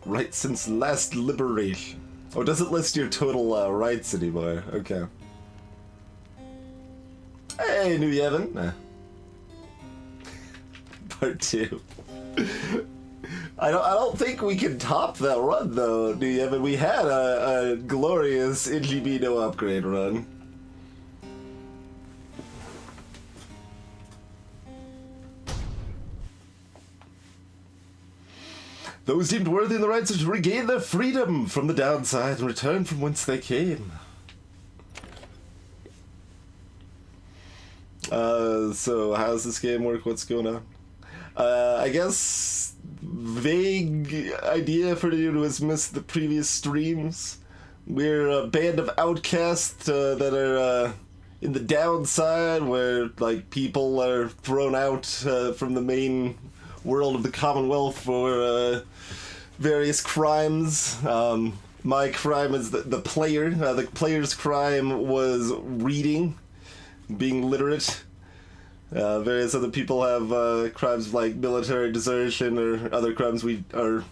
Right since last liberation. Oh, it doesn't list your total rights anymore. Okay. Hey, New Yevon. Part 2. I don't think we can top that run though, New Yevon. We had a glorious NGB no upgrade run. Those deemed worthy in the rights are to regain their freedom from the downside and return from whence they came. So how's this game work? What's going on? I guess vague idea for you who has missed the previous streams. We're a band of outcasts that are in the downside, where like people are thrown out from the main world of the Commonwealth for various crimes. My crime is the player. The player's crime was reading, being literate. Various other people have crimes like military desertion or other crimes we are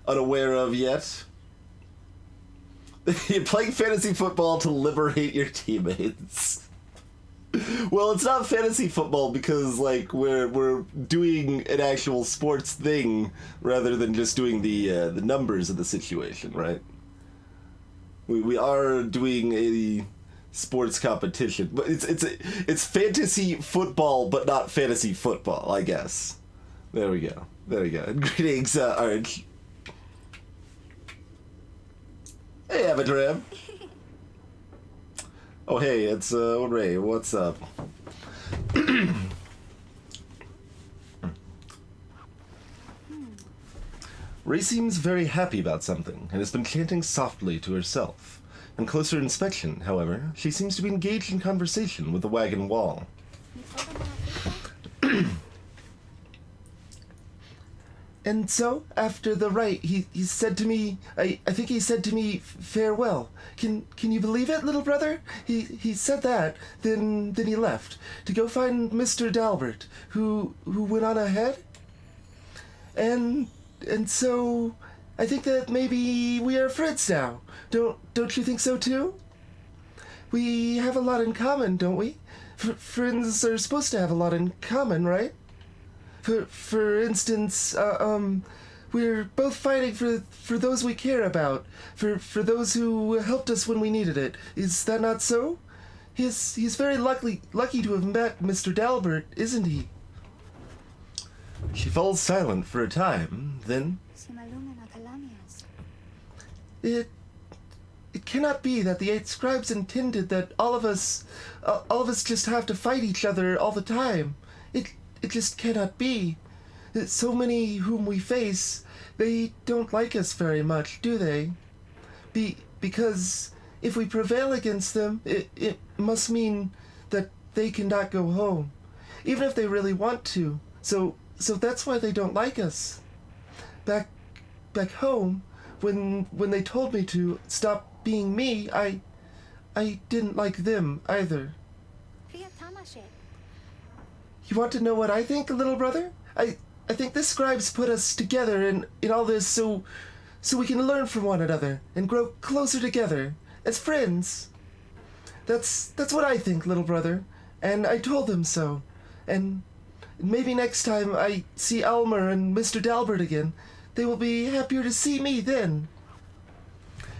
unaware of yet. You're playing fantasy football to liberate your teammates. Well, it's not fantasy football because like we're doing an actual sports thing rather than just doing the numbers of the situation, right? We are doing a sports competition, but it's fantasy football, but not fantasy football, I guess. There we go. Greetings, Arch. Hey, Avatram. Oh, hey, it's Ray. What's up? Ray seems very happy about something and has been chanting softly to herself. On closer inspection, however, she seems to be engaged in conversation with the wagon wall. And so, after the rite, he said to me, I think he said to me, farewell. Can you believe it, little brother? He said that, then he left, to go find Mr. Dalbert, who went on ahead. And so, I think that maybe we are friends now. Don't you think so too? We have a lot in common, don't we? Friends are supposed to have a lot in common, right? For instance, we're both fighting for those we care about, for those who helped us when we needed it. Is that not so? He's very lucky to have met Mr. Dalbert, isn't he? She falls silent for a time, then... It cannot be that the 8 scribes intended that all of us just have to fight each other all the time. It just cannot be. So many whom we face, they don't like us very much, do they? Because if we prevail against them, it must mean that they cannot go home, even if they really want to. So that's why they don't like us. Back home, when they told me to stop being me, I didn't like them either. You want to know what I think, little brother? I think the scribes put us together in all this so we can learn from one another and grow closer together as friends. That's what I think, little brother, and I told them so. And maybe next time I see Elmer and Mr. Dalbert again, they will be happier to see me then.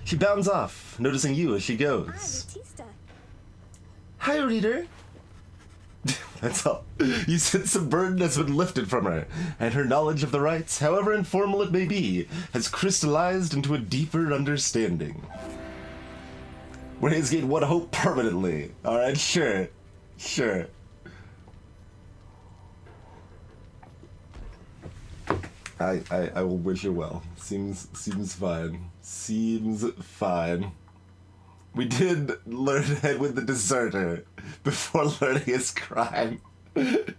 She bounds off, noticing you as she goes. Hi, reader. That's all. You sense a burden has been lifted from her, and her knowledge of the rites, however informal it may be, has crystallized into a deeper understanding. Ray has gained one hope permanently. Alright, sure. I will wish you well. Seems fine. Seems fine. We did learn Edwin the Deserter before learning his crime. There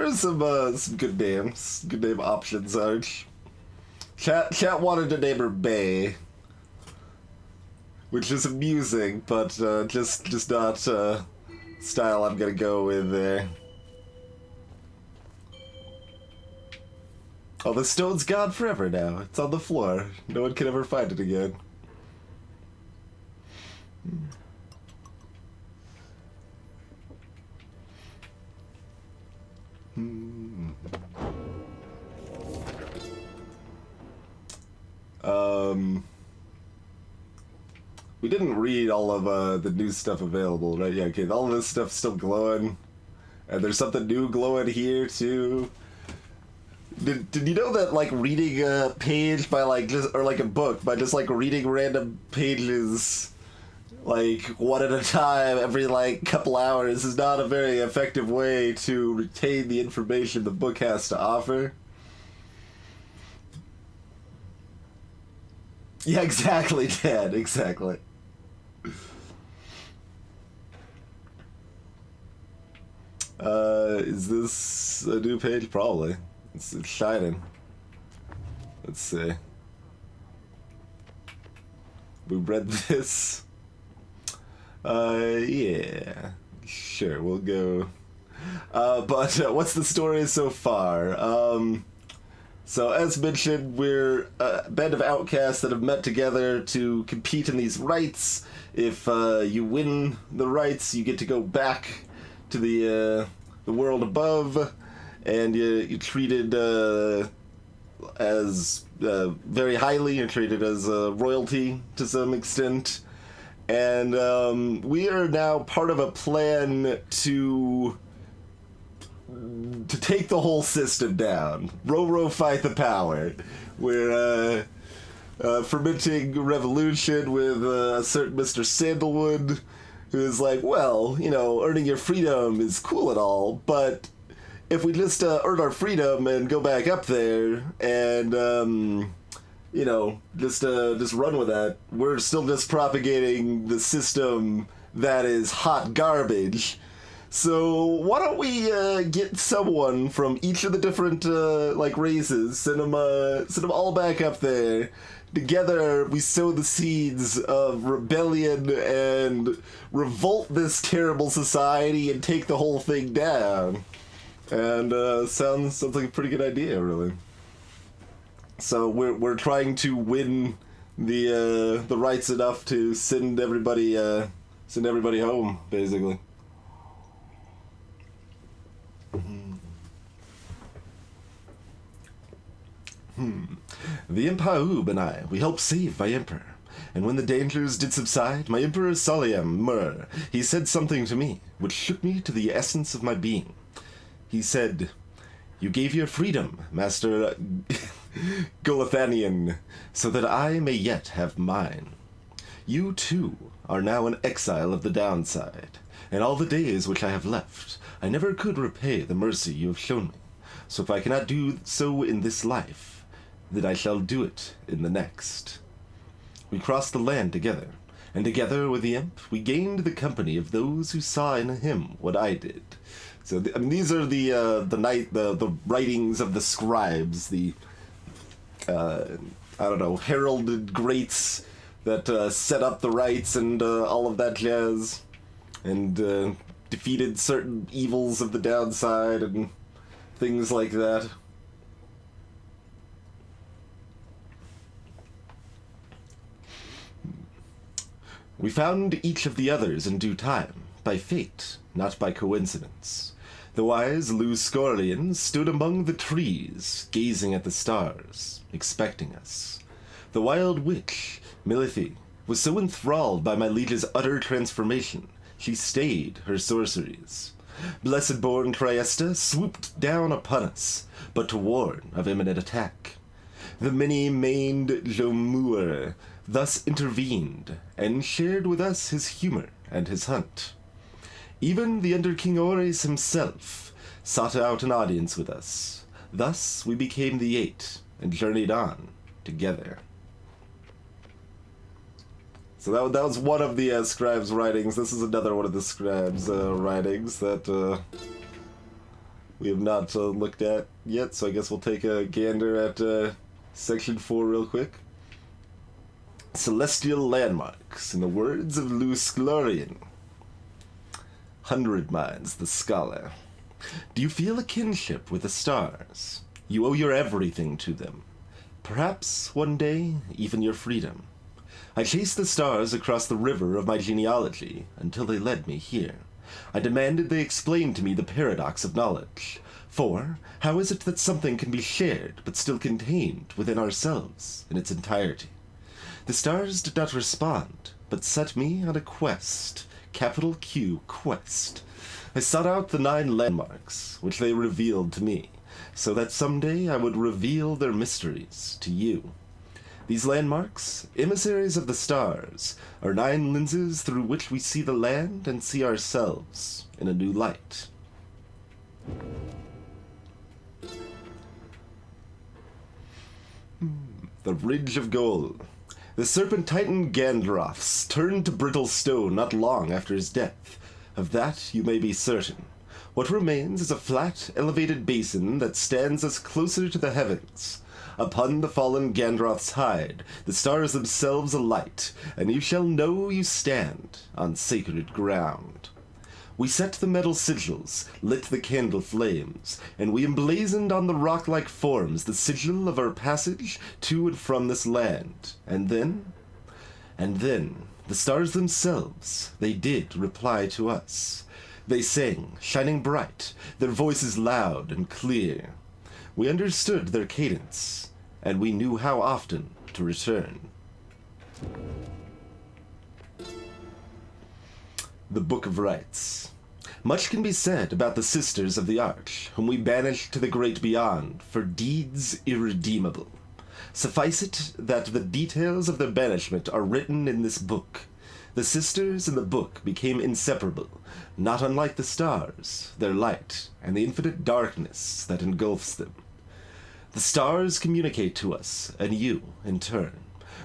is some good names, good name options, Arch. Chat wanted to name her Bay. which is amusing, but just not style I'm gonna go with there. Oh, the stone's gone forever now. It's on the floor. No one can ever find it again. We didn't read all of the new stuff available, right? Yeah, okay, all of this stuff's still glowing. And there's something new glowing here, too. Did you know that, like, reading a page by, like, just, or like a book, by just, like, reading random pages, like, one at a time every, like, couple hours is not a very effective way to retain the information the book has to offer? Yeah, exactly, Dad, exactly. Is this a new page? Probably. It's shining. Let's see. We read this. Yeah. Sure, we'll go. But what's the story so far? So as mentioned, we're a band of outcasts that have met together to compete in these rites. If you win the rites, you get to go back to the world above, and you're treated as very highly. You're treated as royalty to some extent. And we are now part of a plan to take the whole system down. Row fight the power. We're fermenting revolution with a certain Mr. Sandalwood, who is like, well, you know, earning your freedom is cool and all, but if we just earn our freedom and go back up there and you know, just run with that, we're still just propagating the system that is hot garbage. So why don't we get someone from each of the different like races, send them all back up there. Together we sow the seeds of rebellion and revolt this terrible society and take the whole thing down. And sounds like a pretty good idea, really. So we're trying to win the rights enough to send everybody home, basically. The Empahub and I, we helped save my emperor. And when the dangers did subside, my emperor Soliam Mur, he said something to me, which shook me to the essence of my being. He said, "You gave your freedom, Master Golathanian, so that I may yet have mine. You, too, are now an exile of the downside, and all the days which I have left, I never could repay the mercy you have shown me. So if I cannot do so in this life, then I shall do it in the next." We crossed the land together, and together with the imp, we gained the company of those who saw in him what I did. So, I mean, these are the writings of the scribes, the heralded greats that set up the rites and all of that jazz, and defeated certain evils of the downside and things like that. We found each of the others in due time, by fate, not by coincidence. The wise Luscorian stood among the trees, gazing at the stars, expecting us. The wild witch, Milithy, was so enthralled by my liege's utter transformation, she stayed her sorceries. Blessed-born Triesta swooped down upon us, but to warn of imminent attack. The many-maned Jomur thus intervened, and shared with us his humor and his hunt. Even the Under King Ores himself sought out an audience with us. Thus we became the Eight, and journeyed on together. So that was one of the scribes' writings. This is another one of the scribes' writings that we have not looked at yet, so I guess we'll take a gander at section 4 real quick. Celestial landmarks, in the words of Luce Glorian. 100 Minds, the scholar. Do you feel a kinship with the stars? You owe your everything to them. Perhaps, one day, even your freedom. I chased the stars across the river of my genealogy until they led me here. I demanded they explain to me the paradox of knowledge. For, how is it that something can be shared but still contained within ourselves in its entirety? The stars did not respond, but set me on a quest. Capital Q, quest. I sought out the 9 landmarks, which they revealed to me, so that someday I would reveal their mysteries to you. These landmarks, emissaries of the stars, are 9 lenses through which we see the land and see ourselves in a new light. The Ridge of Gold. The serpent titan Gandroths turned to brittle stone not long after his death. Of that you may be certain. What remains is a flat, elevated basin that stands us closer to the heavens. Upon the fallen Gandroth's hide, the stars themselves alight, and you shall know you stand on sacred ground. We set the metal sigils, lit the candle flames, and we emblazoned on the rock-like forms the sigil of our passage to and from this land. And then, the stars themselves, they did reply to us. They sang, shining bright, their voices loud and clear. We understood their cadence, and we knew how often to return. The Book of Rites. Much can be said about the Sisters of the Arch, whom we banished to the great beyond for deeds irredeemable. Suffice it that the details of their banishment are written in this book. The sisters in the book became inseparable, not unlike the stars, their light, and the infinite darkness that engulfs them. The stars communicate to us, and you, in turn.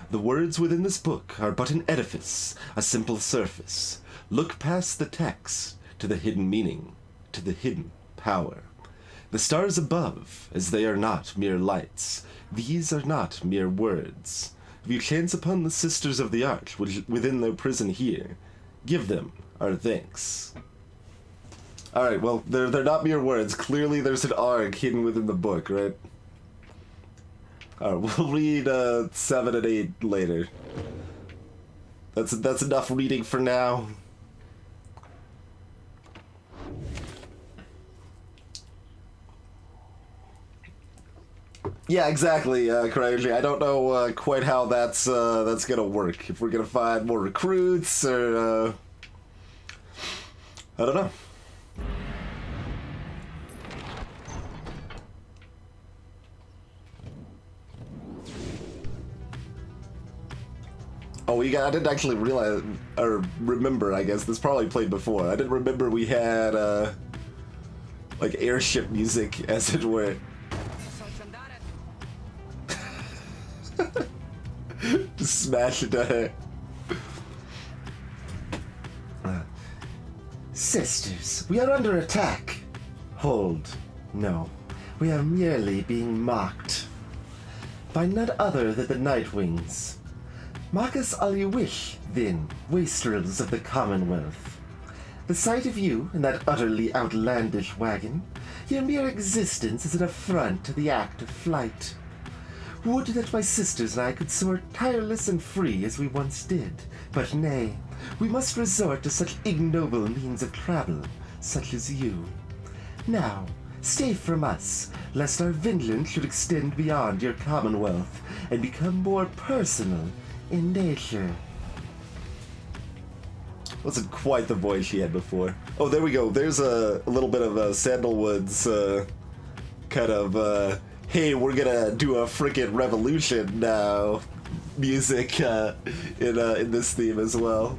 The words within this book are but an edifice, a simple surface. Look past the text to the hidden meaning, to the hidden power. The stars above, as they are not mere lights, these are not mere words. If you chance upon the Sisters of the Arch within their prison here, give them our thanks. Alright, well, they're not mere words. Clearly there's an arc hidden within the book, right? Alright, we'll read 7 and 8 later. That's enough reading for now. Yeah, exactly, Crazy. I don't know quite how that's gonna work. If we're gonna find more recruits, or I don't know. Oh, I didn't actually realize, or remember, I guess, this probably played before. I didn't remember we had, like, airship music, as it were. Just smash it to her. Sisters, we are under attack. Hold. No. We are merely being mocked. By none other than the Nightwings. Mock us all you wish, then, wastrels of the Commonwealth. The sight of you in that utterly outlandish wagon, your mere existence is an affront to the act of flight. Would that my sisters and I could soar tireless and free as we once did, but nay, we must resort to such ignoble means of travel, such as you. Now, stay from us, lest our vengeance should extend beyond your commonwealth and become more personal in nature. Wasn't quite the voice she had before. Oh, there we go. There's a little bit of Sandalwood's kind of hey, we're gonna do a frickin' revolution now music in this theme as well.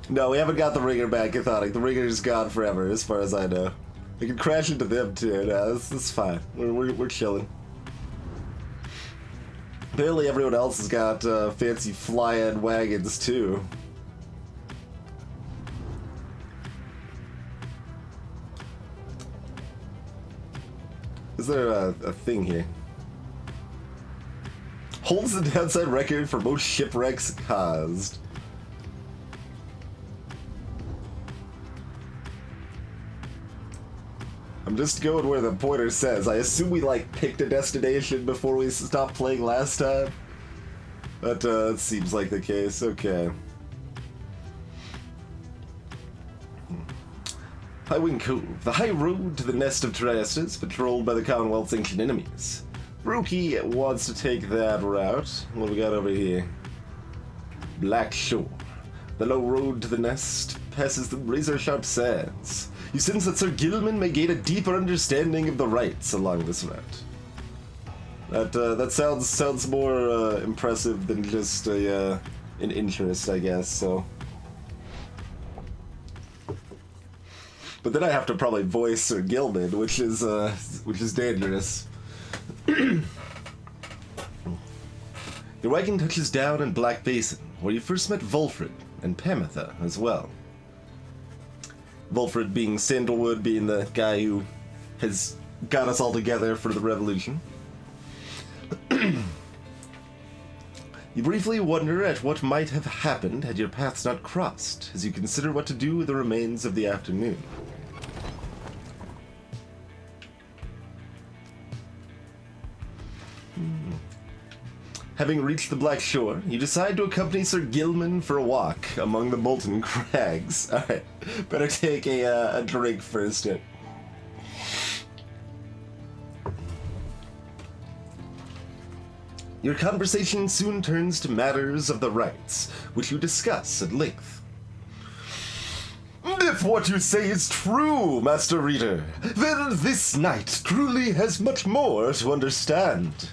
No, we haven't got the Ringer back, Chthonic. The Ringer's gone forever, as far as I know. We can crash into them too. No, this is fine. We're chilling. Apparently everyone else has got fancy fly-in wagons too. Is there a thing here? Holds the downside record for most shipwrecks caused. I'm just going where the pointer says. I assume we, like, picked a destination before we stopped playing last time. But, it seems like the case. Okay. Highwing Cove, the high road to the nest of Triestas, patrolled by the Commonwealth's ancient enemies. Rookie wants to take that route. What do we got over here? Black Shore. The low road to the nest passes the razor-sharp sands. You sense that Sir Gilman may gain a deeper understanding of the rights along this route. That sounds more impressive than just an interest, I guess. So, but then I have to probably voice Sir Gilman, which is dangerous. Your wagon touches down in Black Basin, where you first met Volfred and Pamitha as well. Volfred being Sandalwood, being the guy who has got us all together for the revolution. You briefly wonder at what might have happened had your paths not crossed, as you consider what to do with the remains of the afternoon. Having reached the Black Shore, you decide to accompany Sir Gilman for a walk among the molten crags. Alright, better take a drink first. Your conversation soon turns to matters of the rights, which you discuss at length. If what you say is true, Master Reader, then this knight truly has much more to understand.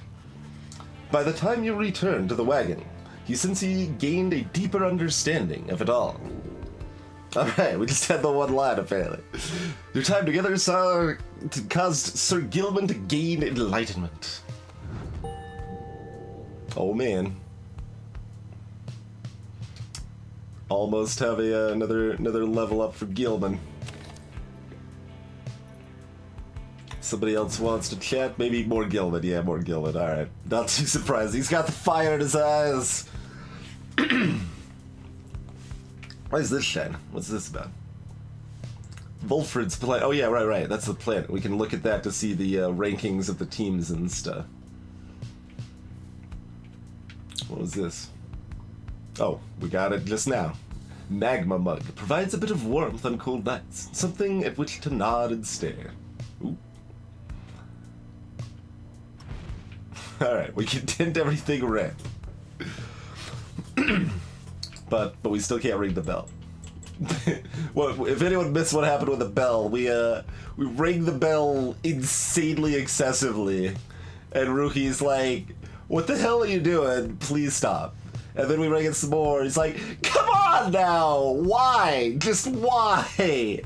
By the time you return to the wagon, you sense he gained a deeper understanding of it all. Alright, we just had the one line, apparently. Your time together caused Sir Gilman to gain enlightenment. Oh man. Almost have another level up for Gilman. Somebody else wants to chat? Maybe more Gilman. Yeah, more Gilman. Alright. Not too surprised. He's got the fire in his eyes. Why is this shine? What's this about? Volfred's planet. Oh yeah, right. That's the planet. We can look at that to see the rankings of the teams and stuff. What was this? Oh, we got it just now. Magma Mug provides a bit of warmth on cold nights. Something at which to nod and stare. Ooh. Alright, we can tint everything red. but we still can't ring the bell. Well, if anyone missed what happened with the bell, we rang the bell insanely excessively. And Ruki's like, what the hell are you doing? Please stop. And then we ring it some more. He's like, come on now! Why? Just why?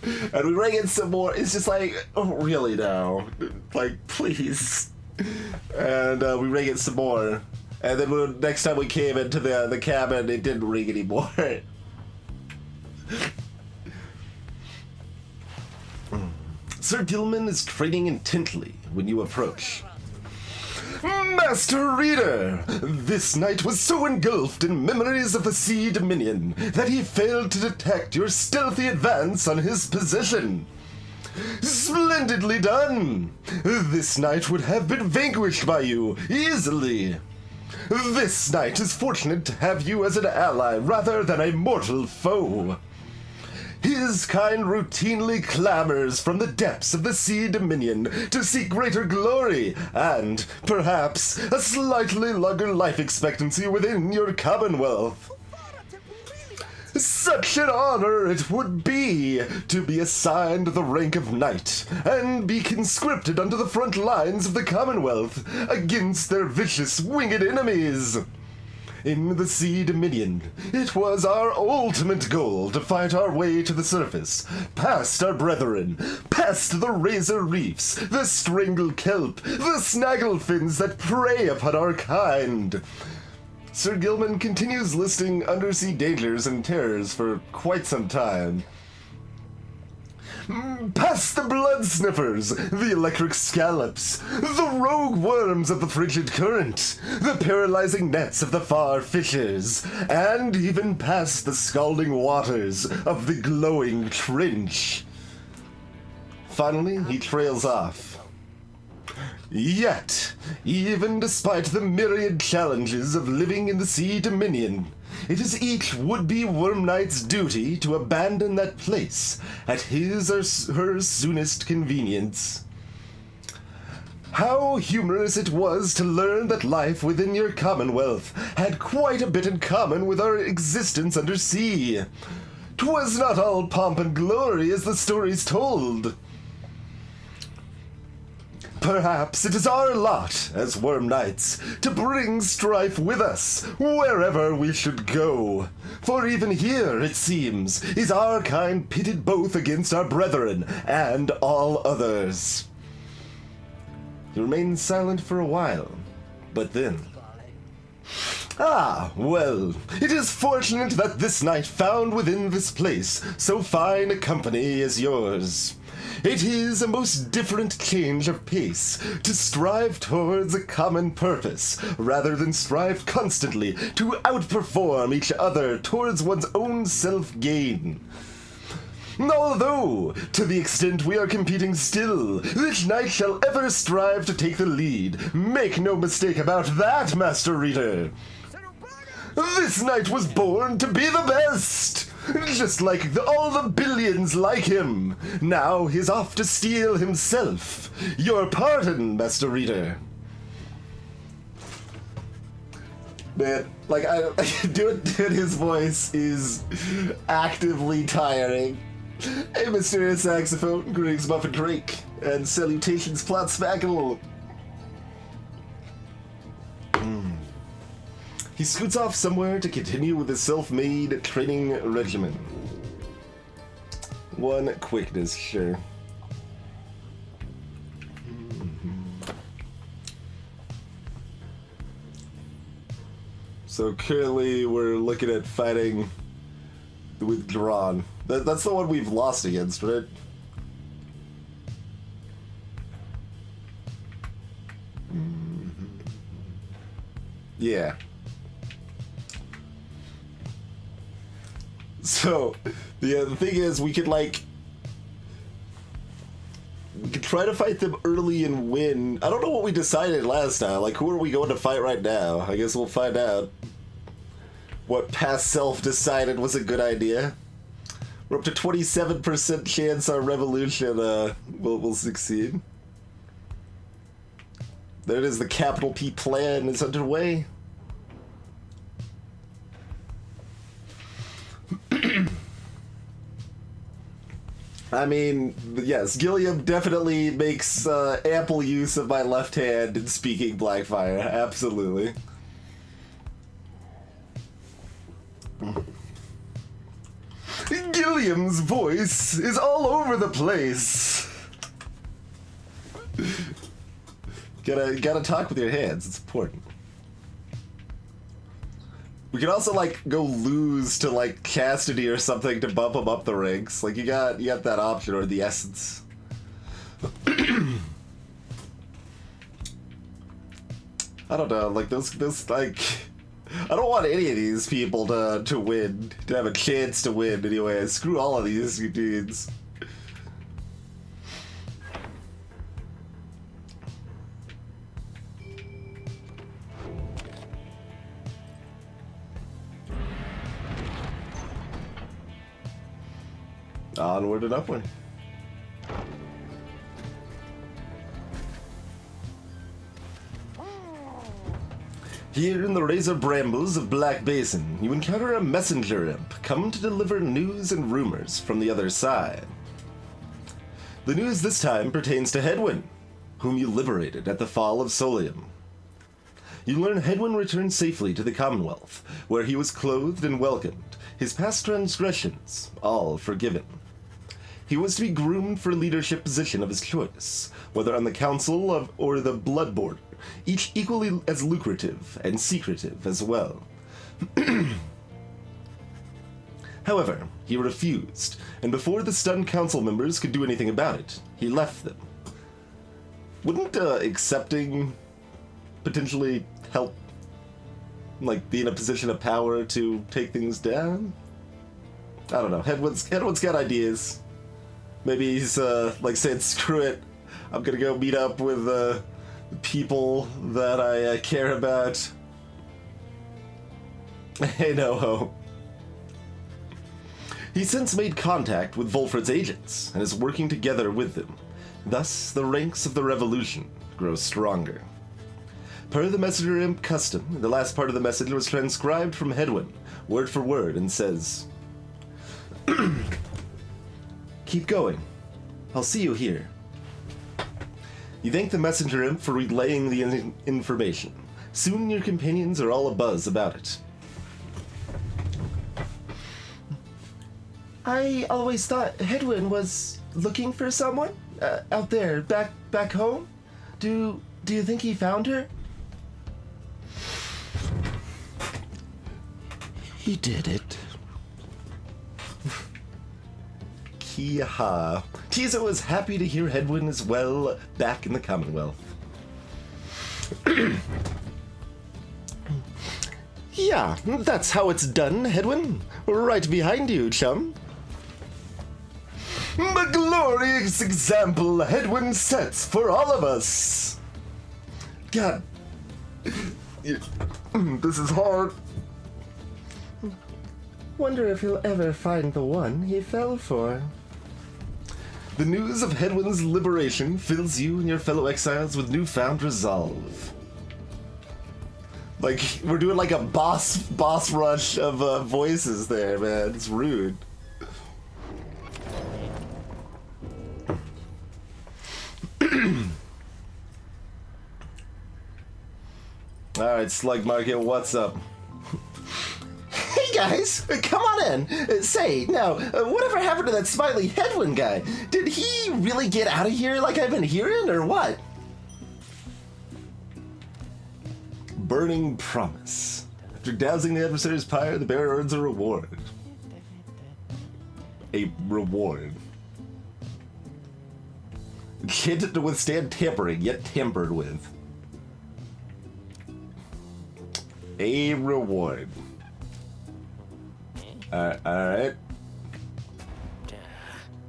And we ring it some more. It's just like, oh, really now? Like, please. And we ring it some more. And then next time we came into the cabin, it didn't ring anymore. Sir Gilman is training intently when you approach. Master Reader, this knight was so engulfed in memories of the Sea Dominion that he failed to detect your stealthy advance on his position. Splendidly done! This knight would have been vanquished by you, easily. This knight is fortunate to have you as an ally rather than a mortal foe. His kind routinely clamors from the depths of the Sea Dominion to seek greater glory and, perhaps, a slightly longer life expectancy within your Commonwealth. Such an honor it would be to be assigned the rank of knight and be conscripted onto the front lines of the Commonwealth against their vicious winged enemies. In the Sea Dominion, it was our ultimate goal to fight our way to the surface, past our brethren, past the razor reefs, the strangled kelp, the snagglefins that prey upon our kind. Sir Gilman continues listing undersea dangers and terrors for quite some time. Past the blood sniffers, the electric scallops, the rogue worms of the frigid current, the paralyzing nets of the far fissures, and even past the scalding waters of the glowing trench. Finally, he trails off. Yet, even despite the myriad challenges of living in the Sea Dominion, it is each would-be Worm Knight's duty to abandon that place at his or her soonest convenience. How humorous it was to learn that life within your commonwealth had quite a bit in common with our existence under sea. 'Twas not all pomp and glory as the stories told. Perhaps it is our lot, as Worm Knights, to bring strife with us, wherever we should go. For even here, it seems, is our kind pitted both against our brethren and all others. He remained silent for a while, but then... Ah, well, it is fortunate that this night found within this place so fine a company as yours. It is a most different change of pace to strive towards a common purpose, rather than strive constantly to outperform each other towards one's own self-gain. Although, to the extent we are competing still, this knight shall ever strive to take the lead. Make no mistake about that, Master Reader. This knight was born to be the best, just like all the billions like him. Now he's off to steal himself. Your pardon, Master Reader. Man, like, doing his voice is actively tiring. Hey, mysterious saxophone, greetings, Muffin Drake, and salutations, Plot Spackle. He scoots off somewhere to continue with his self-made training regimen. One quickness, sure. So currently we're looking at fighting with Drawn. That's the one we've lost against, right? Yeah. So, the thing is, we could try to fight them early and win. I don't know what we decided last time. Like, who are we going to fight right now? I guess we'll find out what past self decided was a good idea. We're up to 27% chance our revolution will succeed. There it is, the capital P plan is underway. I mean, yes, Gilliam definitely makes ample use of my left hand in speaking Blackfire, absolutely. Gilliam's voice is all over the place. Gotta talk with your hands, it's important. We could also, like, go lose to, like, Chastity or something to bump him up the ranks. Like, you got that option, or the essence. I don't know, like, those, like... I don't want any of these people to win, to have a chance to win anyway. Screw all of these dudes. Onward and upward. Here in the razor brambles of Black Basin, you encounter a messenger imp come to deliver news and rumors from the other side. The news this time pertains to Hedwyn, whom you liberated at the fall of Solium. You learn Hedwyn returned safely to the Commonwealth, where he was clothed and welcomed, his past transgressions all forgiven. He was to be groomed for a leadership position of his choice, whether on the Council or the Blood Border, each equally as lucrative and secretive as well. However, he refused, and before the stunned council members could do anything about it, he left them. Wouldn't accepting potentially help, like, be in a position of power to take things down? I don't know. Hedwig's got ideas. Maybe he's, like, saying, screw it. I'm gonna go meet up with, the people that I care about. Hey, no-ho. He's since made contact with Volfred's agents and is working together with them. Thus, the ranks of the revolution grow stronger. Per the messenger imp custom, the last part of the message was transcribed from Hedwin, word for word, and says, "Keep going. I'll see you here." You thank the messenger imp for relaying the information. Soon your companions are all abuzz about it. I always thought Hedwin was looking for someone out there, back home. Do you think he found her? He did it. Kiha. Tizo was happy to hear Hedwin is well back in the Commonwealth. Yeah, that's how it's done, Hedwin. Right behind you, chum. The glorious example Hedwin sets for all of us. God, this is hard. Wonder if he'll ever find the one he fell for. The news of Hedwin's liberation fills you and your fellow exiles with newfound resolve. Like, we're doing like a boss rush of voices there, man. It's rude. Alright, Slug Market, what's up? Hey guys, come on in. Say, now, whatever happened to that smiley Hedwin guy? Did he really get out of here like I've been hearing, or what? Burning Promise. After dousing the adversary's pyre, the bearer earns a reward. A reward. Kid to withstand tampering, yet tampered with. A reward. Alright.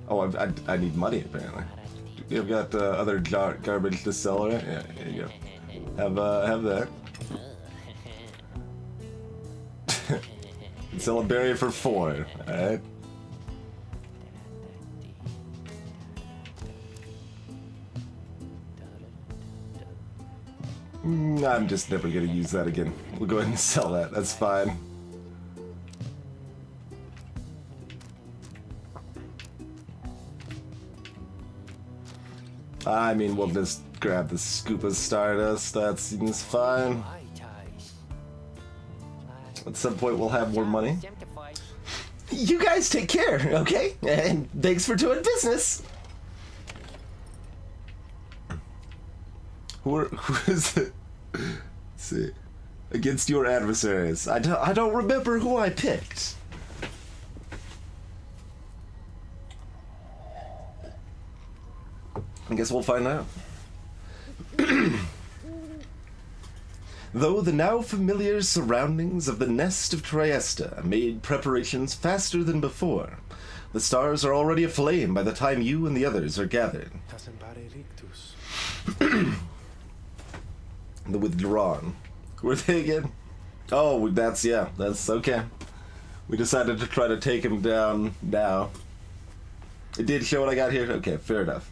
Oh, I need money, apparently. You've got other garbage to sell, right? Yeah, here you go. Have that. Sell a berry for 4, alright? I'm just never gonna use that again. We'll go ahead and sell that, that's fine. I mean, we'll just grab the scoop of Stardust, that seems fine. At some point we'll have more money. You guys take care, okay? And thanks for doing business. Who is it? Let's see. Against your adversaries. I don't remember who I picked. I guess we'll find out. Though the now familiar surroundings of the nest of Triesta made preparations faster than before, the stars are already aflame by the time you and the others are gathered. The Withdrawn. Who are they again? Oh, that's okay. We decided to try to take him down now. It did show what I got here? Okay, fair enough.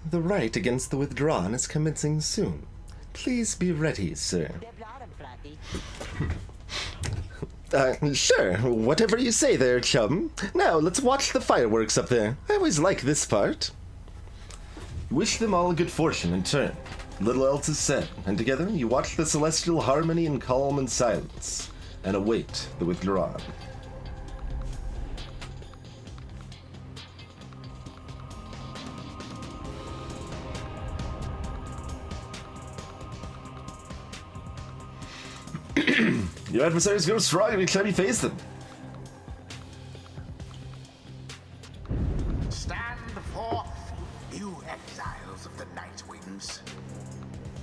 The right against the Withdrawn is commencing soon. Please be ready, sir. Sure, whatever you say there, chum. Now, let's watch the fireworks up there. I always like this part. Wish them all good fortune in turn. Little else is said, and together you watch the celestial harmony in calm and silence, and await the Withdrawn. Your adversaries grow strong every time you face them. Stand forth, you exiles of the Night Wings.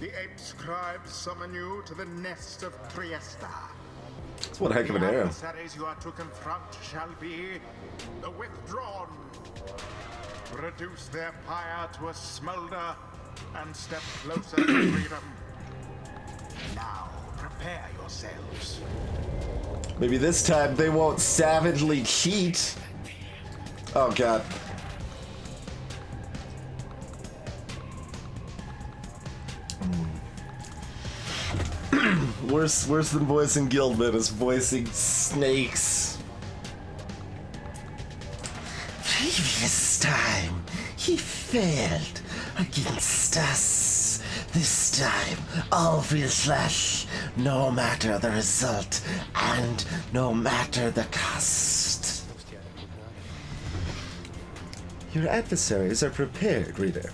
The ape scribes summon you to the nest of Triesta. That's one heck of an The arrow. adversaries you are to confront shall be the Withdrawn. Reduce their pyre to a smolder and step closer to freedom. Now, prepare yourselves. Maybe this time they won't savagely cheat. Oh god. worse than voicing Guildman is voicing snakes. Previous time, he failed against us. This time, all will flash, no matter the result, and no matter the cost. Your adversaries are prepared, reader.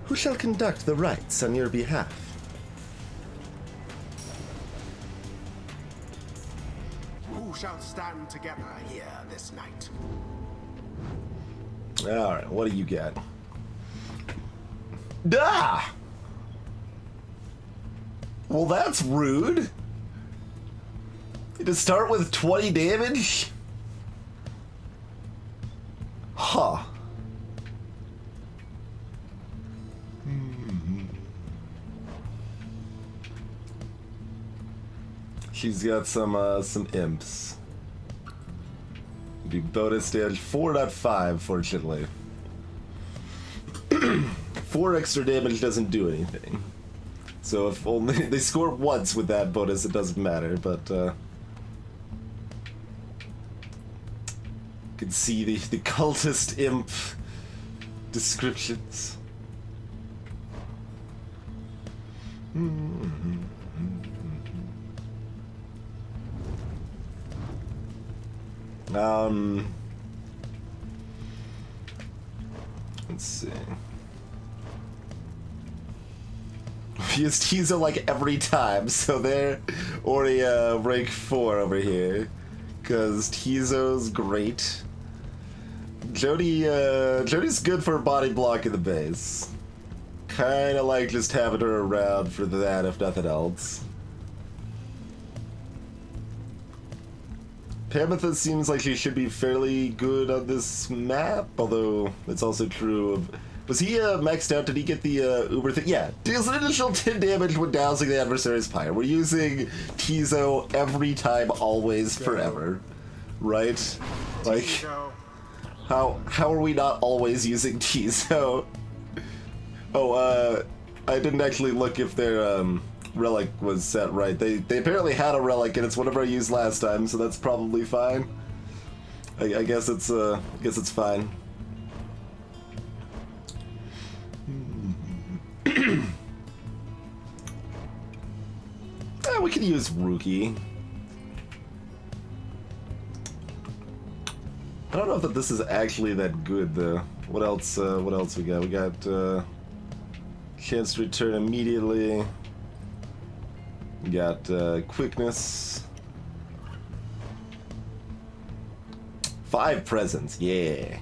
Who shall conduct the rites on your behalf? Who shall stand together here this night? Alright, what do you got? Ah! Well, that's rude. To start with 20 damage? Huh. She's got some imps. Do bonus damage 4.5, fortunately. 4 extra damage doesn't do anything. So if only they score once with that bonus, it doesn't matter, but you can see the cultist imp descriptions. Let's see. We use Tizo like every time, so they're already rank 4 over here. Cause Tizo's great. Jody's good for body block in the base. Kinda like just having her around for that, if nothing else. Pamitha seems like she should be fairly good on this map, although it's also true of... Was he maxed out? Did he get the Uber thing? Yeah, deals an additional 10 damage when dousing the adversary's pyre. We're using Tizo every time, always, forever. Right? Like, how are we not always using Tizo? Oh, I didn't actually look if their relic was set right. They apparently had a relic, and it's whatever I used last time, so that's probably fine. I guess it's fine. We could use Rookie. I don't know if this is actually that good though. What else we got? We got chance to return immediately. We got quickness. 5 presents, yeah.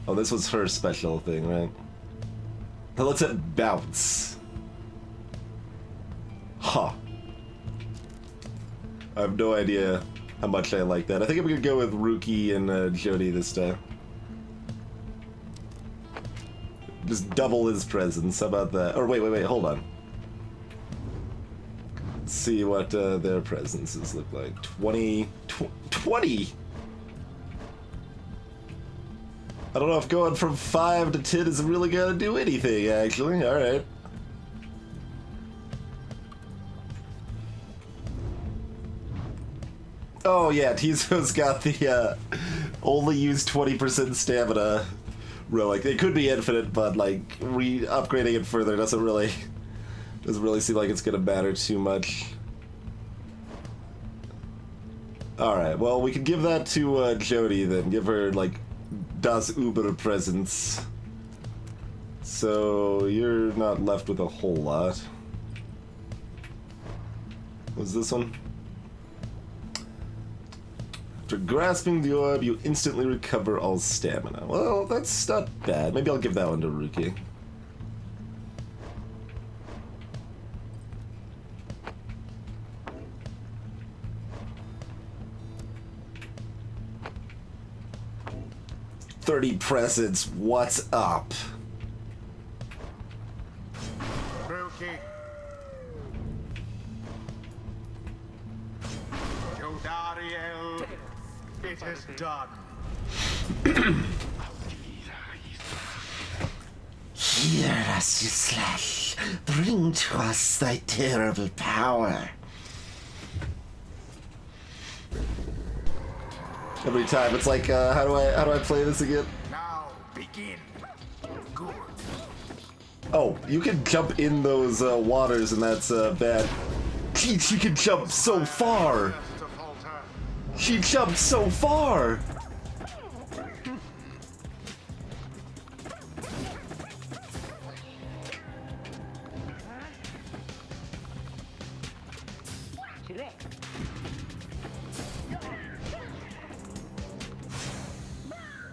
Oh, this was her special thing, right? Now let's hit bounce. Huh. I have no idea how much I like that. I think I'm gonna go with Rookie and Jody this time. Just double his presence. How about that? Or wait, hold on. Let's see what their presences look like. 20. I don't know if going from 5 to 10 is really gonna do anything, actually. Alright. Oh yeah, Tizo's got the only use 20% stamina relic. It could be infinite, but like upgrading it further doesn't really seem like it's gonna matter too much. Alright, well we could give that to Jody then. Give her like Das Uber presents. So you're not left with a whole lot. Was this one? After grasping the orb, you instantly recover all stamina. Well, that's not bad. Maybe I'll give that one to Ruki. $30 presents. What's up? Ruki. Jodariel, it is done. Hear us, you slash. Bring to us thy terrible power. Every time it's like, how do I play this again? Now begin. Good. Oh, you can jump in those waters, and that's bad. She can jump so far. Just to falter. She jumped so far.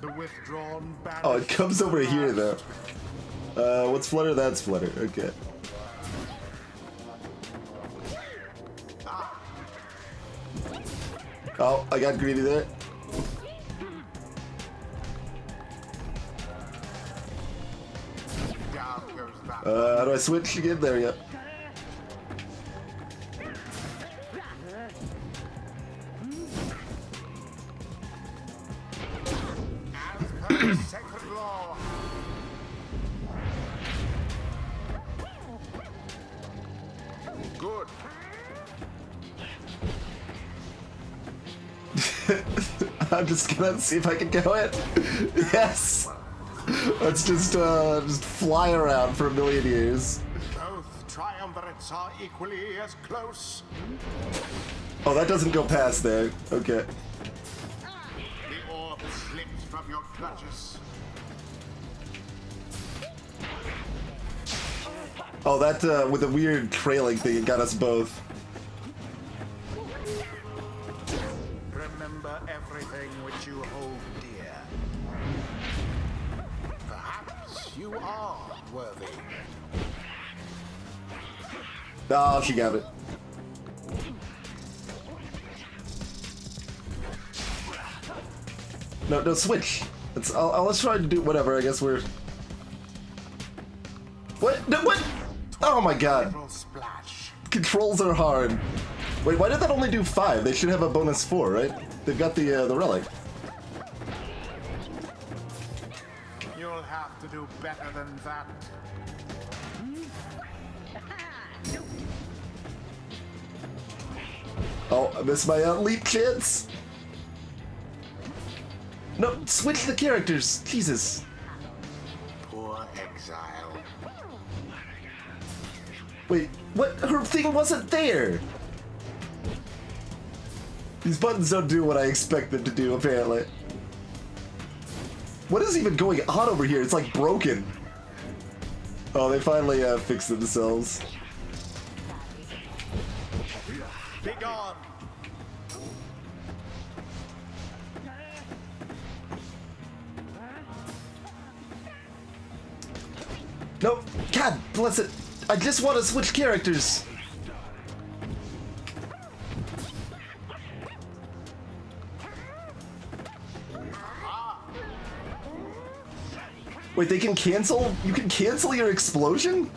The withdrawn band. Oh, it comes over here though. What's flutter? That's flutter. Okay. Oh, I got greedy there. Down goes that. How do I switch again? There we go. As per sacred law. Good. I'm just gonna see if I can go it. Yes. Let's just fly around for a million years. Both triumvirates are equally as close. Oh, that doesn't go past there. Okay. The orb slips from your clutches. Oh, that with the weird trailing thing, it got us both. Remember everything which you hold dear. Perhaps you are worthy. Oh, she got it. No, switch. Let's try to do whatever. I guess we're. What? No, what? Oh my god. Little splash. Controls are hard. Wait, why did that only do 5? They should have a bonus 4, right? They've got the relic. You'll have to do better than that. Oh, I missed my leap chance. No, switch the characters. Jesus. Poor exile. Wait, what? Her thing wasn't there. These buttons don't do what I expect them to do, apparently. What is even going on over here? It's like broken. Oh, they finally fixed themselves. Be gone. Nope. God bless it. I just want to switch characters. Wait, they can cancel? You can cancel your explosion?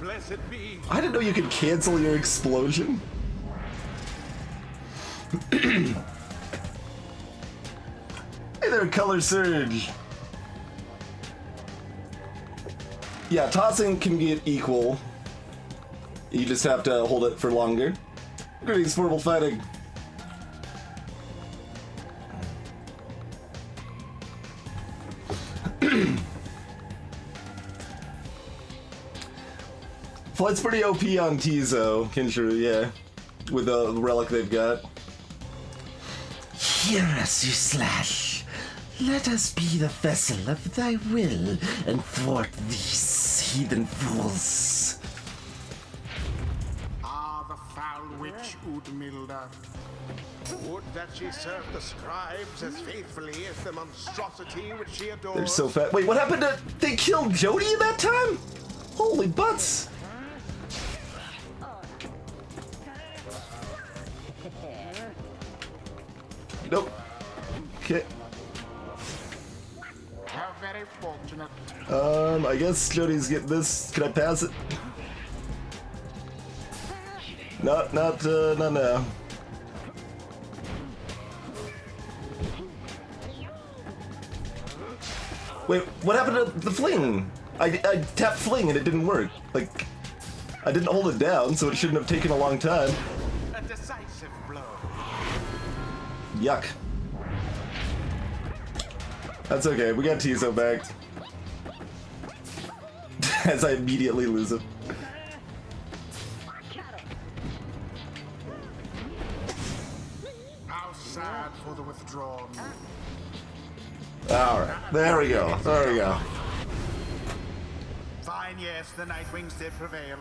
Blessed be. I didn't know you could cancel your explosion. Hey there, Color Surge. Yeah, tossing can get equal. You just have to hold it for longer. Greetings, Portable Fighting. Flight's pretty OP on Tizo, Kinshuru, yeah. With the relic they've got. Hear us, you slash. Let us be the vessel of thy will and thwart these heathen fools. witch Udmilda. Would that she served the scribes as faithfully as the monstrosity which she adores. They're so fat. Wait, what happened to... They killed Jody in that time? Holy butts. Nope. Okay. How very fortunate. I guess Jody's getting this. Can I pass it? Not now. Wait, what happened to the fling? I tapped fling and it didn't work. Like, I didn't hold it down, so it shouldn't have taken a long time. A decisive blow. Yuck. That's okay, we got Tiso back. As I immediately lose him. How sad for the withdrawn. Alright, there we go. Fine, yes, the Nightwings did prevail.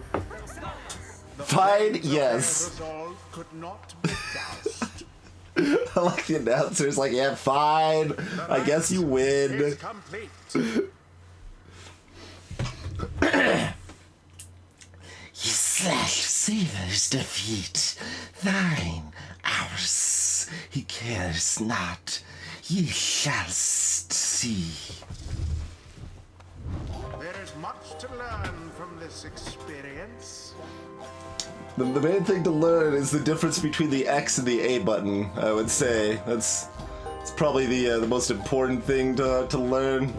The Fine, flames of yes. their resolve could not be doused. I like the announcers, like, yeah, fine. I guess you win. Is complete. Ye slash Savor's defeat, thine, ours. He cares not. Ye shall see. There is much to learn from this experience. The main thing to learn is the difference between the X and the A button, I would say. It's probably the most important thing to learn.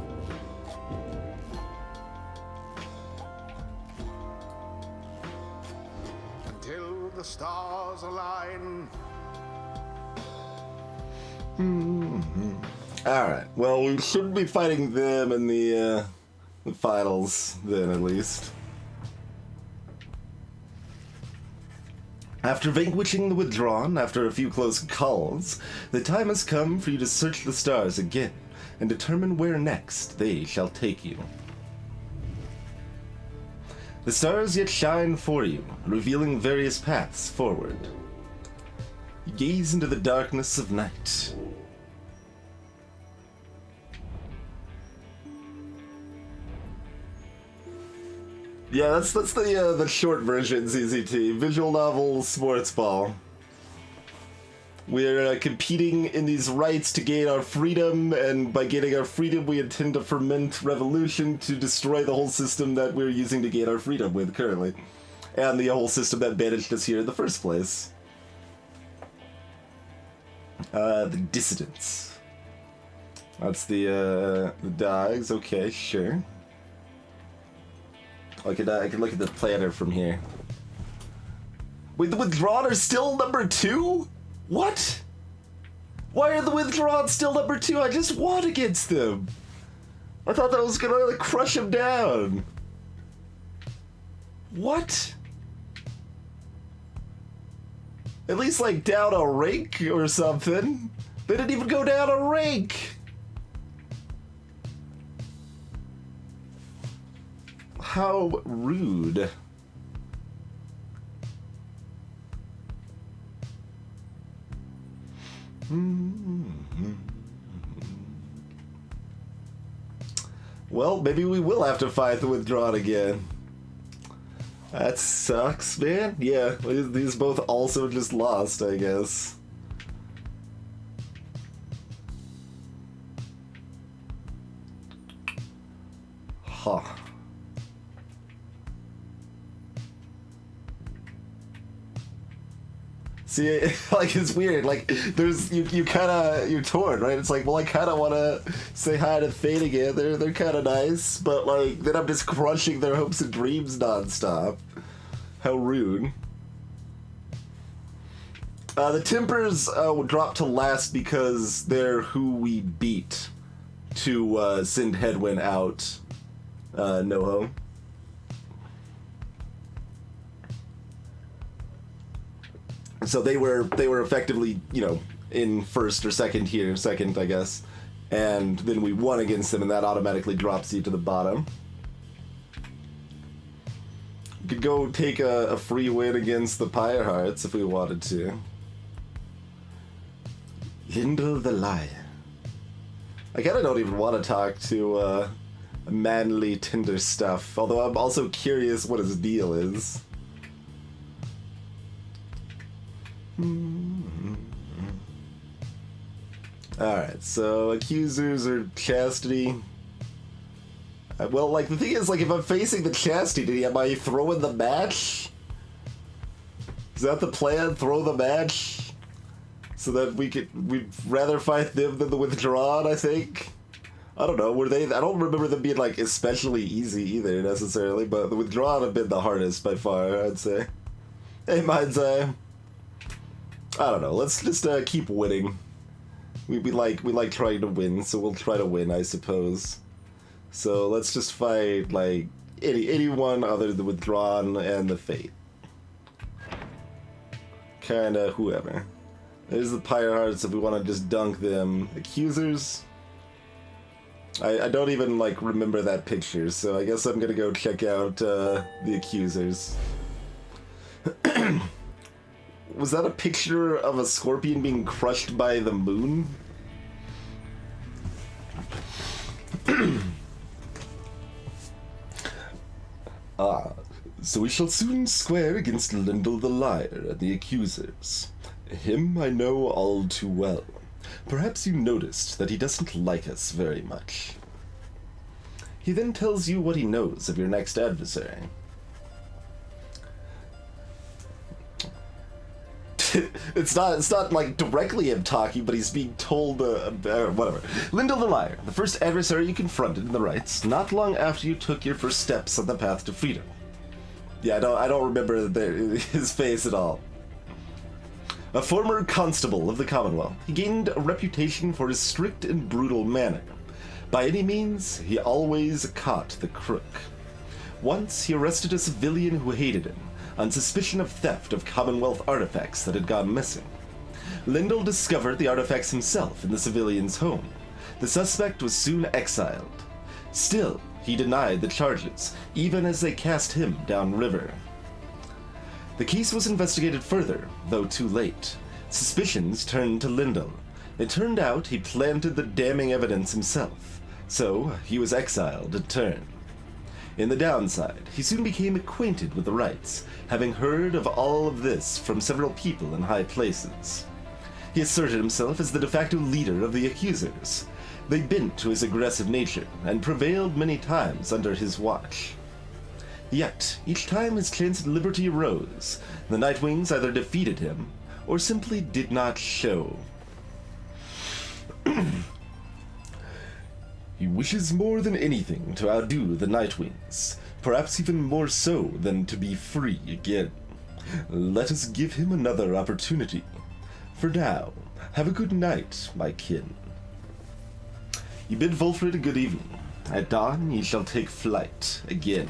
Until the stars align. Alright, well, we shouldn't be fighting them in the finals, then, at least. After vanquishing the Withdrawn, after a few close calls, the time has come for you to search the stars again, and determine where next they shall take you. The stars yet shine for you, revealing various paths forward. You gaze into the darkness of night. Yeah, that's the short version, ZZT. Visual novel sports ball. We're competing in these rights to gain our freedom, and by gaining our freedom, we intend to ferment revolution to destroy the whole system that we're using to gain our freedom with currently, and the whole system that managed us here in the first place. The dissidents. That's the dogs. Okay, sure. I can look at the planner from here. Wait, the Withdrawn are still number 2? What? Why are the Withdrawn still number 2? I just won against them. I thought that was gonna like, crush them down. What? At least like down a rank or something. They didn't even go down a rank. How rude. Well, maybe we will have to fight the Withdrawn again. That sucks, man. Yeah, these both also just lost, I guess. Huh. See, like, it's weird, like, there's, you're torn, right? It's like, well, I kinda wanna say hi to Fate again, they're kinda nice, but, like, then I'm just crushing their hopes and dreams nonstop. How rude. The Tempers dropped to last because they're who we beat to send Headwind out, NoHo. So they were effectively, in first or second here, second, I guess. And then we won against them, and that automatically drops you to the bottom. could go take a free win against the Pyre Hearts if we wanted to. Lindel the Liar. I kinda don't even want to talk to, manly Tinder stuff, although I'm also curious what his deal is. Alright, so accusers are Chastity. Well, like, the thing is, like, if I'm facing the Chastity, am I throwing the match? Is that the plan? Throw the match? So that we'd rather fight them than the Withdrawn, I think? I don't know, I don't remember them being, like, especially easy either, necessarily, but the Withdrawn have been the hardest by far, I'd say. Hey, Mind's Eye. I don't know, let's just, keep winning. We like trying to win, so we'll try to win, I suppose. So let's just fight, like, anyone other than the Withdrawn and the Fate. Kinda whoever. There's the Pyre Hearts if we want to just dunk them. Accusers? I don't even, like, remember that picture, so I guess I'm gonna go check out, the Accusers. Was that a picture of a scorpion being crushed by the moon? So we shall soon square against Lindel the Liar and the Accusers. Him I know all too well. Perhaps you noticed that he doesn't like us very much. He then tells you what he knows of your next adversary. It's not like directly him talking, but he's being told, whatever. Lindel the Liar, the first adversary you confronted in the rites, not long after you took your first steps on the path to freedom. Yeah, I don't remember his face at all. A former constable of the Commonwealth, he gained a reputation for his strict and brutal manner. By any means, he always caught the crook. Once, he arrested a civilian who hated him, on suspicion of theft of Commonwealth artifacts that had gone missing. Lindel discovered the artifacts himself in the civilian's home. The suspect was soon exiled. Still, he denied the charges, even as they cast him downriver. The case was investigated further, though too late. Suspicions turned to Lindel. It turned out he planted the damning evidence himself, so he was exiled in turn. In the downside, he soon became acquainted with the rites, having heard of all of this from several people in high places. He asserted himself as the de facto leader of the Accusers. They bent to his aggressive nature, and prevailed many times under his watch. Yet, each time his chance at liberty arose, the Nightwings either defeated him, or simply did not show. He wishes more than anything to outdo the Nightwings, perhaps even more so than to be free again. Let us give him another opportunity. For now, have a good night, my kin. You bid Volfred a good evening. At dawn ye shall take flight again.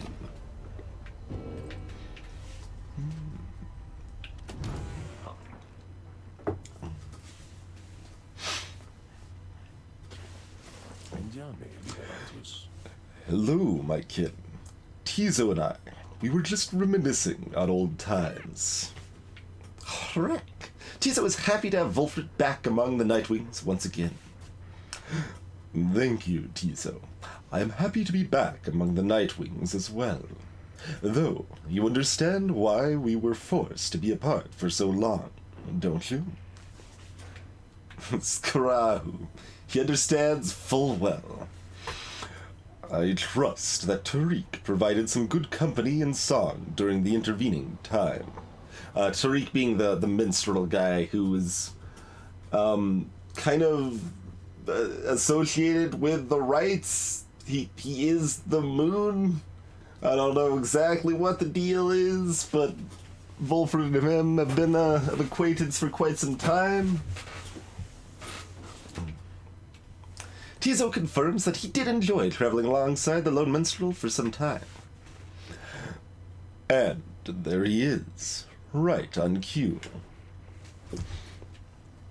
Hello, my kin. Tizo and I, we were just reminiscing on old times. Correct. Tizo is happy to have Volfred back among the Nightwings once again. Thank you, Tizo. I am happy to be back among the Nightwings as well. Though, you understand why we were forced to be apart for so long, don't you? Skrahu. He understands full well. I trust that Tariq provided some good company and song during the intervening time. Tariq being the minstrel guy who was kind of associated with the rites. He is the moon. I don't know exactly what the deal is, but Volfred and him have been of acquaintance for quite some time. Tizo confirms that he did enjoy traveling alongside the lone minstrel for some time. And there he is, right on cue.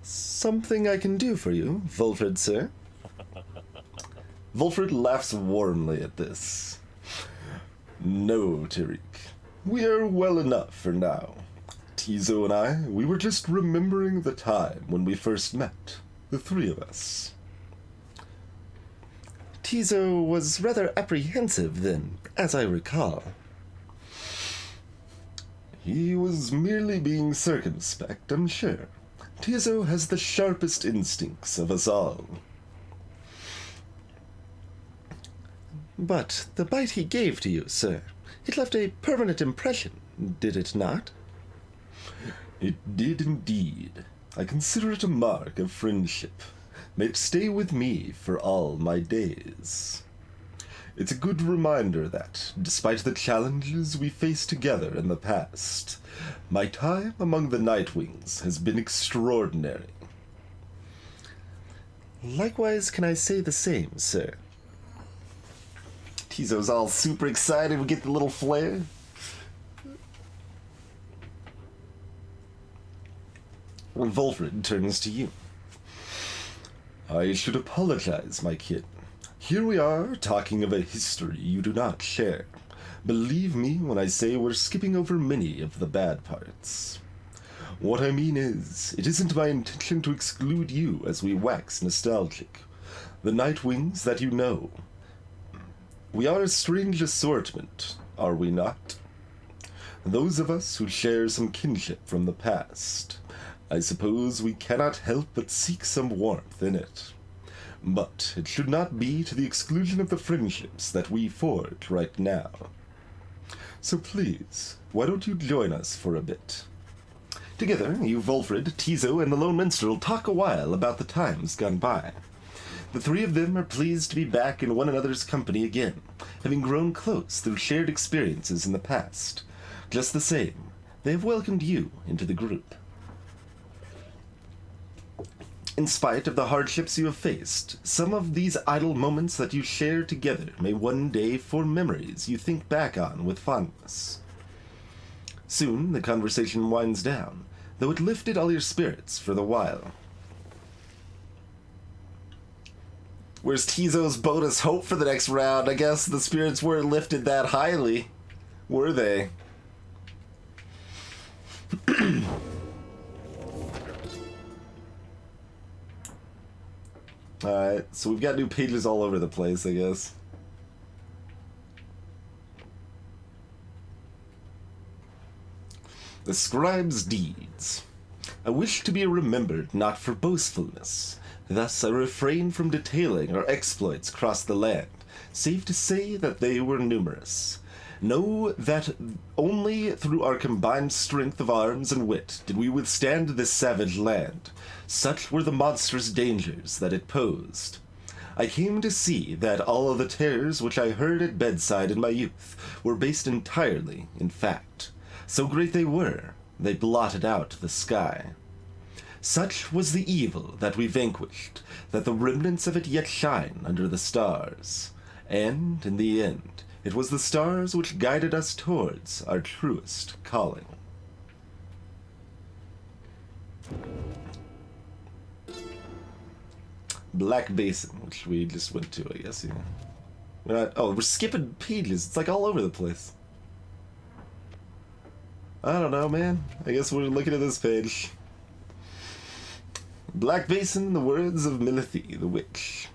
Something I can do for you, Volfred, sir? Volfred laughs warmly at this. No, Tariq. We are well enough for now. Tizo and I, we were just remembering the time when we first met, the three of us. Tizo was rather apprehensive then, as I recall. He was merely being circumspect, I'm sure. Tizo has the sharpest instincts of us all. But the bite he gave to you, sir, it left a permanent impression, did it not? It did indeed. I consider it a mark of friendship. May it stay with me for all my days. It's a good reminder that, despite the challenges we faced together in the past, my time among the Nightwings has been extraordinary. Likewise can I say the same, sir. Tizo's all super excited. We get the little flare. Wolfred turns to you. I should apologize, my kid. Here we are, talking of a history you do not share. Believe me when I say we're skipping over many of the bad parts. What I mean is, it isn't my intention to exclude you as we wax nostalgic. The Nightwings that you know. We are a strange assortment, are we not? Those of us who share some kinship from the past. I suppose we cannot help but seek some warmth in it. But it should not be to the exclusion of the friendships that we forge right now. So please, why don't you join us for a bit? Together, you, Wolfred, Tizo, and the Lone Minstrel talk a while about the times gone by. The three of them are pleased to be back in one another's company again, having grown close through shared experiences in the past. Just the same, they have welcomed you into the group. In spite of the hardships you have faced, some of these idle moments that you share together may one day form memories you think back on with fondness. Soon the conversation winds down, though it lifted all your spirits for the while. Where's Tizo's bonus hope for the next round? I guess the spirits weren't lifted that highly, were they? Alright, so we've got new pages all over the place, I guess. The Scribe's Deeds. I wish to be remembered not for boastfulness. Thus I refrain from detailing our exploits across the land, save to say that they were numerous. Know that only through our combined strength of arms and wit did we withstand this savage land. Such were the monstrous dangers that it posed. I came to see that all of the terrors which I heard at bedside in my youth were based entirely in fact. So great they were, they blotted out the sky. Such was the evil that we vanquished, that the remnants of it yet shine under the stars. And, in the end, it was the stars which guided us towards our truest calling. Black Basin, which we just went to, I guess, yeah. We're skipping pages. It's like all over the place. I don't know, man. I guess we're looking at this page. Black Basin, in the words of Milithy, the witch.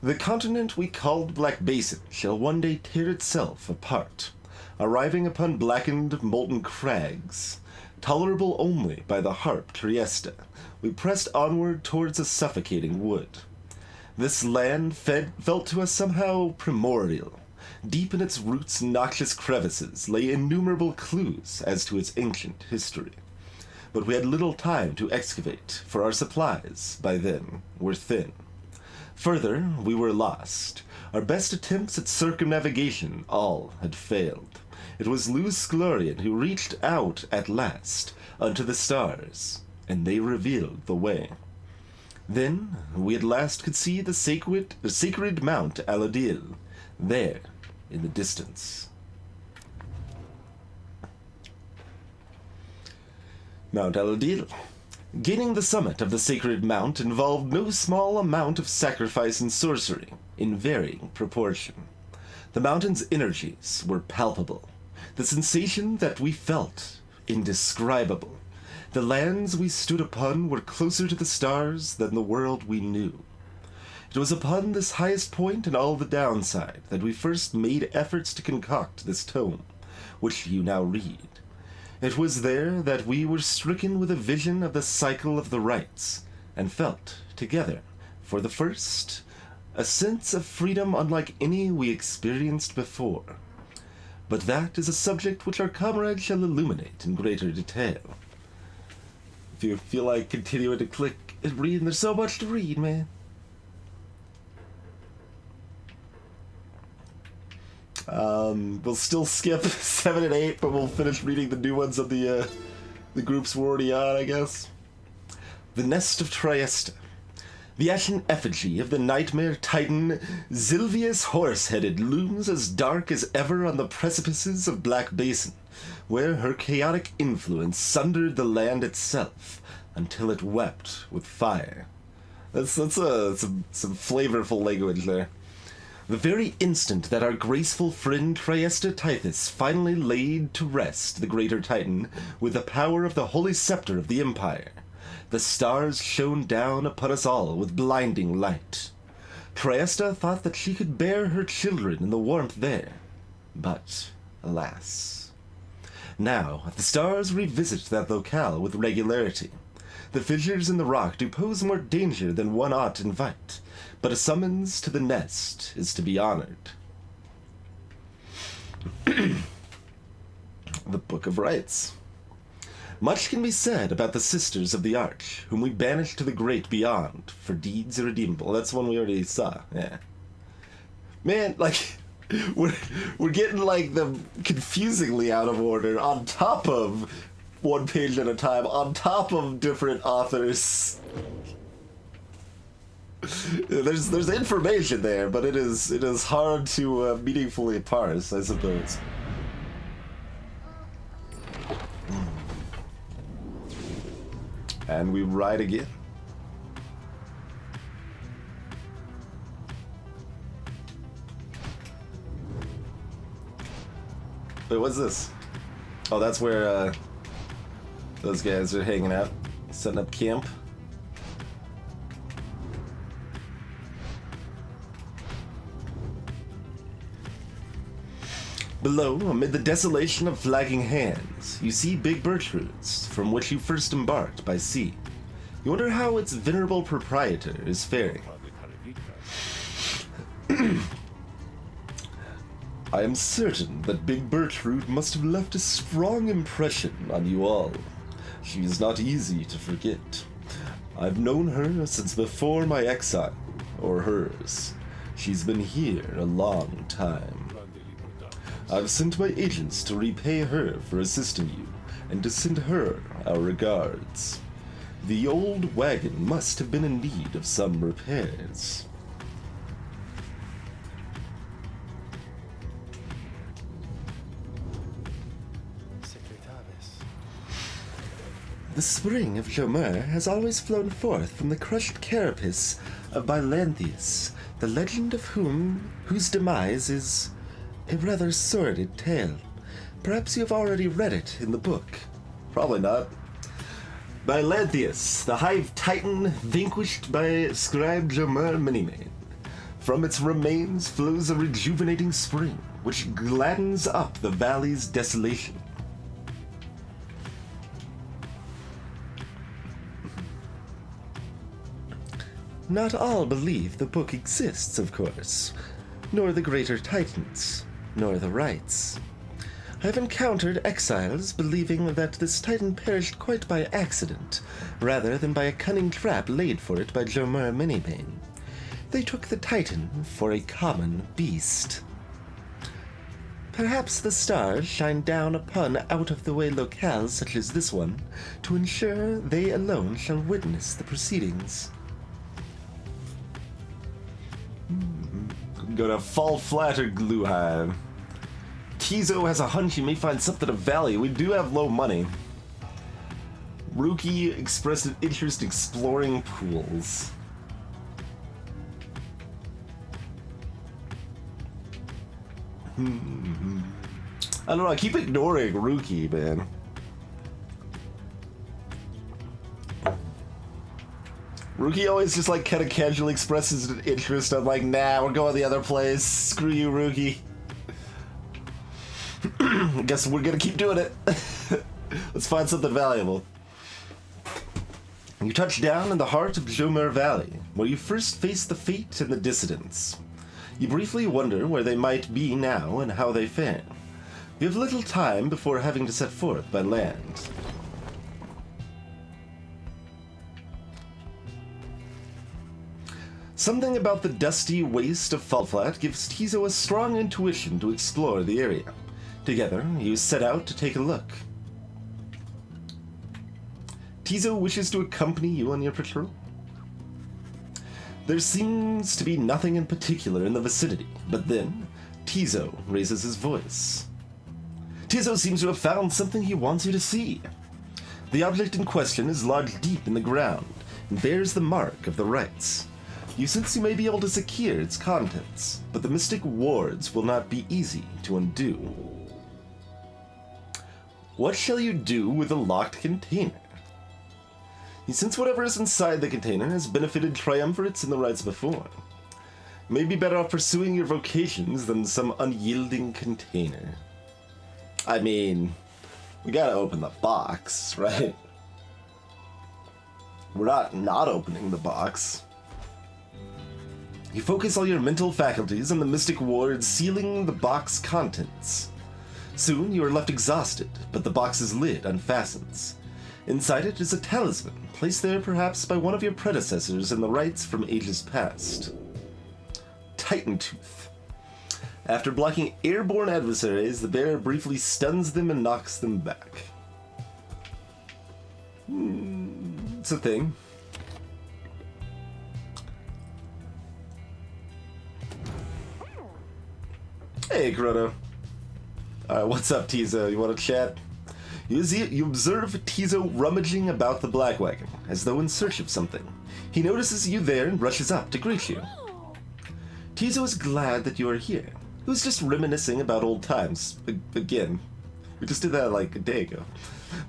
The continent we called Black Basin shall one day tear itself apart, arriving upon blackened, molten crags. Tolerable only by the harp Trieste, we pressed onward towards a suffocating wood. This land felt to us somehow primordial. Deep in its roots' noxious crevices lay innumerable clues as to its ancient history. But we had little time to excavate, for our supplies, by then, were thin. Further, we were lost. Our best attempts at circumnavigation all had failed. It was Luz Sklorian who reached out at last unto the stars, and they revealed the way. Then we at last could see the sacred Mount Aladil, there in the distance. Mount Aladil. Gaining the summit of the sacred mount involved no small amount of sacrifice and sorcery, in varying proportion. The mountain's energies were palpable, The sensation that we felt, indescribable. The lands we stood upon were closer to the stars than the world we knew. It was upon this highest point in all the downside that we first made efforts to concoct this tome, which you now read. It was there that we were stricken with a vision of the cycle of the rites, and felt, together, for the first, a sense of freedom unlike any we experienced before. But that is a subject which our comrade shall illuminate in greater detail. If you feel like continuing to click and read, there's so much to read, man. We'll still skip 7 and 8, but we'll finish reading the new ones of the groups we're already on, I guess. The Nest of Trieste. The ashen effigy of the nightmare titan Zilvius Horse-Headed looms as dark as ever on the precipices of Black Basin, where her chaotic influence sundered the land itself until it wept with fire. That's some flavorful language there. The very instant that our graceful friend Trieste Tithys finally laid to rest the greater titan with the power of the holy scepter of the empire, the stars shone down upon us all with blinding light. Trieste thought that she could bear her children in the warmth there, but alas. Now the stars revisit that locale with regularity. The fissures in the rock do pose more danger than one ought invite, but a summons to the nest is to be honored. The Book of Rites. Much can be said about the Sisters of the Arch, whom we banished to the great beyond for deeds irredeemable. That's one we already saw, yeah. Man, like, we're getting, like, them confusingly out of order on top of one page at a time, on top of different authors. There's information there, but it is hard to meaningfully parse, I suppose. And we ride again. Wait, what's this? Oh, that's where those guys are hanging out, setting up camp. Below, amid the desolation of flagging hands, you see Big Birchroot's, from which you first embarked by sea. You wonder how its venerable proprietor is faring. I am certain that Big Birchroot must have left a strong impression on you all. She is not easy to forget. I've known her since before my exile, or hers. She's been here a long time. I've sent my agents to repay her for assisting you, and to send her our regards. The old wagon must have been in need of some repairs. The spring of Jomer has always flown forth from the crushed carapace of Bylanthius, the legend of whose demise is a rather sordid tale. Perhaps you have already read it in the book. Probably not. Bylanthius, the hive titan vanquished by scribe Jomer Minimane. From its remains flows a rejuvenating spring, which gladdens up the valley's desolation. Not all believe the book exists, of course, nor the greater titans, nor the rites. I have encountered exiles believing that this titan perished quite by accident, rather than by a cunning trap laid for it by Jomer Minimane. They took the titan for a common beast. Perhaps the stars shine down upon out-of-the-way locales such as this one, to ensure they alone shall witness the proceedings. Go to Fall Flat or Glue Hive. Kizo has a hunch you may find something of value. We do have low money. Ruki expressed an interest in exploring pools. I don't know, I keep ignoring Rookie, man. Rookie always just like kind of casually expresses an interest. I'm like, nah, we're going the other place. Screw you, Rookie. Guess we're gonna keep doing it. Let's find something valuable. You touch down in the heart of Jomer Valley, where you first face the fate and the dissidents. You briefly wonder where they might be now and how they fare. You have little time before having to set forth by land. Something about the dusty waste of Fallflat gives Tizo a strong intuition to explore the area. Together, you set out to take a look. Tizo wishes to accompany you on your patrol. There seems to be nothing in particular in the vicinity, but then Tizo raises his voice. Tizo seems to have found something he wants you to see. The object in question is lodged deep in the ground and bears the mark of the rites. You sense you may be able to secure its contents, but the mystic wards will not be easy to undo. What shall you do with the locked container? You sense whatever is inside the container has benefited triumvirates in the rites before. You may be better off pursuing your vocations than some unyielding container. I mean, we gotta open the box, right? We're not opening the box. You focus all your mental faculties on the mystic wards sealing the box contents. Soon you are left exhausted, but the box's lid unfastens. Inside it is a talisman, placed there perhaps by one of your predecessors in the rites from ages past. Titan Tooth. After blocking airborne adversaries, the bearer briefly stuns them and knocks them back. It's a thing. Hey, Chrono. What's up, Tizo? You want to chat? You observe Tizo rummaging about the black wagon, as though in search of something. He notices you there and rushes up to greet you. Tizo is glad that you are here. He was just reminiscing about old times. Again. We just did that like a day ago.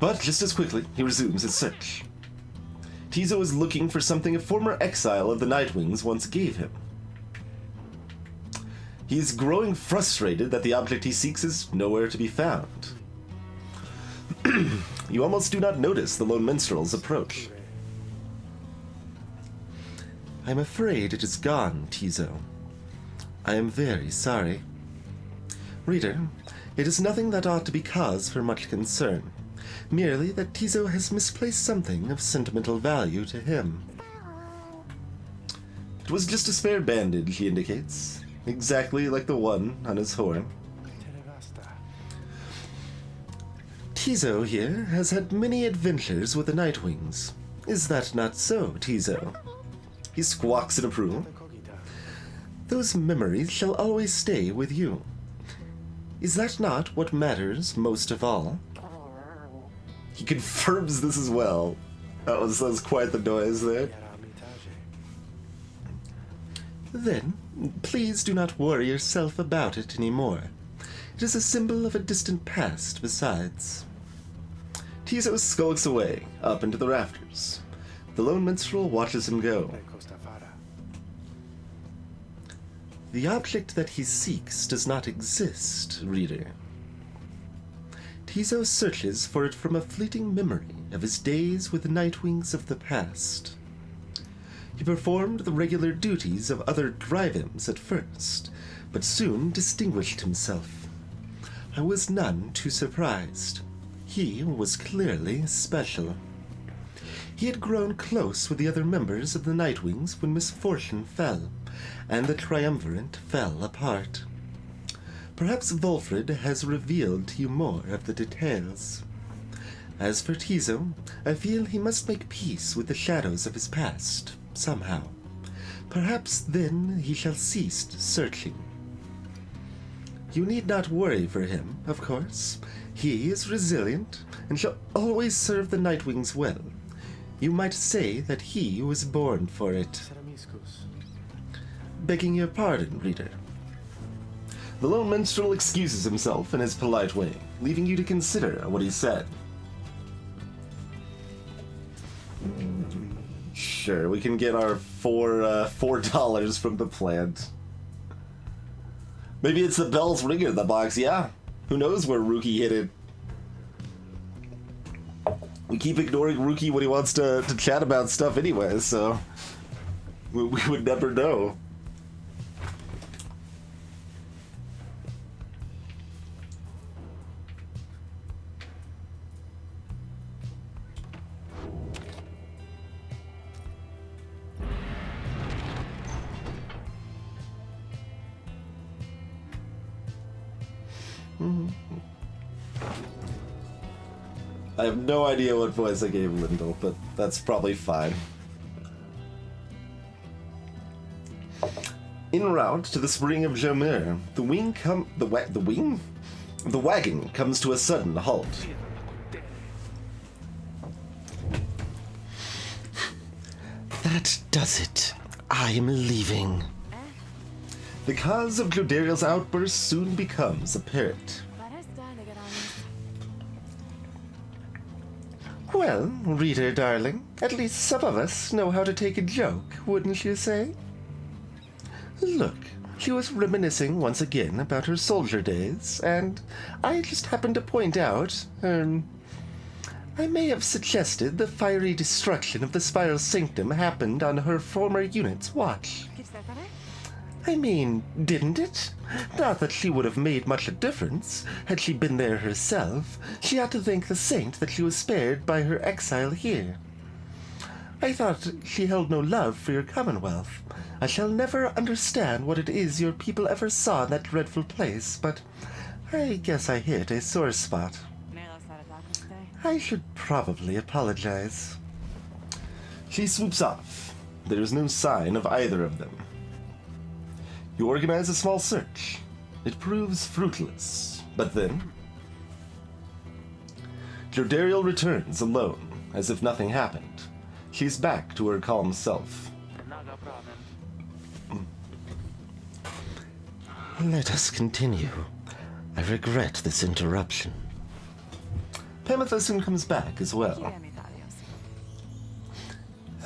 But just as quickly, he resumes his search. Tizo is looking for something a former exile of the Nightwings once gave him. He is growing frustrated that the object he seeks is nowhere to be found. You almost do not notice the lone minstrel's approach. I'm afraid it is gone, Tizo. I am very sorry. Reader, it is nothing that ought to be cause for much concern. Merely that Tizo has misplaced something of sentimental value to him. It was just a spare bandage, he indicates. Exactly like the one on his horn. Tizo here has had many adventures with the Nightwings. Is that not so, Tizo? He squawks in approval. Those memories shall always stay with you. Is that not what matters most of all? He confirms this as well. That was quite the noise there. Then, please do not worry yourself about it anymore. It is a symbol of a distant past besides. Tizo skulks away, up into the rafters. The lone minstrel watches him go. The object that he seeks does not exist, reader. Tizo searches for it from a fleeting memory of his days with the Nightwings of the past. He performed the regular duties of other drive-ins at first, but soon distinguished himself. I was none too surprised. He was clearly special. He had grown close with the other members of the Nightwings when misfortune fell, and the triumvirate fell apart. Perhaps Volfred has revealed to you more of the details. As for Tizo, I feel he must make peace with the shadows of his past, somehow. Perhaps then he shall cease searching. You need not worry for him, of course. He is resilient, and shall always serve the Nightwings well. You might say that he was born for it. Begging your pardon, reader. The lone minstrel excuses himself in his polite way, leaving you to consider what he said. Sure, we can get our $4 from the plant. Maybe it's the bell's ringer in the box, yeah. Who knows where Rookie hid it? We keep ignoring Rookie when he wants to chat about stuff anyway, so we would never know. I have no idea what voice I gave Lyndall, but that's probably fine. En route to the spring of Jamur, the wagon comes to a sudden halt. That does it. I am leaving. The cause of Glodariel's outburst soon becomes apparent. Well, reader darling, at least some of us know how to take a joke, wouldn't you say? Look, she was reminiscing once again about her soldier days, and I just happened to point out, I may have suggested the fiery destruction of the Spiral Sanctum happened on her former unit's watch. I mean, didn't it? Not that she would have made much a difference. Had she been there herself, she ought to thank the saint that she was spared by her exile here. I thought she held no love for your commonwealth. I shall never understand what it is your people ever saw in that dreadful place, but I guess I hit a sore spot. I should probably apologize. She swoops off. There is no sign of either of them. You organize a small search. It proves fruitless, but then Glodariel returns alone, as if nothing happened. She's back to her calm self. Let us continue. I regret this interruption. Pamela soon comes back as well.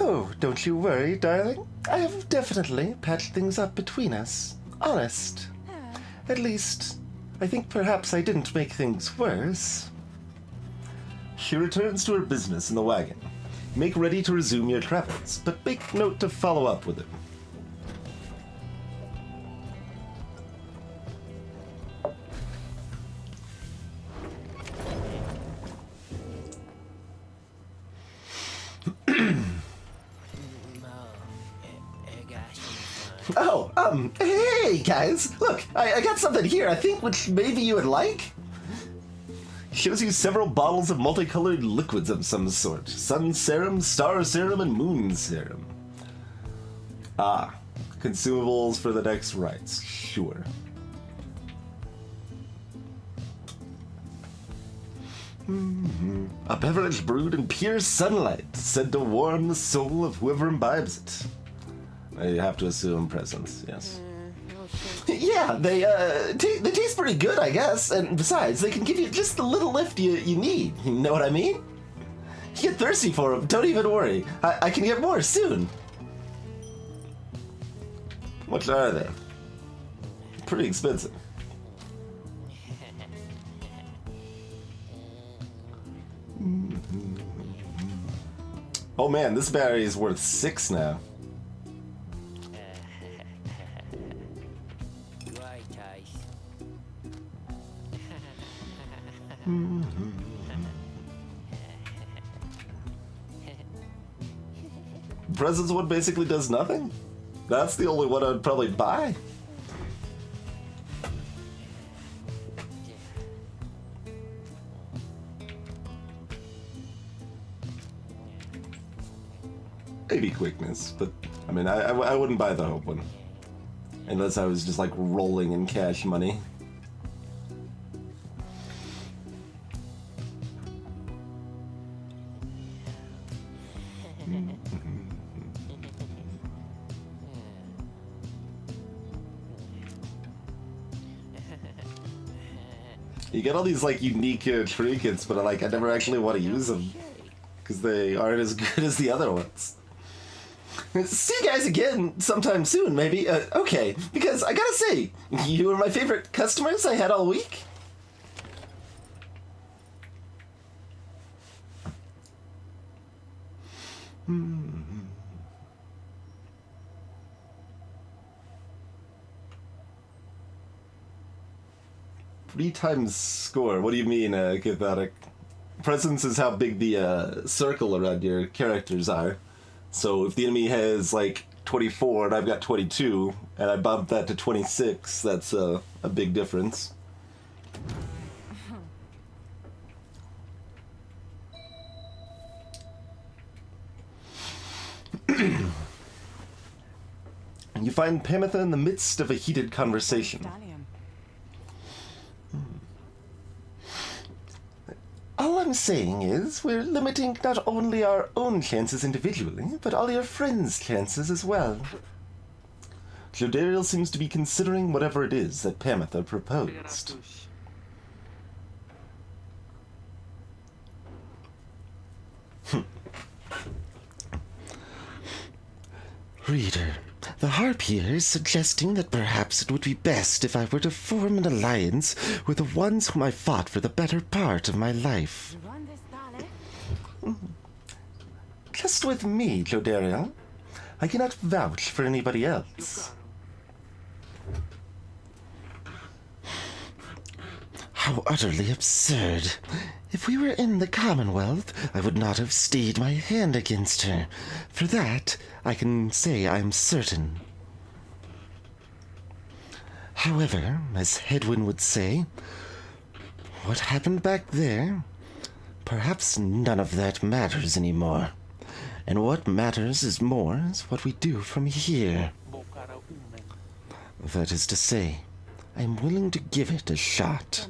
Oh, don't you worry, darling. I have definitely patched things up between us. Honest. At least, I think perhaps I didn't make things worse. She returns to her business in the wagon. Make ready to resume your travels, but make note to follow up with him. Oh, hey guys, look, I got something here I think which maybe you would like. Shows you several bottles of multicolored liquids of some sort. Sun serum, star serum, and moon serum. Ah, consumables for the next rites, sure. A beverage brewed in pure sunlight, said to warm the soul of whoever imbibes it. I have to assume presents, yes. Yeah, they taste pretty good, I guess. And besides, they can give you just the little lift you need. You know what I mean? You get thirsty for them, don't even worry. I can get more soon. What are they? Pretty expensive. Oh man, this battery is worth 6 now. Presents one basically does nothing? That's the only one I'd probably buy. Maybe quickness, but I mean, I wouldn't buy the hope one. Unless I was just like rolling in cash money. You get all these like unique trinkets, but like I never actually want to use them because they aren't as good as the other ones. See you guys again sometime soon, maybe. Okay, because I gotta say, you were my favorite customers I had all week. Three times score. What do you mean, Cathartic? Presence is how big the circle around your characters are. So if the enemy has like 24 and I've got 22, and I bump that to 26, that's a big difference. You find Pamitha in the midst of a heated conversation. All I'm saying is, we're limiting not only our own chances individually, but all your friends' chances as well. Cloderiel seems to be considering whatever it is that Pamitha proposed. Reader, the harp here is suggesting that perhaps it would be best if I were to form an alliance with the ones whom I fought for the better part of my life. Just with me, Cloderiel. I cannot vouch for anybody else. How utterly absurd. If we were in the Commonwealth, I would not have stayed my hand against her. For that, I can say I'm certain. However, as Hedwyn would say, what happened back there? Perhaps none of that matters anymore. And what matters is more is what we do from here. That is to say, I'm willing to give it a shot.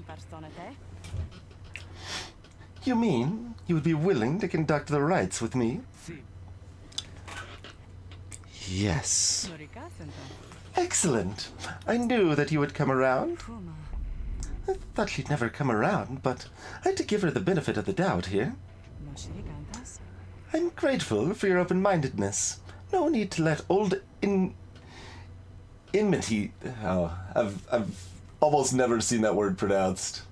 You mean you would be willing to conduct the rites with me? Yes. Excellent. I knew that you would come around. I thought she'd never come around, but I had to give her the benefit of the doubt here. I'm grateful for your open-mindedness. No need to let old enmity... Oh, I've almost never seen that word pronounced.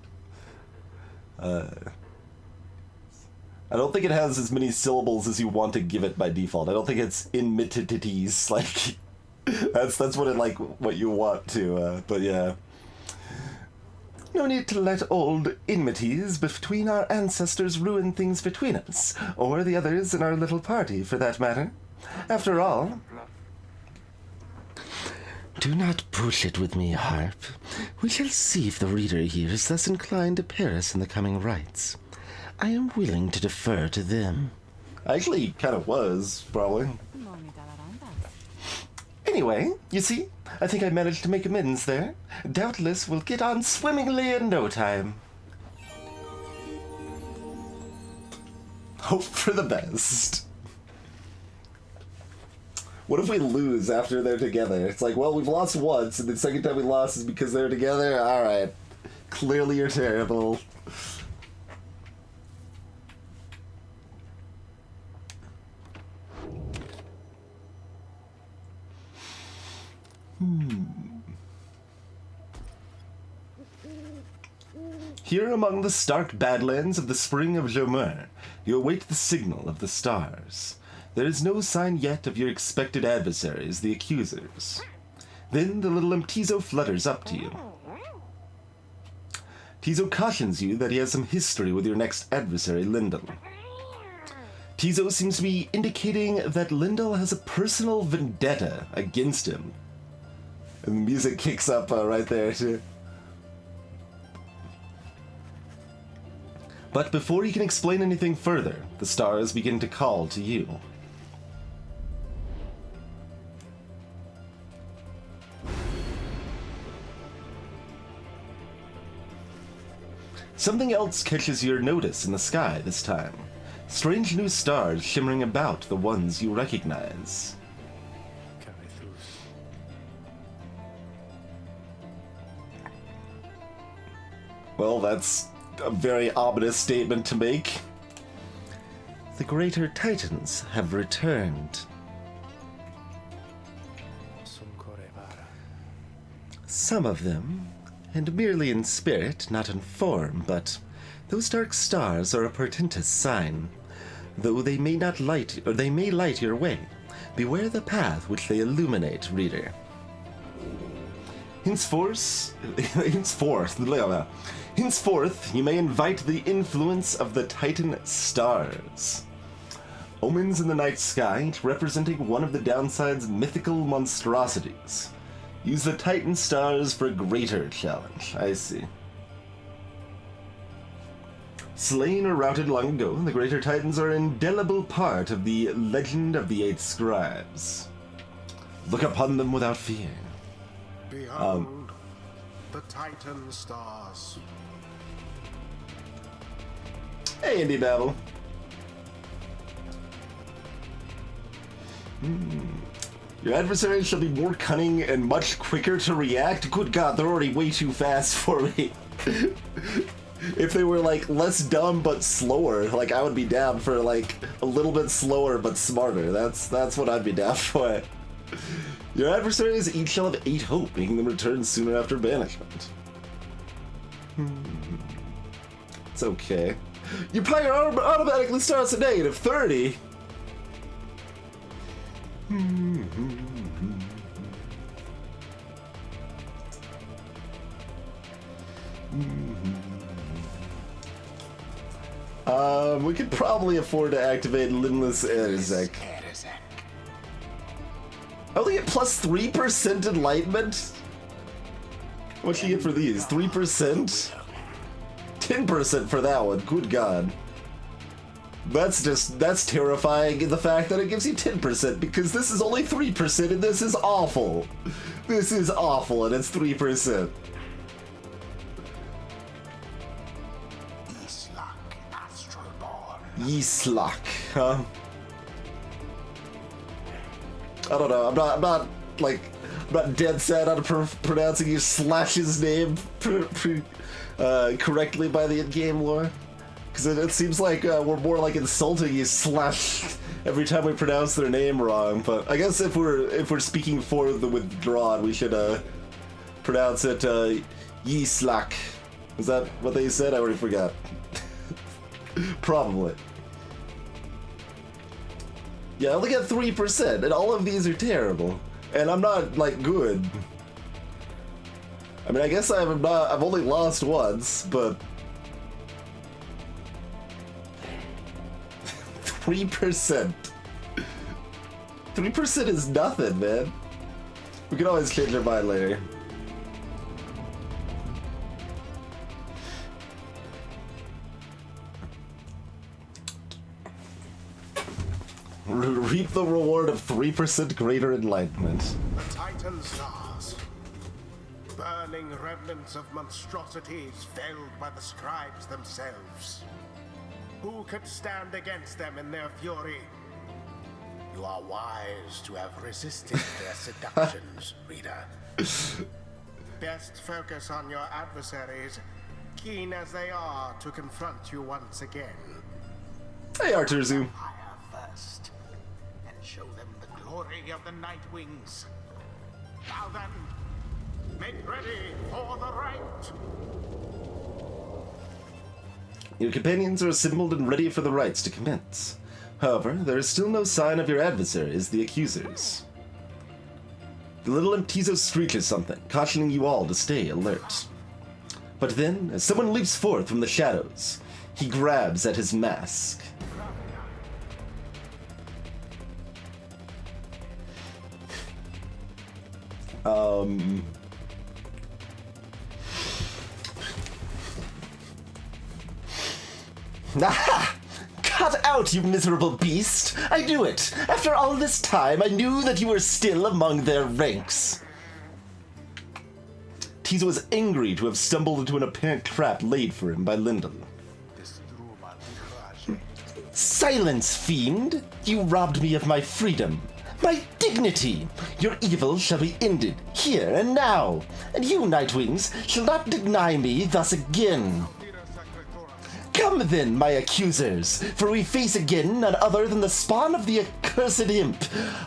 I don't think it has as many syllables as you want to give it by default. I don't think it's enmities. Like, that's what it, like, what you want to, but yeah. No need to let old enmities between our ancestors ruin things between us, or the others in our little party, for that matter. After all... Do not push it with me, Harp. We shall see if the reader here is thus inclined to pair us in the coming rites. I am willing to defer to them. Actually, he kind of was, probably. Anyway, you see, I think I managed to make amends there. Doubtless we'll get on swimmingly in no time. Hope for the best. What if we lose after they're together? It's like, well, we've lost once, and the second time we lost is because they're together? Alright. Clearly you're terrible. Here among the stark badlands of the spring of Jomer, you await the signal of the stars. There is no sign yet of your expected adversaries, the accusers. Then the little Tizo flutters up to you. Tizo cautions you that he has some history with your next adversary, Lyndall. Tizo seems to be indicating that Lyndall has a personal vendetta against him. And the music kicks up right there, too. But before he can explain anything further, the stars begin to call to you. Something else catches your notice in the sky this time. Strange new stars shimmering about the ones you recognize. Well, that's a very ominous statement to make. The greater titans have returned. Some of them, and merely in spirit, not in form, but those dark stars are a portentous sign. Though they may not light, or they may light your way, beware the path which they illuminate, reader. Henceforth, you may invite the influence of the Titan stars. Omens in the night sky, representing one of the downside's mythical monstrosities. Use the Titan stars for a greater challenge. I see. Slain or routed long ago, the Greater Titans are an indelible part of the legend of the Eight Scribes. Look upon them without fear. Behold, the Titan stars. Hey, Indie Babble. Your adversaries shall be more cunning and much quicker to react. Good God, they're already way too fast for me. If they were, like, less dumb but slower, like, I would be down for, like, a little bit slower but smarter. That's what I'd be down for. Your adversaries each shall have 8 hope, making them return sooner after banishment. It's okay. Your player automatically starts at negative 30. We could probably afford to activate Limbless Erzek. I only get plus 3% enlightenment? What do you get for these? 3%? 10% for that one, good God. That's terrifying in the fact that it gives you 10%, because this is only 3% and this is awful. This is awful and it's 3%. Yeeslok, huh? I don't know. I'm not dead set on pronouncing your Slash's name correctly by the in-game lore, because it seems like we're more like insulting you Slash every time we pronounce their name wrong. But I guess if we're speaking for the withdrawn, we should pronounce it Yeeslok. Is that what they said? I already forgot. Probably. Yeah, I only got 3%, and all of these are terrible. And I'm not, like, good. I mean, I guess I've only lost once, but... 3%. 3% is nothing, man. We can always change our mind later. Reap the reward of 3% greater enlightenment. The Titan stars. Burning remnants of monstrosities felled by the scribes themselves. Who could stand against them in their fury? You are wise to have resisted their seductions, reader. Best focus on your adversaries, keen as they are to confront you once again. Hey, Arturzu. First, and show them the glory of the Night Wings. Now then, make ready for the rite. Your companions are assembled and ready for the rites to commence. However, there is still no sign of your adversaries, the accusers. The little Mtizo screeches something, cautioning you all to stay alert. But then, as someone leaps forth from the shadows, he grabs at his mask. Aha! Cut out, you miserable beast! I knew it! After all this time, I knew that you were still among their ranks. Tizo was angry to have stumbled into an apparent trap laid for him by Lyndon. Silence, fiend! You robbed me of my freedom, my dignity! Your evil shall be ended here and now, and you, Nightwings, shall not deny me thus again. Come then, my accusers, for we face again none other than the spawn of the accursed imp,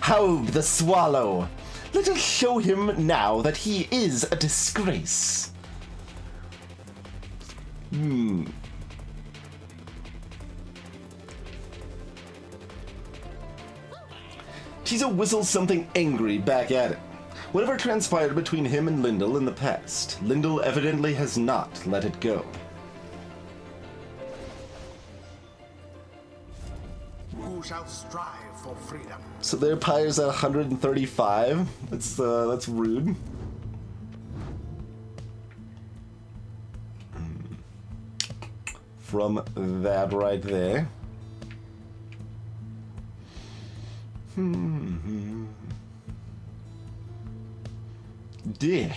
Haub the Swallow. Let us show him now that he is a disgrace. Tizo whistles something angry back at it. Whatever transpired between him and Lyndall in the past, Lyndall evidently has not let it go. Who shall strive for freedom? So their Pyre's at 135. That's rude. From that right there. Dick.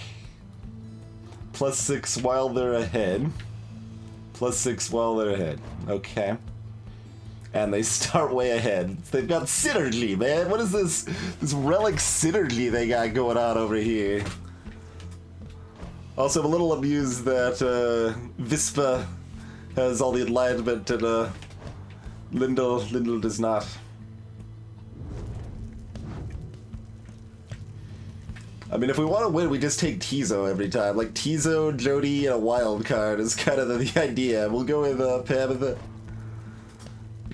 +6 while they're ahead. +6 while they're ahead. Okay. And they start way ahead. They've got synergy, man. What is this relic synergy they got going on over here? Also, I'm a little amused that Vispa has all the enlightenment and Lyndall does not. I mean, if we want to win, we just take Tizo every time. Like, Tizo, Jody, and a wild card is kind of the idea. We'll go with Pam.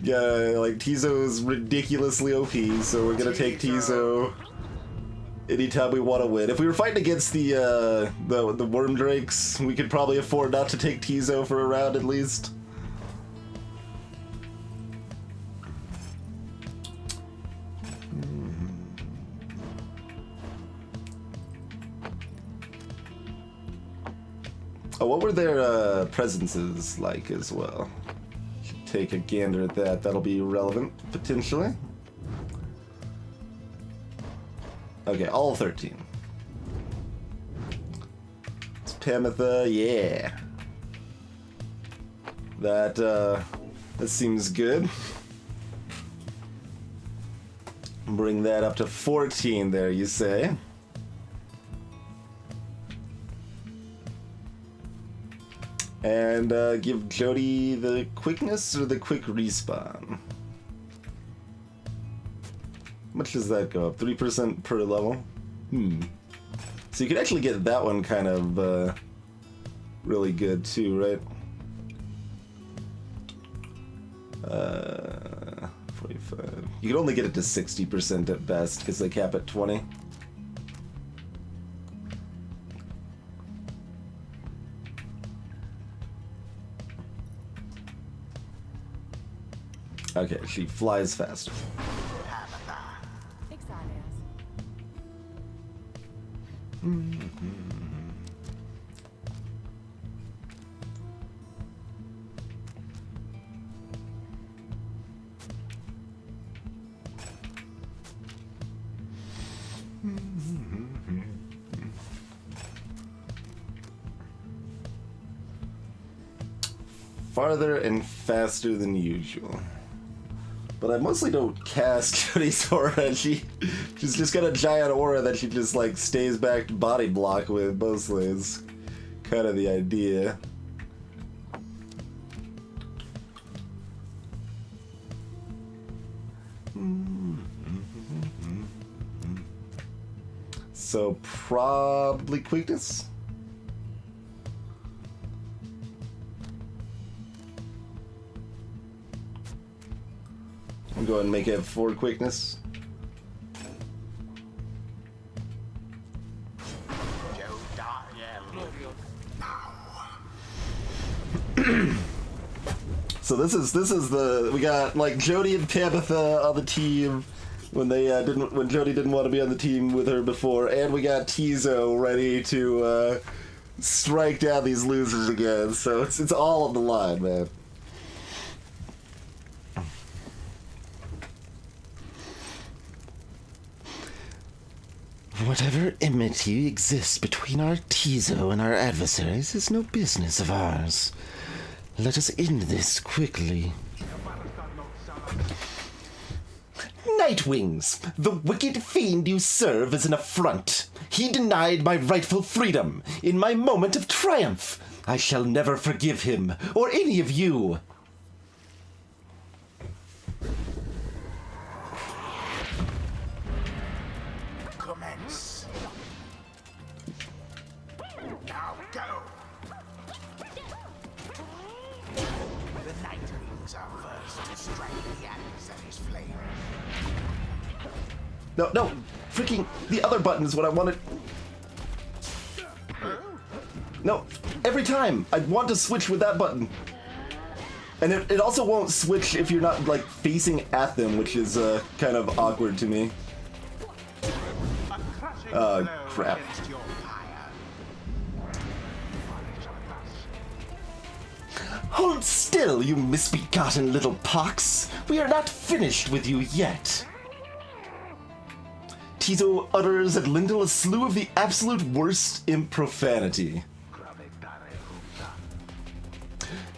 Yeah, like, Tizo's ridiculously OP, so we're gonna take Tizo anytime we want to win. If we were fighting against the Worm Drakes, we could probably afford not to take Tizo for a round at least. Oh, what were their presences like as well? Should take a gander at that. That'll be relevant, potentially. Okay, all 13. It's Pamitha, yeah. That seems good. Bring that up to 14 there, you say? And give Jody the quickness or the quick respawn? How much does that go up? 3% per level? So you could actually get that one kind of really good too, right? 45. You could only get it to 60% at best because they cap at 20. Okay, she flies faster. Farther and faster than usual. But I mostly don't cast Jody's aura. She's just got a giant aura that she just like stays back to body block with mostly. It's kind of the idea. So probably quickness. I'll go ahead and make it 4 quickness. So this is the, we got like Jody and Tabitha on the team when they when Jody didn't want to be on the team with her before, and we got Tizo ready to strike down these losers again. So it's all on the line, man. Whatever enmity exists between our Tizo and our adversaries is no business of ours. Let us end this quickly. Night Wings, the wicked fiend you serve is an affront. He denied my rightful freedom in my moment of triumph. I shall never forgive him, or any of you. Commence. Now go. The Night Wings are first to strike the adversary's flame. No, freaking the other button is what I wanted. No, every time I want to switch with that button. And it also won't switch if you're not, like, facing at them, which is kind of awkward to me. Oh, crap. Hold still, you misbegotten little pox. We are not finished with you yet. Tizo utters at Lindel a slew of the absolute worst in profanity.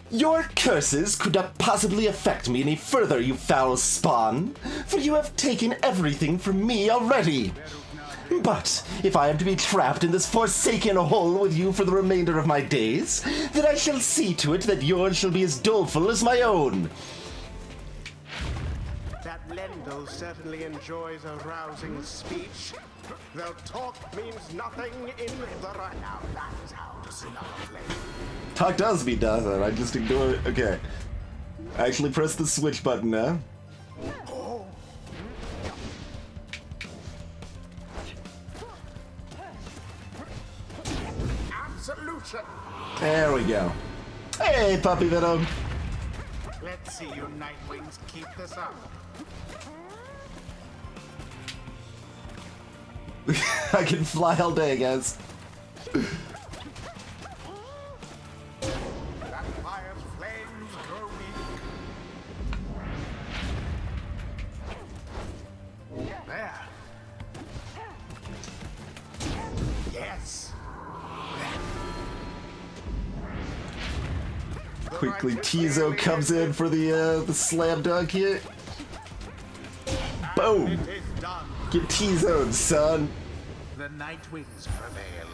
Your curses could not possibly affect me any further, you foul spawn, for you have taken everything from me already. But if I am to be trapped in this forsaken hole with you for the remainder of my days, then I shall see to it that yours shall be as doleful as my own. That Lendl certainly enjoys a rousing speech. Though talk means nothing in the right now. That is how to snuff a flame. Talk does mean nothing, I just ignore it. Okay. I actually press the switch button now. Oh. Absolution. There we go. Hey, Puppy Venom. Let's see you Nightwings keep this up. I can fly all day, guys. That fire's flames grow weak. There. Yes. Quickly, Tizo comes in for the slam dunk here. Boom! It is done. Get Tizo'd, son. The Nightwings prevail.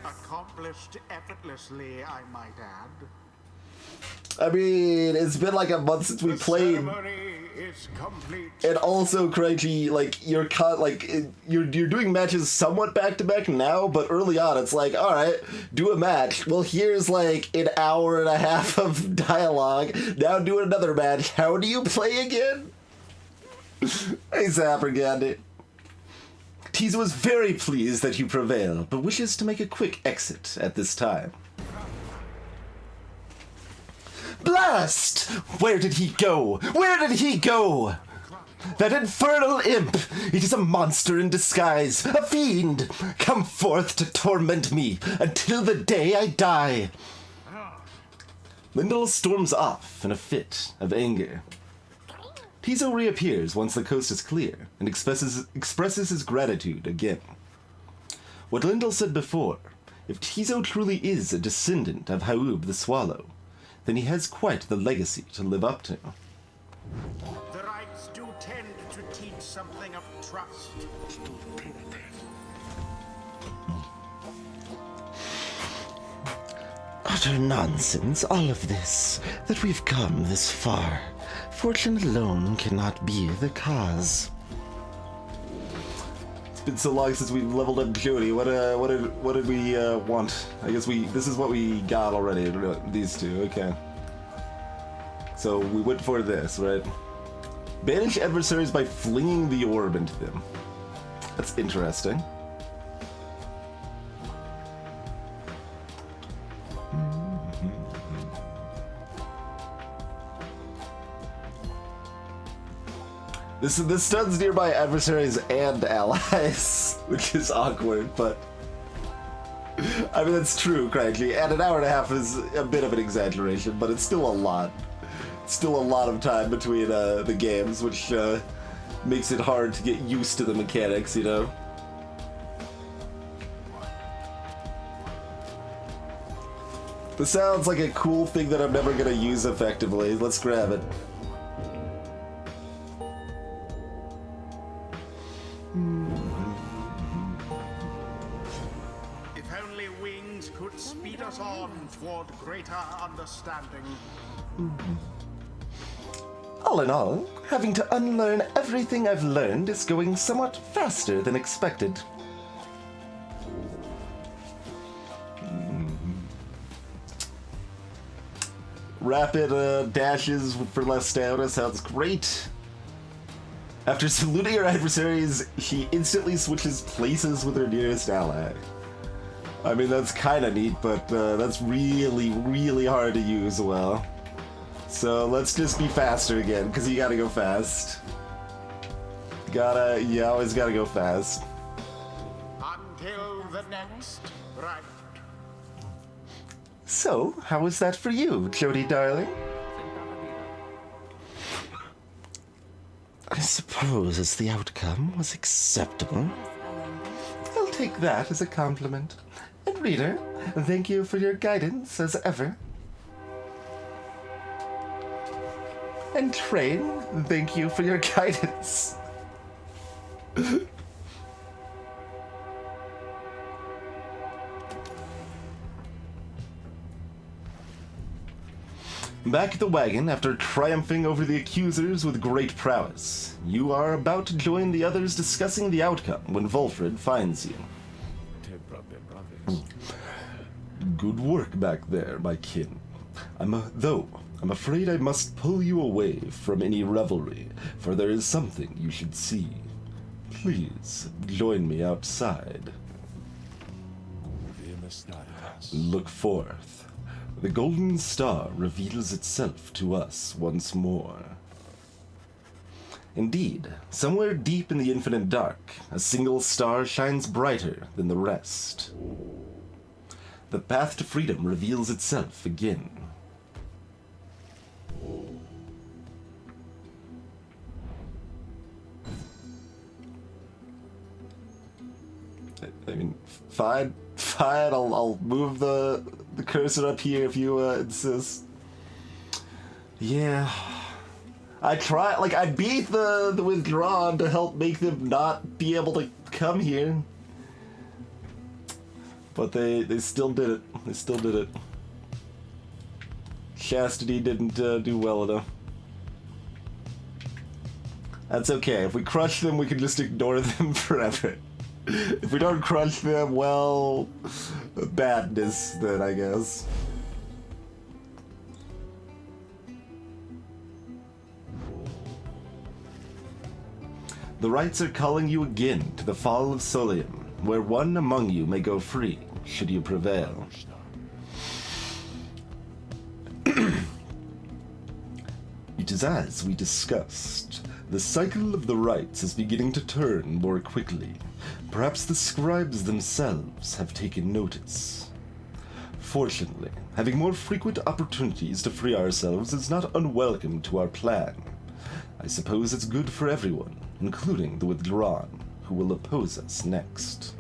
Accomplished effortlessly, I might add. I mean, it's been like a month since we The played. ceremony is complete. And also, Crunchy, like, you're you're doing matches somewhat back-to-back now, but early on, it's like, alright, do a match. Well, here's, like, an hour and a half of dialogue. Now do another match. How do you play again? Hey, Zappergand. Tizo is very pleased that you prevail, but wishes to make a quick exit at this time. Blast! Where did he go? Where did he go? That infernal imp! It is a monster in disguise, a fiend! Come forth to torment me until the day I die! Lindel storms off in a fit of anger. Tizo reappears once the coast is clear and expresses his gratitude again. What Lindel said before, if Tizo truly is a descendant of Haub the Swallow, then he has quite the legacy to live up to. The rites do tend to teach something of trust. Utter nonsense, all of this, that we've come this far. Fortune alone cannot be the cause. It's been so long since we leveled up Jody. What did we want? I guess this is what we got already. These two, okay. So we went for this, right? Banish adversaries by flinging the orb into them. That's interesting. This stuns nearby adversaries and allies, which is awkward, but I mean that's true, Cranky. And an hour and a half is a bit of an exaggeration, but it's still a lot. It's still a lot of time between the games, which makes it hard to get used to the mechanics, you know. This sounds like a cool thing that I'm never gonna use effectively. Let's grab it. heavenly wings could speed us on toward greater understanding. All in all, having to unlearn everything I've learned is going somewhat faster than expected. Rapid dashes for less stamina sounds great. After saluting your adversaries, he instantly switches places with her nearest ally. I mean, that's kind of neat, but that's really, really hard to use well. So let's just be faster again, because you gotta go fast. You always gotta go fast. Until the next round. So, how was that for you, Jody darling? I suppose as the outcome was acceptable. I'll take that as a compliment. And reader, thank you for your guidance as ever. And Train, thank you for your guidance. Back at the wagon, after triumphing over the accusers with great prowess, you are about to join the others discussing the outcome when Volfred finds you. Good work back there, my kin. I'm afraid I must pull you away from any revelry, for there is something you should see. Please, join me outside. Look forth. The golden star reveals itself to us once more. Indeed, somewhere deep in the infinite dark, a single star shines brighter than the rest. The path to freedom reveals itself again. I mean, fine, I'll move the cursor up here if you insist. Yeah. I beat the withdrawn to help make them not be able to come here. But they still did it. They still did it. Chastity didn't do well enough. That's okay. If we crush them, we can just ignore them forever. If we don't crush them, well, badness then, I guess. The rites are calling you again to the fall of Solium, where one among you may go free, should you prevail. It is as we discussed. The cycle of the rites is beginning to turn more quickly. Perhaps the scribes themselves have taken notice. Fortunately, having more frequent opportunities to free ourselves is not unwelcome to our plan. I suppose it's good for everyone, including the withdrawn, who will oppose us next.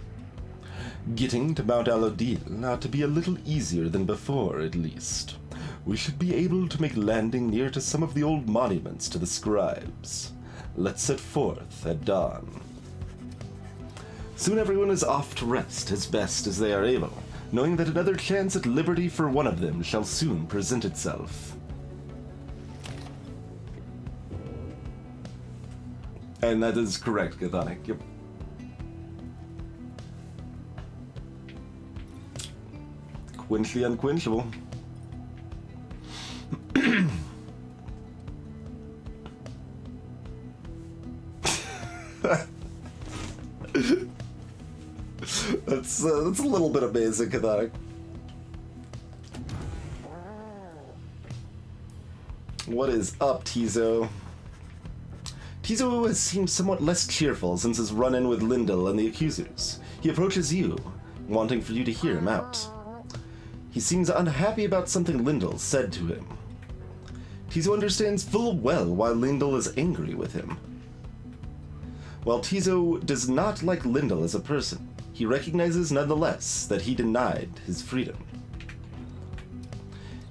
Getting to Mount Alodil ought to be a little easier than before, at least. We should be able to make landing near to some of the old monuments to the scribes. Let's set forth at dawn. Soon everyone is off to rest as best as they are able, knowing that another chance at liberty for one of them shall soon present itself. And that is correct, Gathonic. Yep. Quench the unquenchable. That's a little bit amazing, Kathonic. What is up, Tizo? Tizo has seemed somewhat less cheerful since his run-in with Lyndall and the accusers. He approaches you, wanting for you to hear him out. He seems unhappy about something Lyndall said to him. Tizo understands full well why Lyndall is angry with him. While Tizo does not like Lyndall as a person, he recognizes nonetheless that he denied his freedom.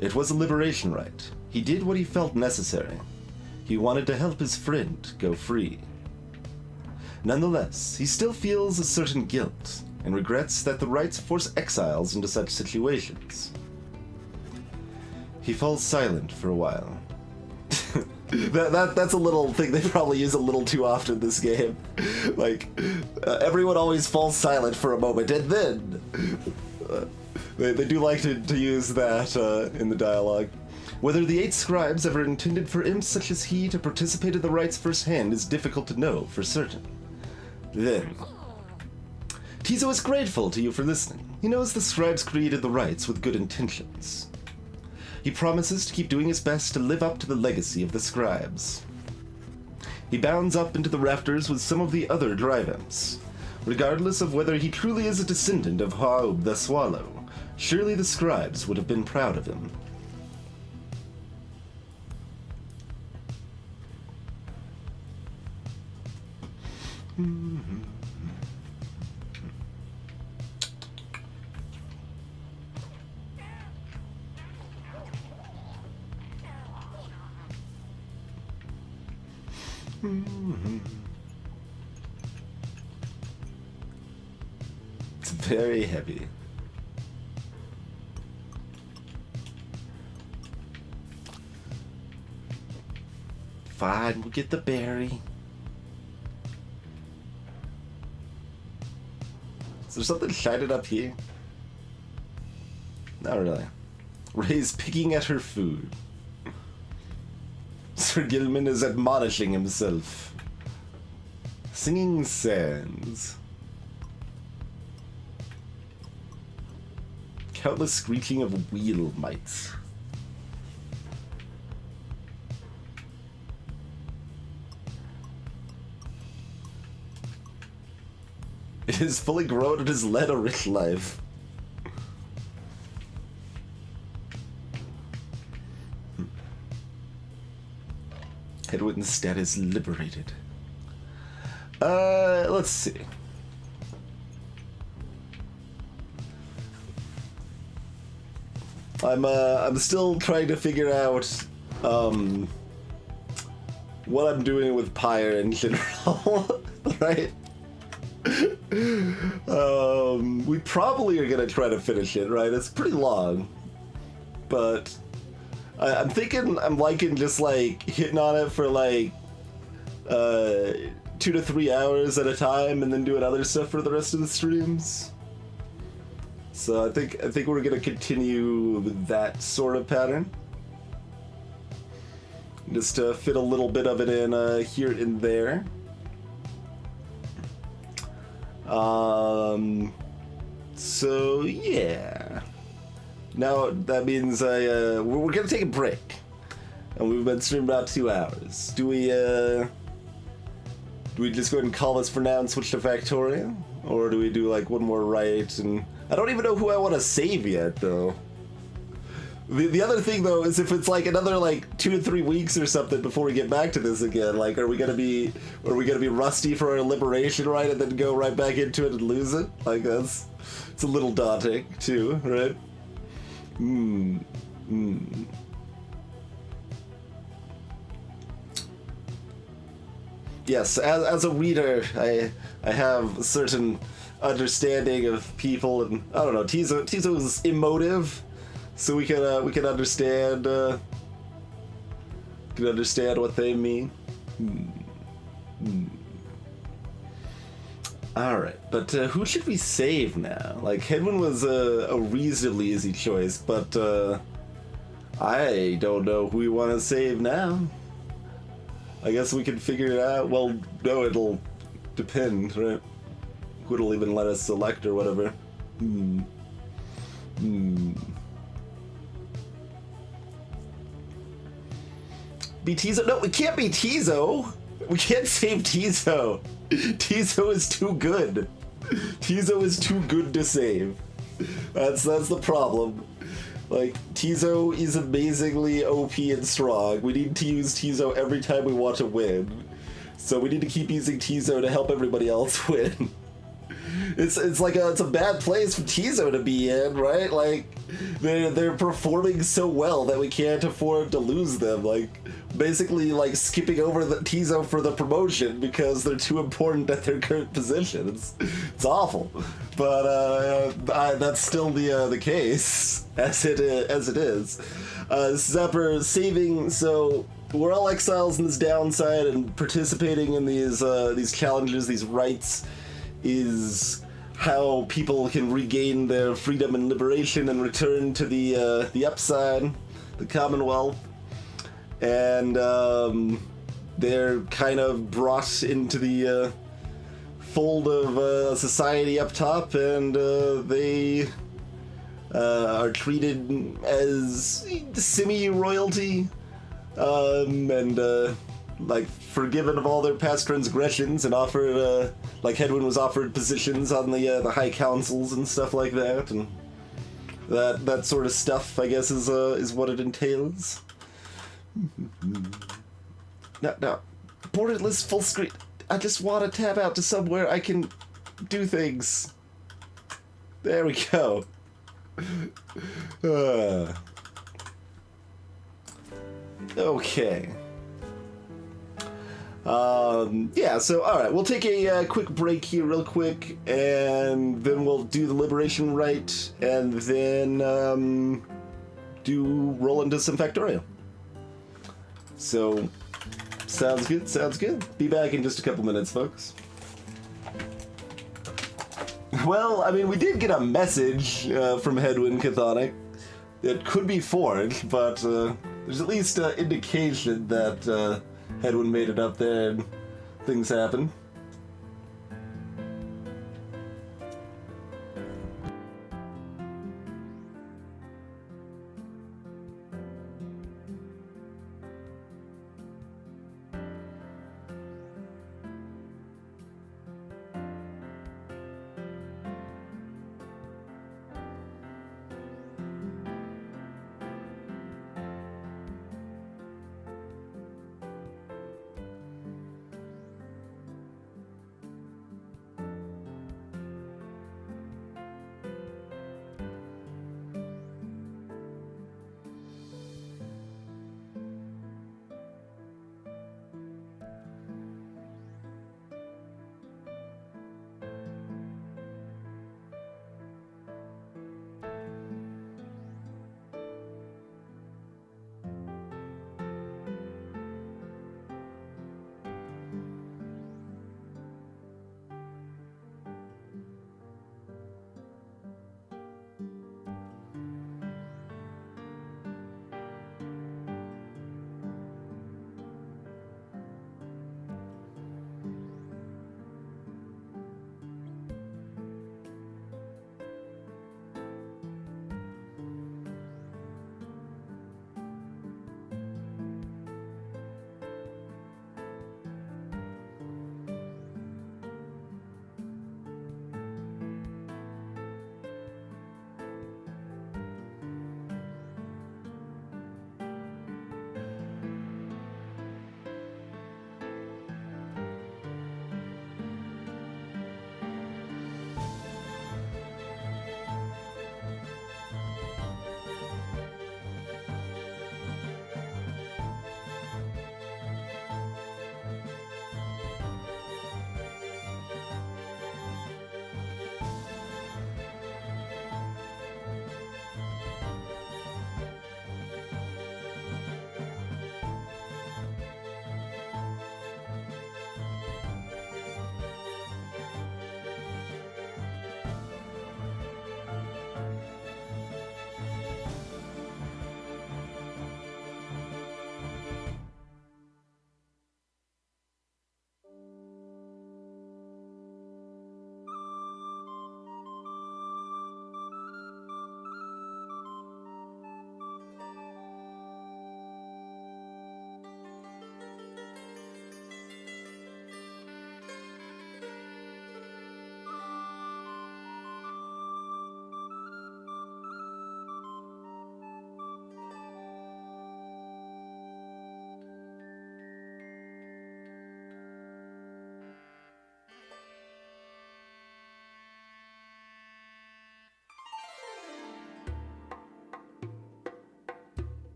It was a liberation rite. He did what he felt necessary. He wanted to help his friend go free. Nonetheless, he still feels a certain guilt. and regrets that the rites force exiles into such situations. He falls silent for a while. That's a little thing they probably use a little too often in this game. Like, everyone always falls silent for a moment, and then... they do like to use that in the dialogue. Whether the 8 scribes ever intended for imps such as he to participate in the rites firsthand is difficult to know for certain. Then... Tizo is grateful to you for listening. He knows the scribes created the rites with good intentions. He promises to keep doing his best to live up to the legacy of the scribes. He bounds up into the rafters with some of the other drive imps. Regardless of whether he truly is a descendant of Haub the Swallow, surely the scribes would have been proud of him. It's very heavy. Fine, we'll get the berry. Is there something shining up here? Not really. Ray's picking at her food. Sir Gilman is admonishing himself. Singing sands. Countless screeching of wheel mites. It is fully grown and has led a rich life. Edwin's status liberated. Let's see. I'm still trying to figure out, what I'm doing with Pyre in general, right? We probably are gonna try to finish it, right? It's pretty long, but I'm thinking I'm liking just like hitting on it for like 2 to 3 hours at a time, and then doing other stuff for the rest of the streams. So I think we're gonna continue with that sort of pattern, just to fit a little bit of it in here and there. So yeah. Now that means we're gonna take a break, and we've been streaming about 2 hours. Do we just go ahead and call this for now and switch to Factoria, or do we do like one more rite? And I don't even know who I want to save yet, though. The other thing though is if it's like another like 2 to 3 weeks or something before we get back to this again, like are we gonna be rusty for our liberation rite and then go right back into it and lose it? Like it's a little daunting too, right? Yes, as a reader, I have a certain understanding of people, and I don't know, Tizo's emotive, so we can understand what they mean. All right, but who should we save now? Like Hedwin was a reasonably easy choice, but I don't know who we want to save now. I guess we can figure it out. Well, no, it'll depend, right? Who'll even let us select or whatever. Be Tizo? No, we can't be Tizo. We can't save Tizo. Tizo is too good. Tizo is too good to save. That's the problem. Like, Tizo is amazingly OP and strong. We need to use Tizo every time we want to win. So we need to keep using Tizo to help everybody else win. it's like it's a bad place for Tizo to be in, right? Like they're performing so well that we can't afford to lose them. Like basically like skipping over the Tizo for the promotion because they're too important at their current position. It's awful, but that's still the case as it is. Zephyr saving, so we're all exiles in this downside, and participating in these challenges, these rites, is how people can regain their freedom and liberation and return to the upside, the Commonwealth, and they're kind of brought into the fold of society up top, and they are treated as semi-royalty, and like forgiven of all their past transgressions, and offered like Hedwyn was offered positions on the high councils and stuff like that, and that sort of stuff, I guess, is what it entails. Now, borderless full screen. I just want to tab out to somewhere I can do things. There we go. Okay. Yeah, so alright, we'll take a quick break here real quick, and then we'll do the liberation rite, and then roll into some Factorio. So, sounds good. Be back in just a couple minutes, folks. Well, I mean, we did get a message from Hedwyn Chthonic. It could be forged, but there's at least an indication that Hedwyn made it up there and things happened.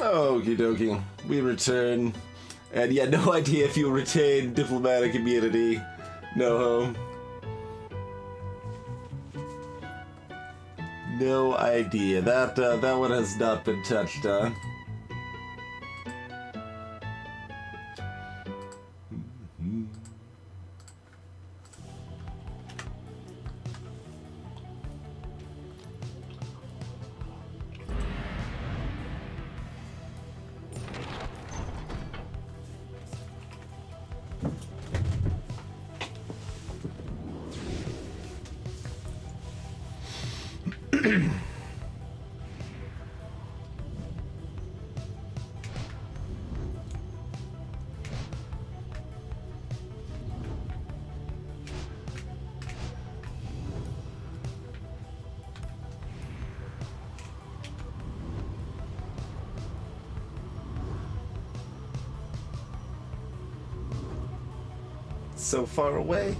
Okie dokie. We return. And yeah, no idea if you retain diplomatic immunity. No home. No idea. That one has not been touched on. So far away.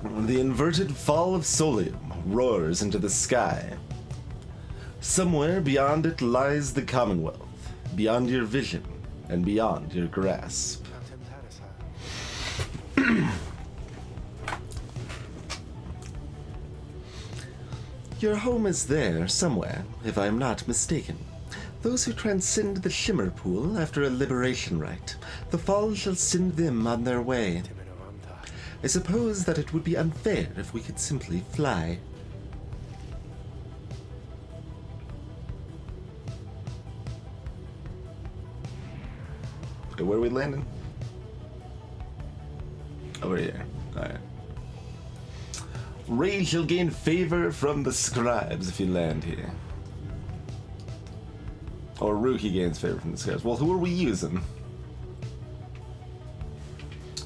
The inverted fall of Solium roars into the sky. Somewhere beyond it lies the Commonwealth, beyond your vision and beyond your grasp. Your home is there somewhere, if I am not mistaken. Those who transcend the Shimmer Pool after a liberation rite, the fall shall send them on their way. I suppose that it would be unfair if we could simply fly. Okay, where are we landing? Over here. Alright. Rage shall gain favor from the scribes if you land here. Or Rookie gains favor from the scribes. Well, who are we using?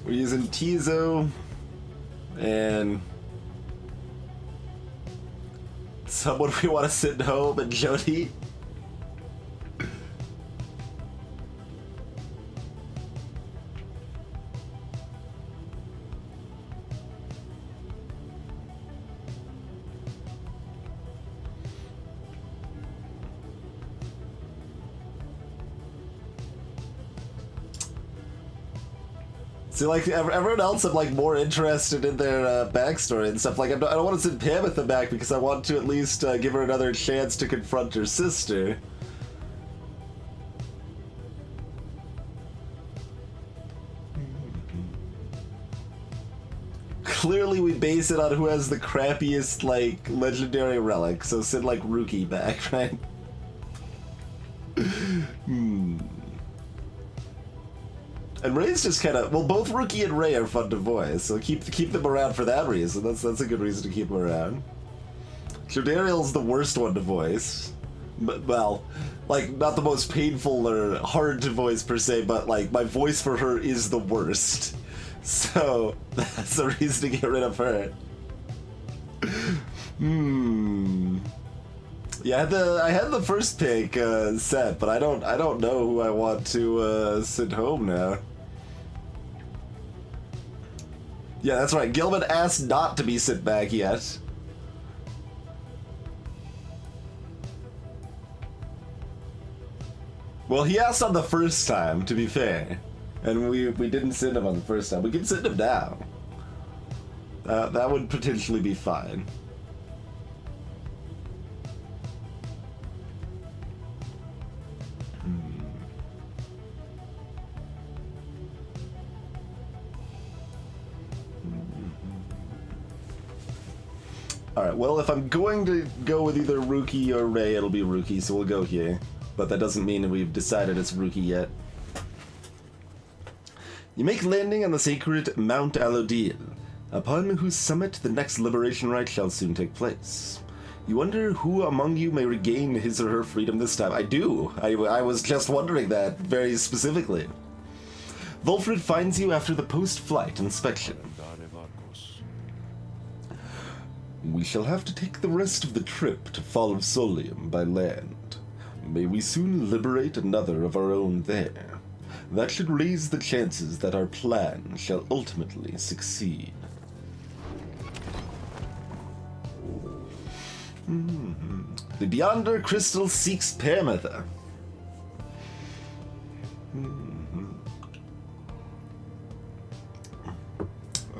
We're using Tizo and someone we want to send home and Jody. See, like, everyone else, I'm, like, more interested in their backstory and stuff. Like, I don't want to send Pamitha back because I want to at least give her another chance to confront her sister. Clearly, we base it on who has the crappiest, like, legendary relic. So send, like, Rookie back, right? And Ray's just kind of, well, both Rookie and Ray are fun to voice, so keep them around for that reason. That's a good reason to keep them around. Jodariel's the worst one to voice. But, well, like, not the most painful or hard to voice per se, but, like, my voice for her is the worst. So, that's the reason to get rid of her. Yeah, I had the first pick set, but I don't know who I want to send home now. Yeah, that's right. Gilman asked not to be sent back yet. Well, he asked on the first time, to be fair, and we didn't send him on the first time. We can send him now. That would potentially be fine. Alright, well, if I'm going to go with either Rookie or Ray, it'll be Rookie, so we'll go here. But that doesn't mean we've decided it's Rookie yet. You make landing on the sacred Mount Alodil, upon whose summit the next liberation rite shall soon take place. You wonder who among you may regain his or her freedom this time. I do. I was just wondering that very specifically. Volfred finds you after the post-flight inspection. We shall have to take the rest of the trip to Fall of Solium by land. May we soon liberate another of our own there. That should raise the chances that our plan shall ultimately succeed. The Beyonder Crystal seeks Pyre.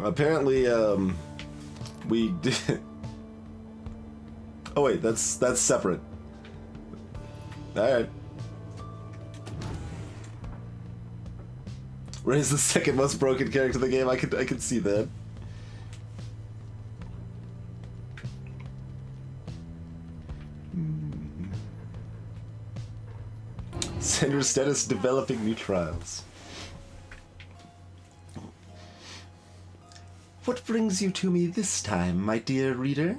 Apparently, we did. Oh wait, that's separate. All right. Ray's the second most broken character in the game. I could see that. Sender status developing new trials. What brings you to me this time, my dear reader?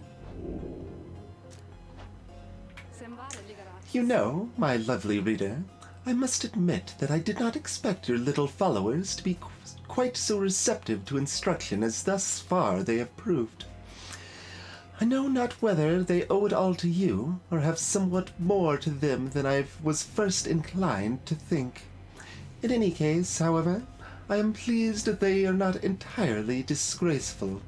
You know, my lovely reader, I must admit that I did not expect your little followers to be quite so receptive to instruction as thus far they have proved. I know not whether they owe it all to you, or have somewhat more to them than I was first inclined to think. In any case, however, I am pleased that they are not entirely disgraceful.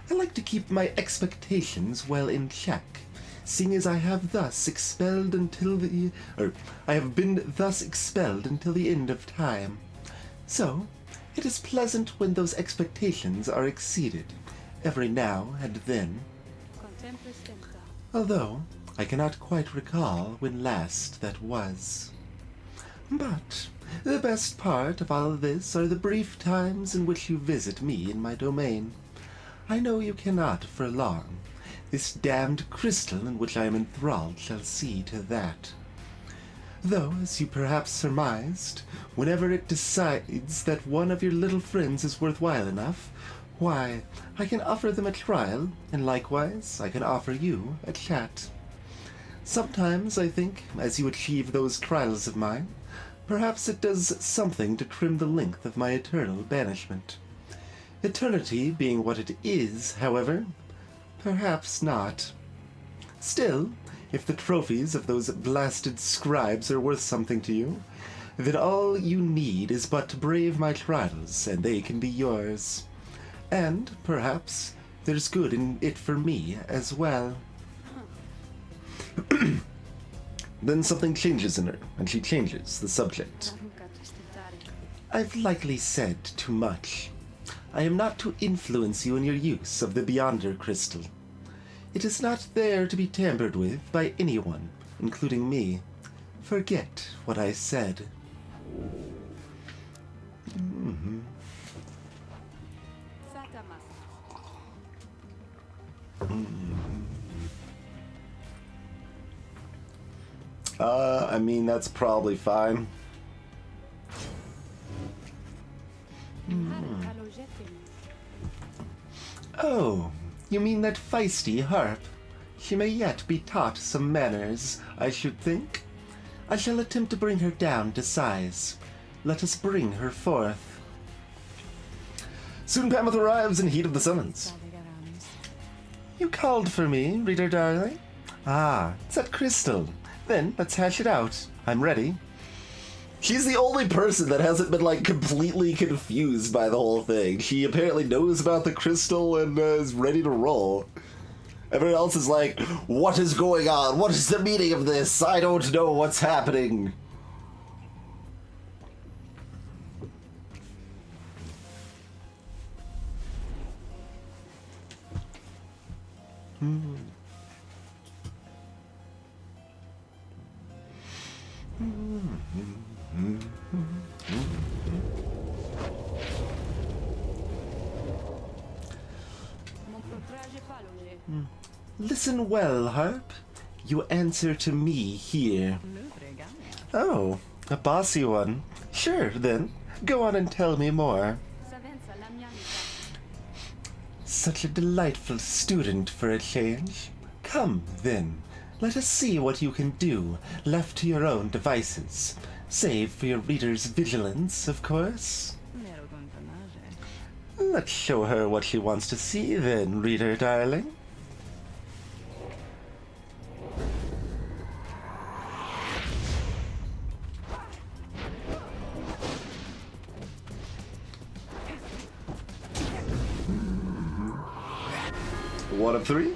I like to keep my expectations well in check, seeing as I have been thus expelled until the end of time. So, it is pleasant when those expectations are exceeded, every now and then. Although, I cannot quite recall when last that was. But the best part of all this are the brief times in which you visit me in my domain. I know you cannot for long. This damned crystal in which I am enthralled shall see to that. Though, as you perhaps surmised, whenever it decides that one of your little friends is worthwhile enough, why, I can offer them a trial, and likewise I can offer you a chat. Sometimes I think, as you achieve those trials of mine, perhaps it does something to trim the length of my eternal banishment. Eternity being what it is, however, perhaps not. Still, if the trophies of those blasted scribes are worth something to you, then all you need is but to brave my trials, and they can be yours. And, perhaps, there's good in it for me as well. Then something changes in her, and she changes the subject. I've likely said too much. I am not to influence you in your use of the Beyonder crystal. It is not there to be tampered with by anyone, including me. Forget what I said. I mean, that's probably fine. Oh, you mean that feisty harp? She may yet be taught some manners, I should think. I shall attempt to bring her down to size. Let us bring her forth. Soon Pameth arrives in heat of the summons. You called for me, reader darling? Ah, it's that crystal. Then, let's hash it out. I'm ready. She's the only person that hasn't been, like, completely confused by the whole thing. She apparently knows about the crystal and is ready to roll. Everyone else is like, what is going on? What is the meaning of this? I don't know what's happening. Listen well, Harp. You answer to me here. Oh, a bossy one. Sure, then. Go on and tell me more. Such a delightful student for a change. Come, then. Let us see what you can do, left to your own devices. Save for your reader's vigilance, of course. Let's show her what she wants to see, then, reader darling. One of three.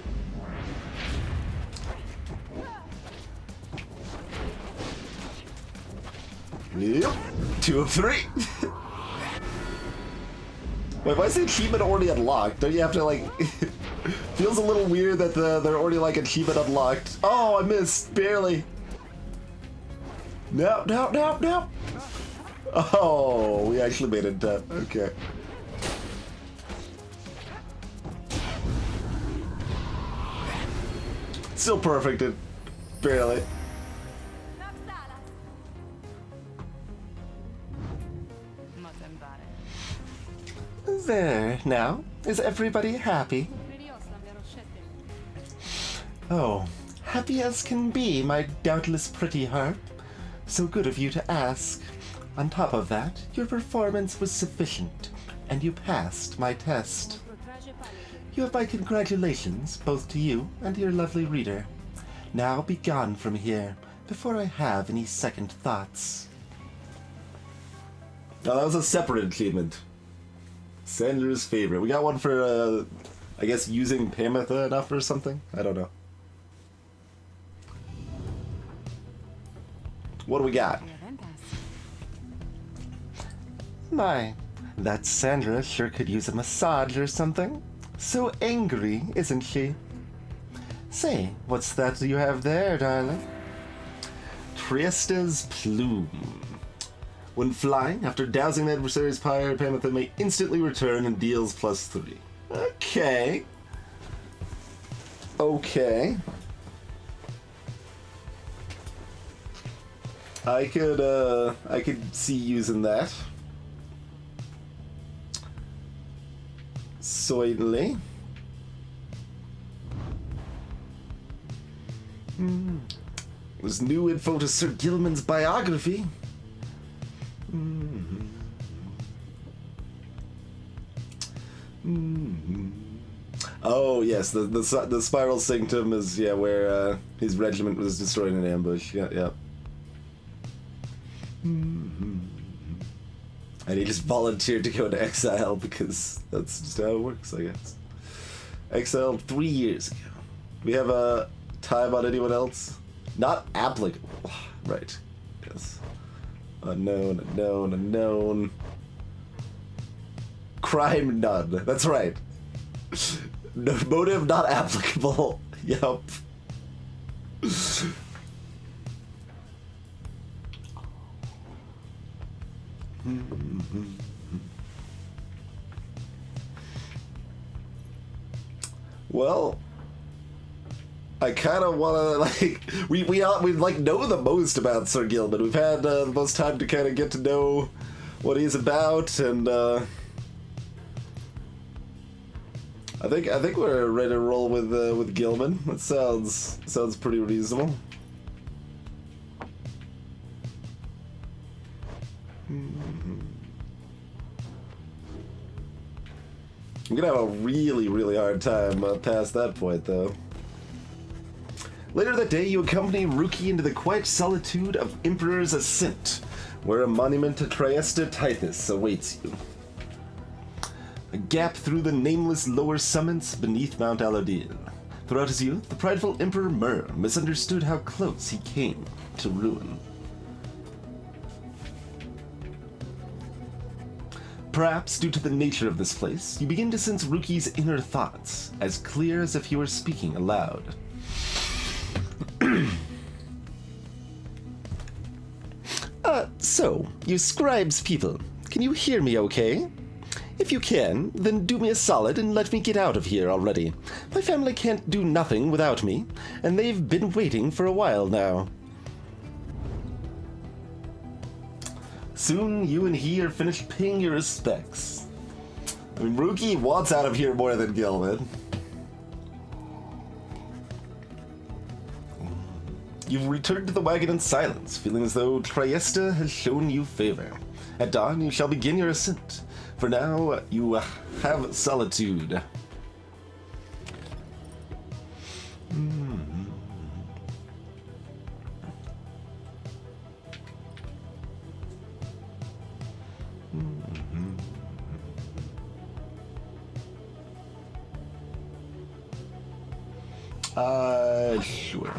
Yep. 2 of 3. Wait, why is the achievement already unlocked? Don't you have to, like... Feels a little weird that they're already, like, achievement unlocked. Oh, I missed. Barely. No, no, no, no. Oh, we actually made it done. Okay. Still perfect. Barely. There, now. Is everybody happy? Oh, happy as can be, my doubtless pretty harp. So good of you to ask. On top of that, your performance was sufficient, and you passed my test. You have my congratulations, both to you and your lovely reader. Now be gone from here, before I have any second thoughts. Oh, that was a separate achievement. Sandra's favorite. We got one for, I guess, using Pamitha enough or something? I don't know. What do we got? My, that Sandra sure could use a massage or something. So angry, isn't she? Say, what's that you have there, darling? Triesta's Plume. When flying, after dousing the adversary's pyre, Pamitha may instantly return and deals +3. Okay. Okay. I could see using that. Certainly. There's new info to Sir Gilman's biography. Oh yes, the spiral sanctum is where his regiment was destroyed in an ambush. Yeah. And he just volunteered to go into exile because that's just how it works, I guess. Exiled 3 years ago. We have a time on anyone else? Not applicable. Right. Yes. Unknown. Crime none. That's right. No, motive not applicable. Yup. Well, I kind of want to, like, we like know the most about Sir Gilman. We've had the most time to kind of get to know what he's about, and I think we're ready to roll with Gilman. That sounds pretty reasonable. I'm gonna have a really, really hard time past that point, though. Later that day, you accompany Ruki into the quiet solitude of Emperor's Ascent, where a monument to Triesta Tithys awaits you. A gap through the nameless lower summits beneath Mount Alodil. Throughout his youth, the prideful Emperor Mur misunderstood how close he came to ruin. Perhaps due to the nature of this place, you begin to sense Ruki's inner thoughts, as clear as if he were speaking aloud. So, you scribes people, can you hear me okay? If you can, then do me a solid and let me get out of here already. My family can't do nothing without me, and they've been waiting for a while now. Soon you and he are finished paying your respects. I mean, Ruki wants out of here more than Gilman. You've returned to the wagon in silence, feeling as though Triesta has shown you favor. At dawn, you shall begin your ascent. For now, you have solitude. Sure.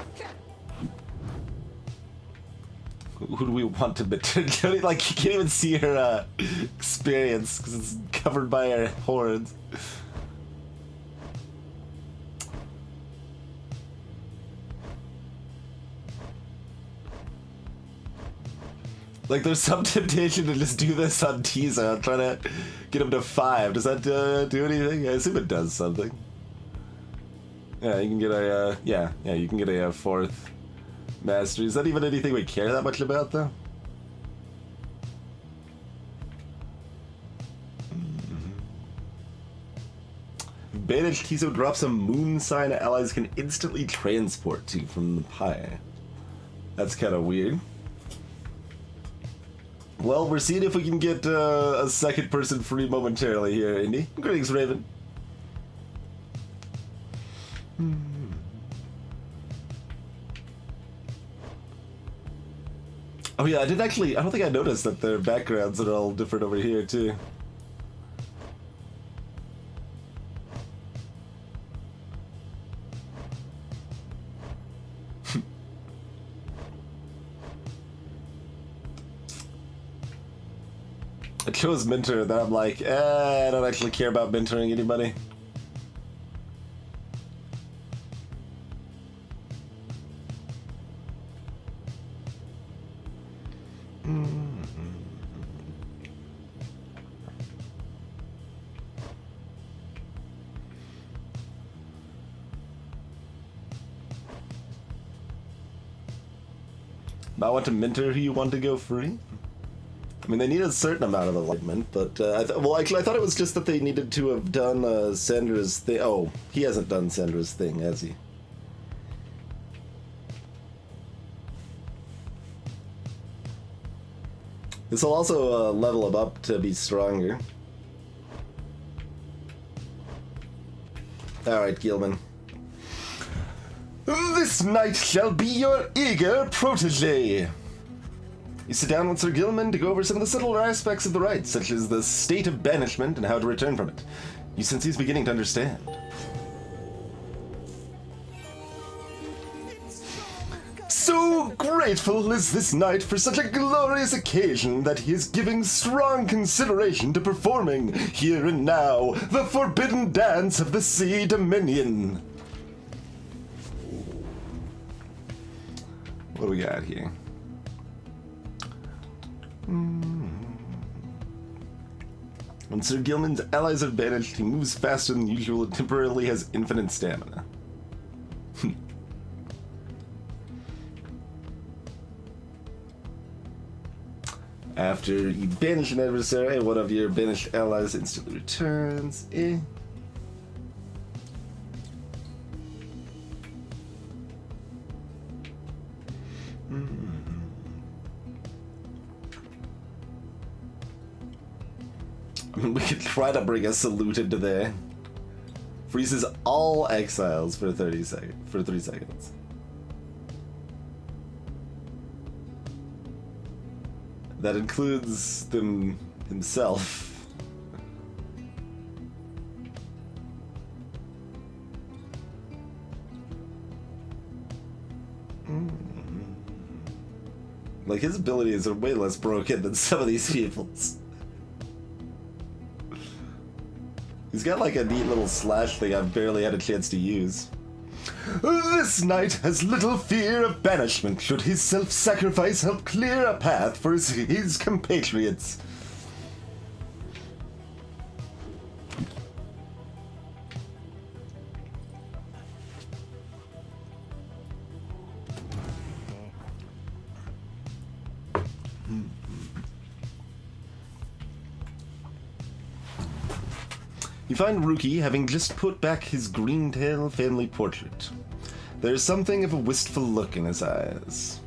Who do we want to mentor? Like, you can't even see her experience because it's covered by her horns. Like, there's some temptation to just do this on teaser. I'm trying to get him to 5. Does that do anything? I assume it does something. Yeah, you can get a, you can get a 4th mastery. Is that even anything we care that much about, though? Banished Kiso drops a moon sign allies can instantly transport to from the Pyre. That's kind of weird. Well, we're seeing if we can get a second person free momentarily here, Indy. Greetings, Raven. Oh yeah, I don't think I noticed that their backgrounds are all different over here, too. I chose mentor, then I'm like, I don't actually care about mentoring anybody. I want to mentor who you want to go free. I mean, they need a certain amount of alignment, but well, actually, I thought it was just that they needed to have done Sandra's thing. Oh, he hasn't done Sandra's thing, has he? This will also level him up to be stronger. All right, Gilman. This knight shall be your eager protege. You sit down with Sir Gilman to go over some of the subtler aspects of the rite, such as the state of banishment and how to return from it. You sense he's beginning to understand. So grateful is this knight for such a glorious occasion that he is giving strong consideration to performing, here and now, the forbidden dance of the Sea Dominion. What do we got here? When Sir Gilman's allies are banished, he moves faster than usual and temporarily has infinite stamina. After you banish an adversary, one of your banished allies instantly returns. I mean, we could try to bring a salute into there. Freezes all exiles for 3 seconds. That includes himself. Like, his abilities are way less broken than some of these people's. He's got like a neat little slash thing I've barely had a chance to use. This knight has little fear of banishment should his self-sacrifice help clear a path for his compatriots. You find Ruki having just put back his Greentail family portrait. There's something of a wistful look in his eyes.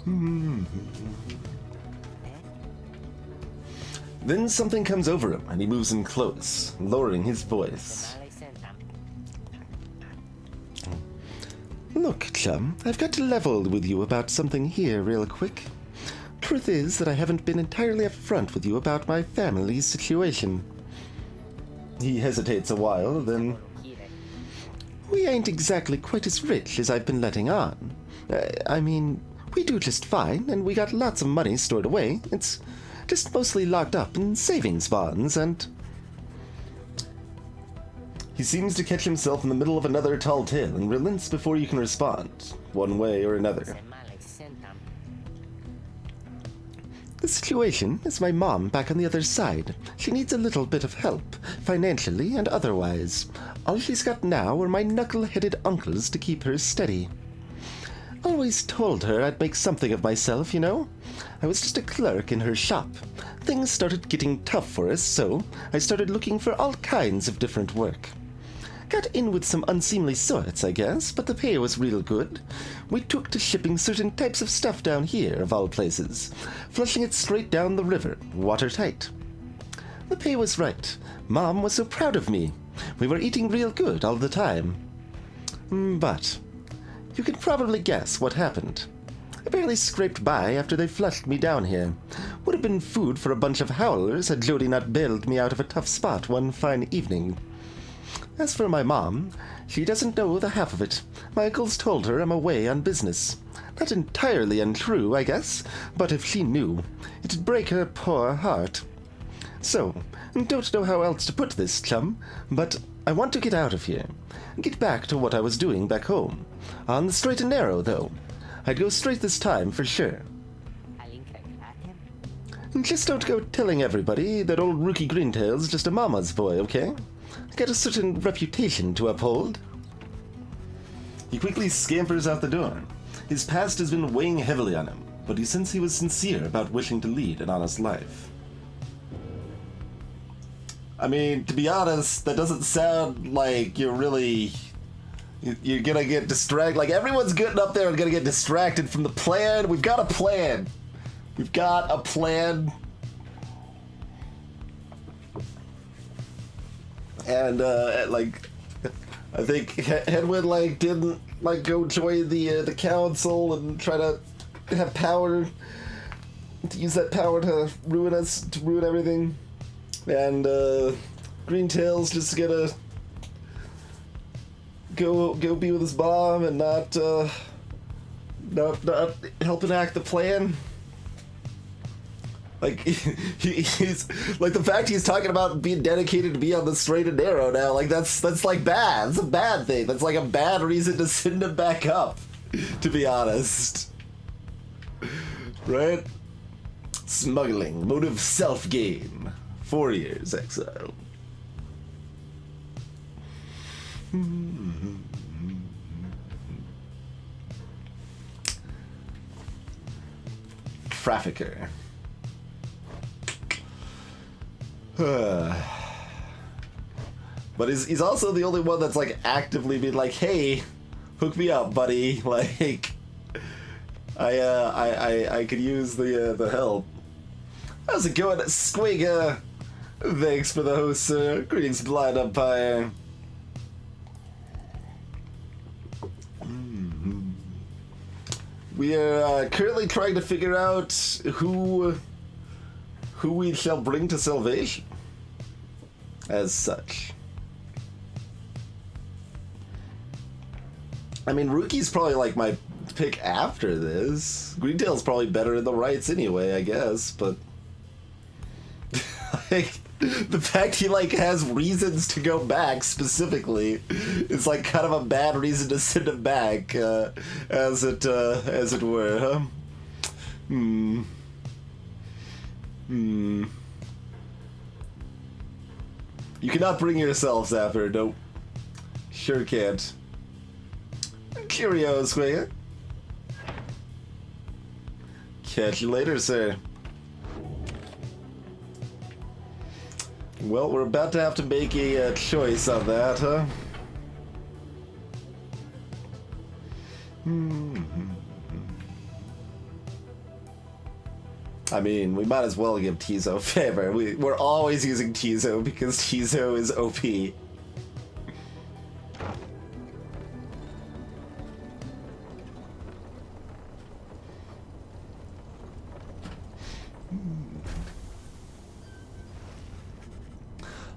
Then something comes over him, and he moves in close, lowering his voice. Look, chum, I've got to level with you about something here real quick. Truth is that I haven't been entirely upfront with you about my family's situation. He hesitates a while, then... We ain't exactly quite as rich as I've been letting on. I mean, We do just fine, and we got lots of money stored away. It's just mostly locked up in savings bonds, and... He seems to catch himself in the middle of another tall tale and relents before you can respond, one way or another. The situation is my mom back on the other side. She needs a little bit of help, financially and otherwise. All she's got now are my knuckle-headed uncles to keep her steady. Always told her I'd make something of myself, you know? I was just a clerk in her shop. Things started getting tough for us, so I started looking for all kinds of different work. Got in with some unseemly sorts, I guess, but the pay was real good. We took to shipping certain types of stuff down here, of all places, flushing it straight down the river, watertight. The pay was right. Mom was so proud of me. We were eating real good all the time. But you can probably guess what happened. I barely scraped by after they flushed me down here. Would have been food for a bunch of howlers had Jody not bailed me out of a tough spot one fine evening. As for my mom, she doesn't know the half of it. My uncles told her I'm away on business. Not entirely untrue, I guess, but if she knew, it'd break her poor heart. So, don't know how else to put this, chum, but I want to get out of here. Get back to what I was doing back home. On the straight and narrow, though. I'd go straight this time, for sure. Just don't go telling everybody that old Rookie Greentail's just a mama's boy, okay? Got a certain reputation to uphold. He quickly scampers out the door. His past has been weighing heavily on him, but he since he was sincere about wishing to lead an honest life. I mean, to be honest, that doesn't sound like you're gonna get distracted. Like, everyone's getting up there and gonna get distracted from the plan. We've got a plan. We've got a plan. And, I think Hedwig, didn't, go join the council and try to have power, to use that power to ruin us, to ruin everything. And, Greentail's just gonna go be with his mom and not help enact the plan. Like, he's like, the fact he's talking about being dedicated to be on the straight and narrow now, like, that's like bad. It's a bad thing. That's like a bad reason to send him back up, to be honest. Right? Smuggling, motive self-gain, 4 years exile. Trafficker. But he's also the only one that's like actively being like, hey, hook me up, buddy. Like, I could use the help. How's it going, Squig? Thanks for the host, sir. Greetings, Blind Umpire. We are currently trying to figure out who we shall bring to salvation, as such. I mean, Rookie's probably like my pick after this. Greentail's probably better in the rights anyway, I guess, but like, the fact he like has reasons to go back specifically is like kind of a bad reason to send him back, as it were, huh? You cannot bring yourselves after, nope. Sure can't. Cheerio, Squigger. Catch you later, sir. Well, we're about to have to make a choice on that, huh? I mean, we might as well give Tizo a favor. We're always using Tizo because Tizo is OP.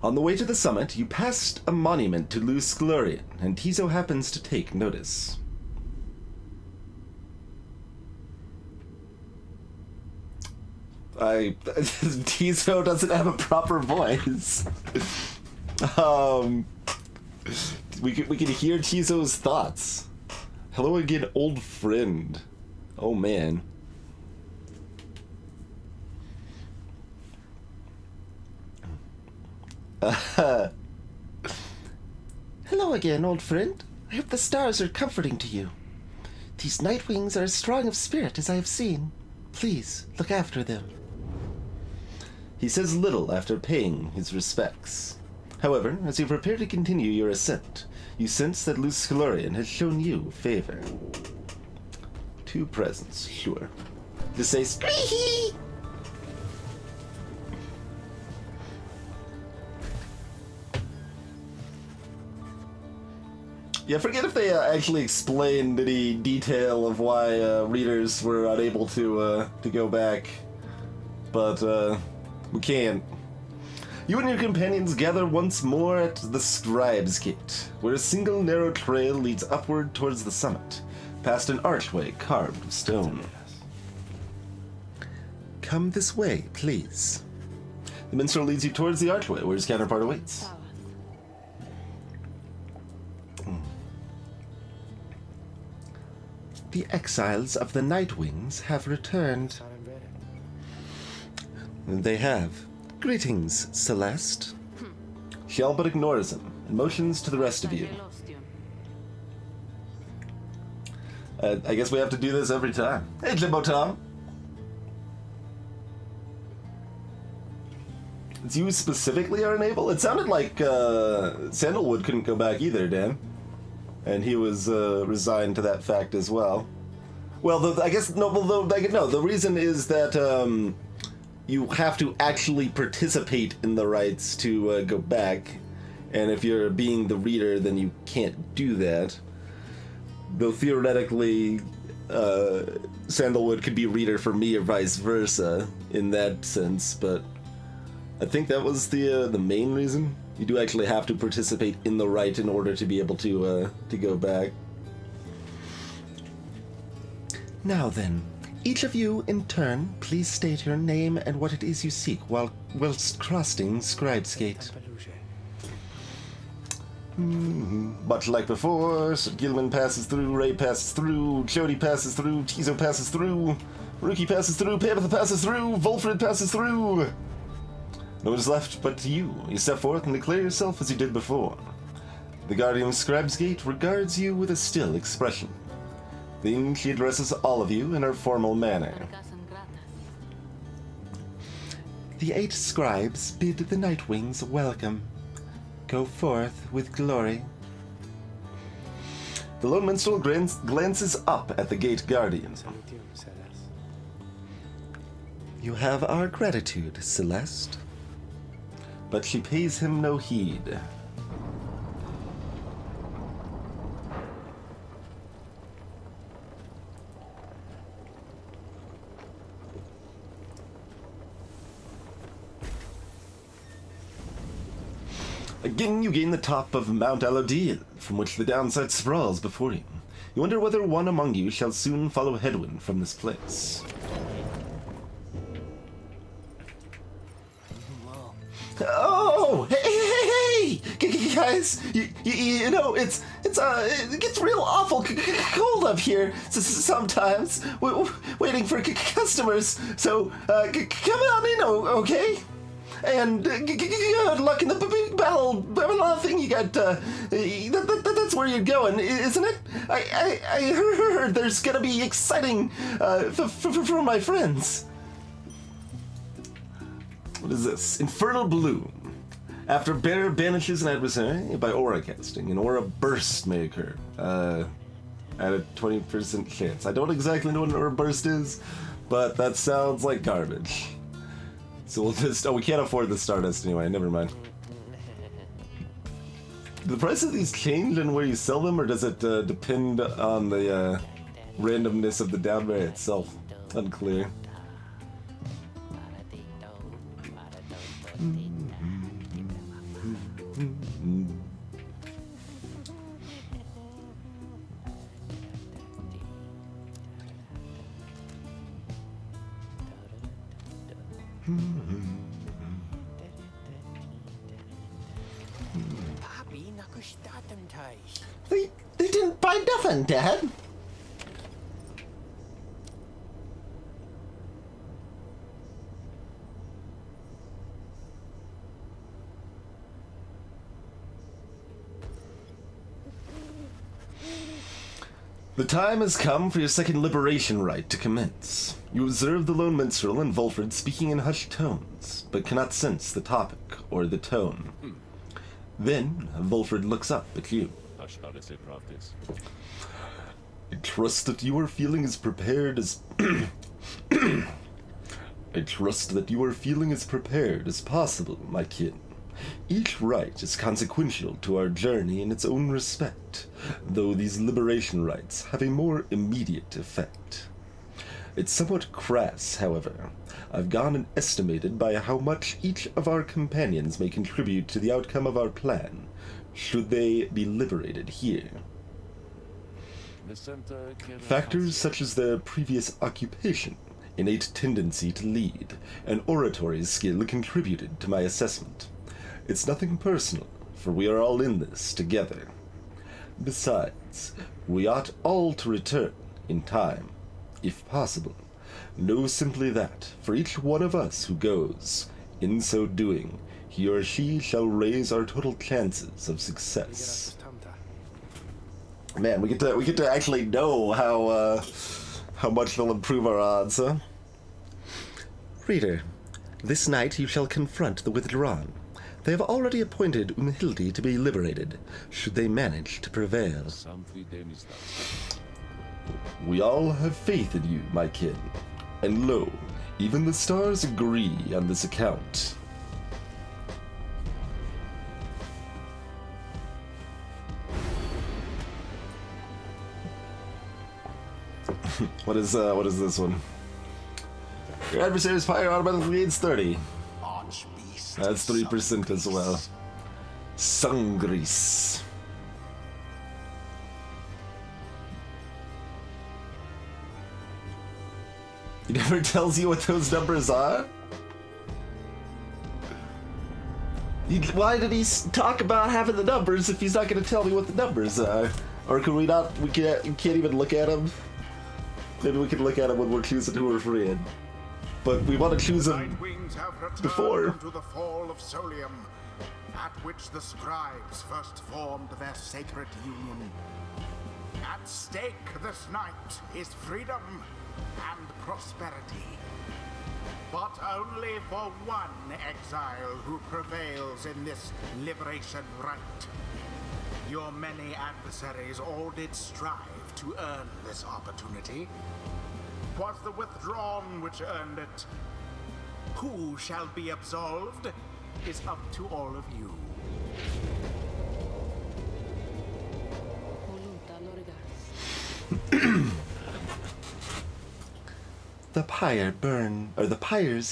On the way to the summit, you passed a monument to Luz Glorian, and Tizo happens to take notice. Tizo doesn't have a proper voice. We can hear Tizo's thoughts. Hello again, old friend. Oh man. Hello again, old friend. I hope the stars are comforting to you. These Nightwings are as strong of spirit as I have seen. Please, look after them. He says little after paying his respects. However, as you prepare to continue your ascent, you sense that Luz Calorian has shown you favor. 2 presents, sure. To say squeehee! Yeah, forget if they actually explained any detail of why readers were unable to go back, but we can't. You and your companions gather once more at the Scribe's Gate, where a single narrow trail leads upward towards the summit, past an archway carved of stone. Come this way, please. The minstrel leads you towards the archway, where his counterpart awaits. The exiles of the Nightwings have returned. They have. Greetings, Celeste. She all but ignores him, and motions to the rest of you. I guess we have to do this every time. Hey, Jimbo Tom. It's you specifically are unable? It sounded like Sandalwood couldn't go back either, Dan. And he was resigned to that fact as well. Well, I guess, the reason is that you have to actually participate in the rites to go back. And if you're being the reader, then you can't do that. Though theoretically, Sandalwood could be reader for me or vice versa in that sense, but I think that was the main reason. You do actually have to participate in the rite in order to be able to go back. Now then, each of you in turn, please state your name and what it is you seek whilst crossing Scribe's Gate. Much like before, Gilman passes through, Ray passes through, Jody passes through, Tizo passes through, Rookie passes through, Panther passes through, Volfred passes through. No one is left but you. You step forth and declare yourself as you did before. The guardian of Scribe's Gate regards you with a still expression. Then she addresses all of you in her formal manner. The 8 scribes bid the Nightwings welcome. Go forth with glory. The lone minstrel glances up at the gate guardian. You have our gratitude, Celeste. But she pays him no heed. Again, you gain the top of Mount Alodil, from which the downside sprawls before you. You wonder whether one among you shall soon follow headwind from this place. Oh, hey, guys! You know, it gets real awful cold up here sometimes. Waiting for customers, so come on in, okay? And good luck in the big battle thing you got. That's where you're going, isn't it? I heard there's gonna be exciting for my friends. What is this? Infernal Bloom. After Bear banishes an adversary by aura casting, an aura burst may occur. At a 20% chance. I don't exactly know what an aura burst is, but that sounds like garbage. So we'll just... Oh, we can't afford the Stardust anyway. Never mind. Do the price of these change and where you sell them, or does it depend on the randomness of the downbear itself? Unclear. They didn't buy nothing, Dad. The time has come for your second liberation rite to commence. You observe the lone minstrel and Volfred speaking in hushed tones, but cannot sense the topic or the tone. Then, Volfred looks up at you. I trust that you are feeling as prepared as... I trust that you are feeling as prepared as possible, my kin. Each rite is consequential to our journey in its own respect, though these liberation rites have a more immediate effect. It's somewhat crass, however. I've gone and estimated by how much each of our companions may contribute to the outcome of our plan, should they be liberated here. Factors such as their previous occupation, innate tendency to lead, and oratory skill contributed to my assessment. It's nothing personal, for we are all in this together. Besides, we ought all to return in time, if possible. Know simply that, for each one of us who goes, in so doing, he or she shall raise our total chances of success. Man, we get to actually know how much they'll improve our odds, huh? Reader, this night you shall confront the withdrawn. They have already appointed Umhildi to be liberated, should they manage to prevail. We all have faith in you, my kin, and lo, even the stars agree on this account. What is this one? Your adversary's Pyre automatically gains 30. That's 3% as well. Sungris. He never tells you what those numbers are? Why did he talk about having the numbers if he's not going to tell me what the numbers are? Or can we not, we can't even look at them? Maybe we can look at them when we're choosing who we're freeing. But we want to choose them before. To the fall of Solium, at which the scribes first formed their sacred union. At stake this night is freedom and prosperity. But only for one exile who prevails in this liberation rite. Your many adversaries all did strive to earn this opportunity. 'Twas the withdrawn which earned it. Who shall be absolved is up to all of you. The pyres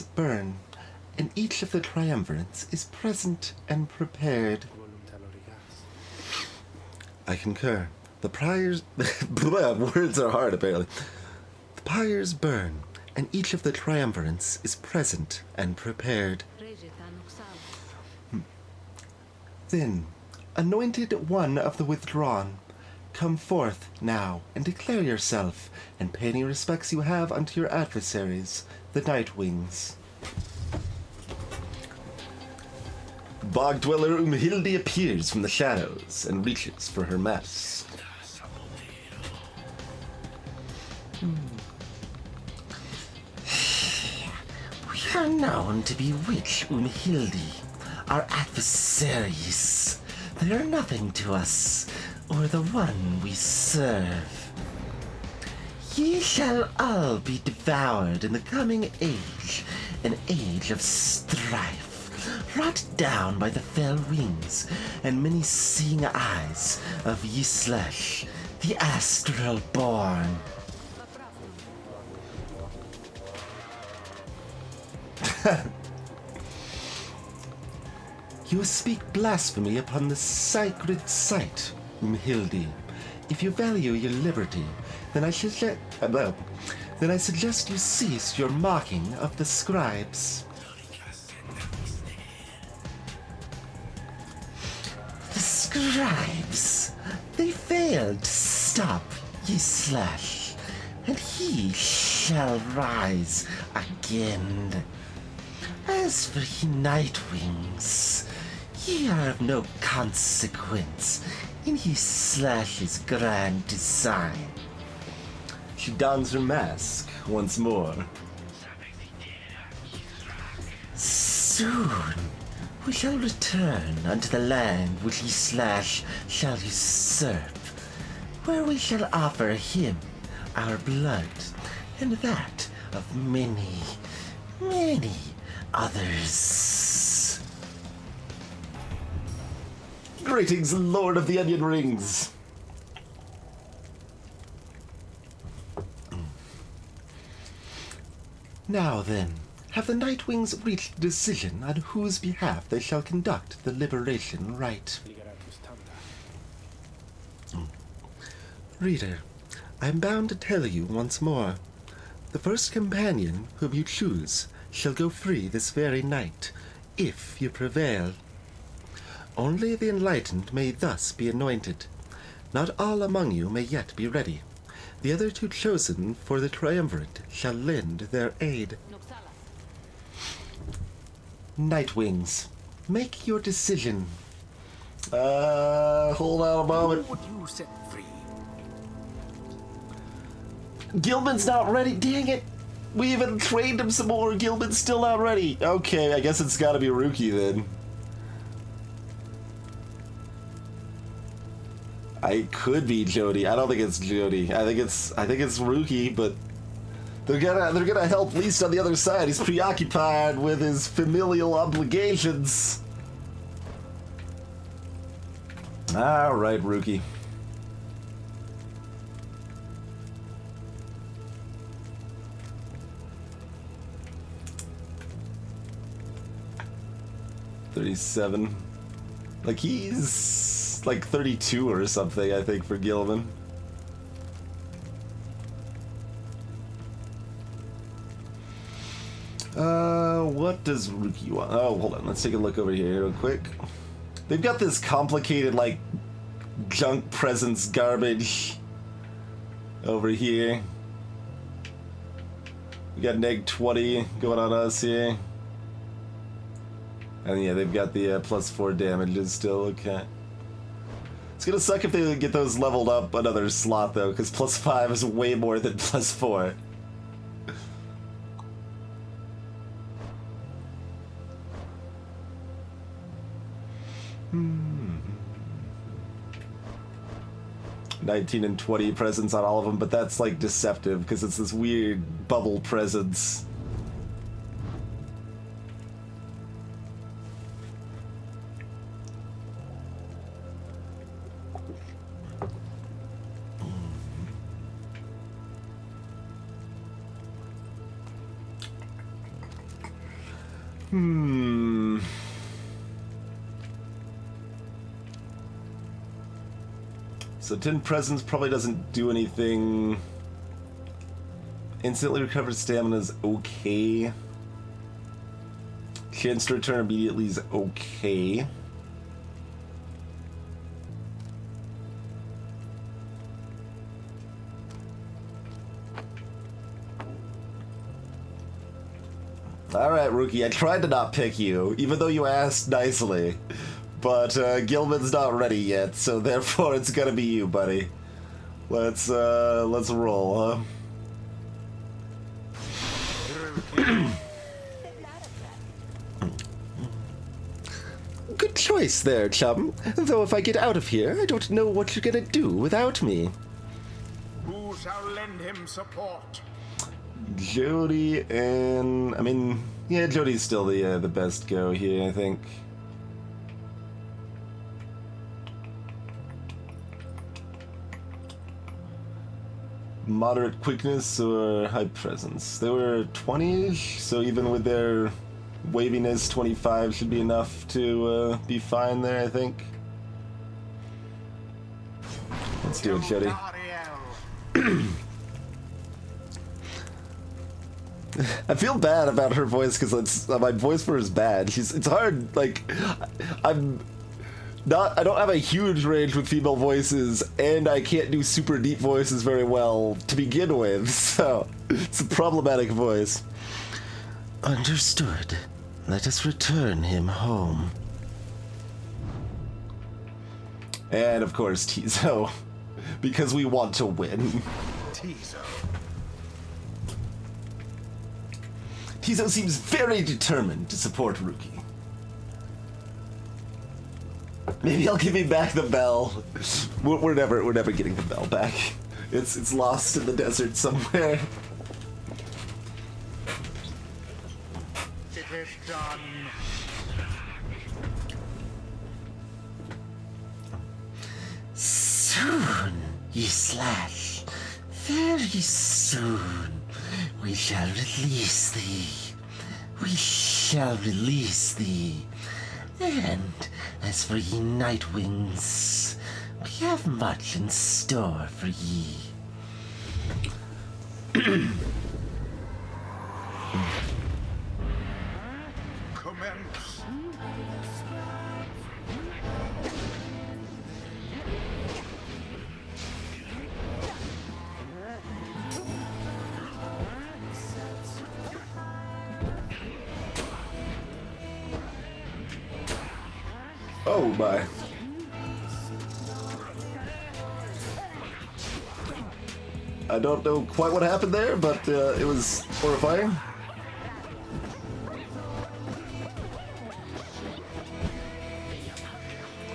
burn, and each of the triumvirates is present and prepared. I concur. The pyres... words are hard, apparently. The pyres burn, and each of the triumvirates is present and prepared. Then, anointed one of the withdrawn, come forth now and declare yourself, and pay any respects you have unto your adversaries, the Nightwings. Bog dweller Umhildi appears from the shadows and reaches for her mess. We are known to be witch Umhildi, our adversaries. They are nothing to us, or the one we serve. Ye shall all be devoured in the coming age, an age of strife, wrought down by the fell wings and many seeing eyes of Yislesh, the astral born. You speak blasphemy upon the sacred site, Umhildi. If you value your liberty, then I suggest you cease your mocking of the scribes. scribes, they failed to stop Yislash, and he shall rise again. As for ye Nightwings, ye are of no consequence in Yislash's grand design. She dons her mask once more. Soon we shall return unto the land which Yislash shall usurp, where we shall offer him our blood and that of many, many others. Greetings, Lord of the Onion Rings. Now then, have the Nightwings reached a decision on whose behalf they shall conduct the liberation rite? Reader, I am bound to tell you once more. The first companion whom you choose shall go free this very night, if you prevail. Only the enlightened may thus be anointed. Not all among you may yet be ready. The other two chosen for the triumvirate shall lend their aid. Nightwings, make your decision. Hold on a moment. Would you set free? Gilman's not ready, dang it! We even trained him some more, Gilman's still not ready. Okay, I guess it's gotta be Rookie then. I could be Jody. I don't think it's Jody. I think it's Rookie, but they're gonna help Least on the other side. He's preoccupied with his familial obligations. Alright, Rookie. $37. Like he's like 32 or something, I think, for Gilman. What does Rookie want? Oh, hold on. Let's take a look over here real quick. They've got this complicated, like, junk presents garbage over here. We got neg 20 going on us here. And yeah, they've got the +4 damages still, okay. It's gonna suck if they get those leveled up another slot though, because +5 is way more than +4. 19 and 20 presents on all of them, but that's like deceptive because it's this weird bubble presence. So 10 presents probably doesn't do anything. Instantly recovered stamina is okay. Chance to return immediately is okay. Alright, Rookie, I tried to not pick you, even though you asked nicely. But Gilman's not ready yet, so therefore it's gonna be you, buddy. Let's roll, huh? Good choice there, chum. Though if I get out of here, I don't know what you're gonna do without me. Who shall lend him support? Jody and... I mean, yeah, Jody's still the best go here, I think. Moderate quickness or high presence? They were 20-ish, so even with their waviness, 25 should be enough to be fine there, I think. Let's do it, Jody. I feel bad about her voice because my voice for her is bad. It's hard, like, I don't have a huge range with female voices, and I can't do super deep voices very well to begin with, so it's a problematic voice. Understood. Let us return him home. And of course, Tizo, because we want to win. Tizo. Tizo seems very determined to support Ruki. Maybe I'll give him back the bell. We're never getting the bell back. It's lost in the desert somewhere. It is done. Soon, Slash. Very soon, we shall release thee. We shall release thee. And as for ye Nightwings, we have much in store for ye. Commence. Oh my. I don't know quite what happened there, but it was horrifying.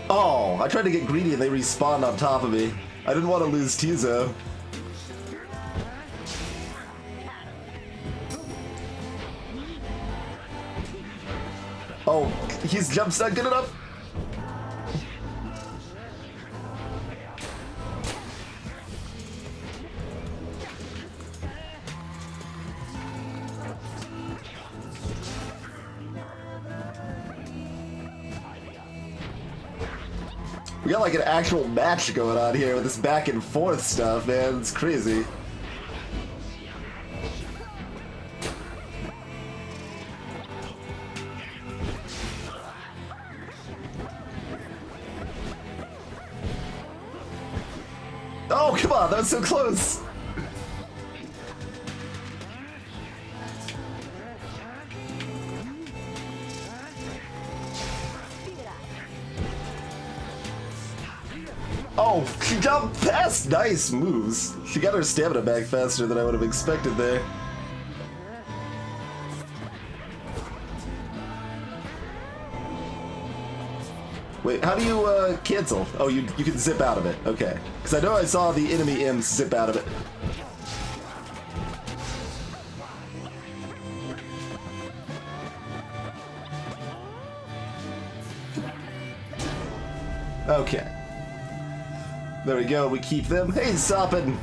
Oh, I tried to get greedy and they respawned on top of me. I didn't want to lose Tizo. Oh, his jump's not good enough? We got like an actual match going on here with this back and forth stuff, man. It's crazy. Oh, come on, that was so close. Oh, she got past. Nice moves. She got her stamina back faster than I would have expected there. Wait, how do you cancel? Oh, you can zip out of it. Okay. Because I know I saw the enemy imps zip out of it. Okay. There we go, we keep them. Hey, Soppin!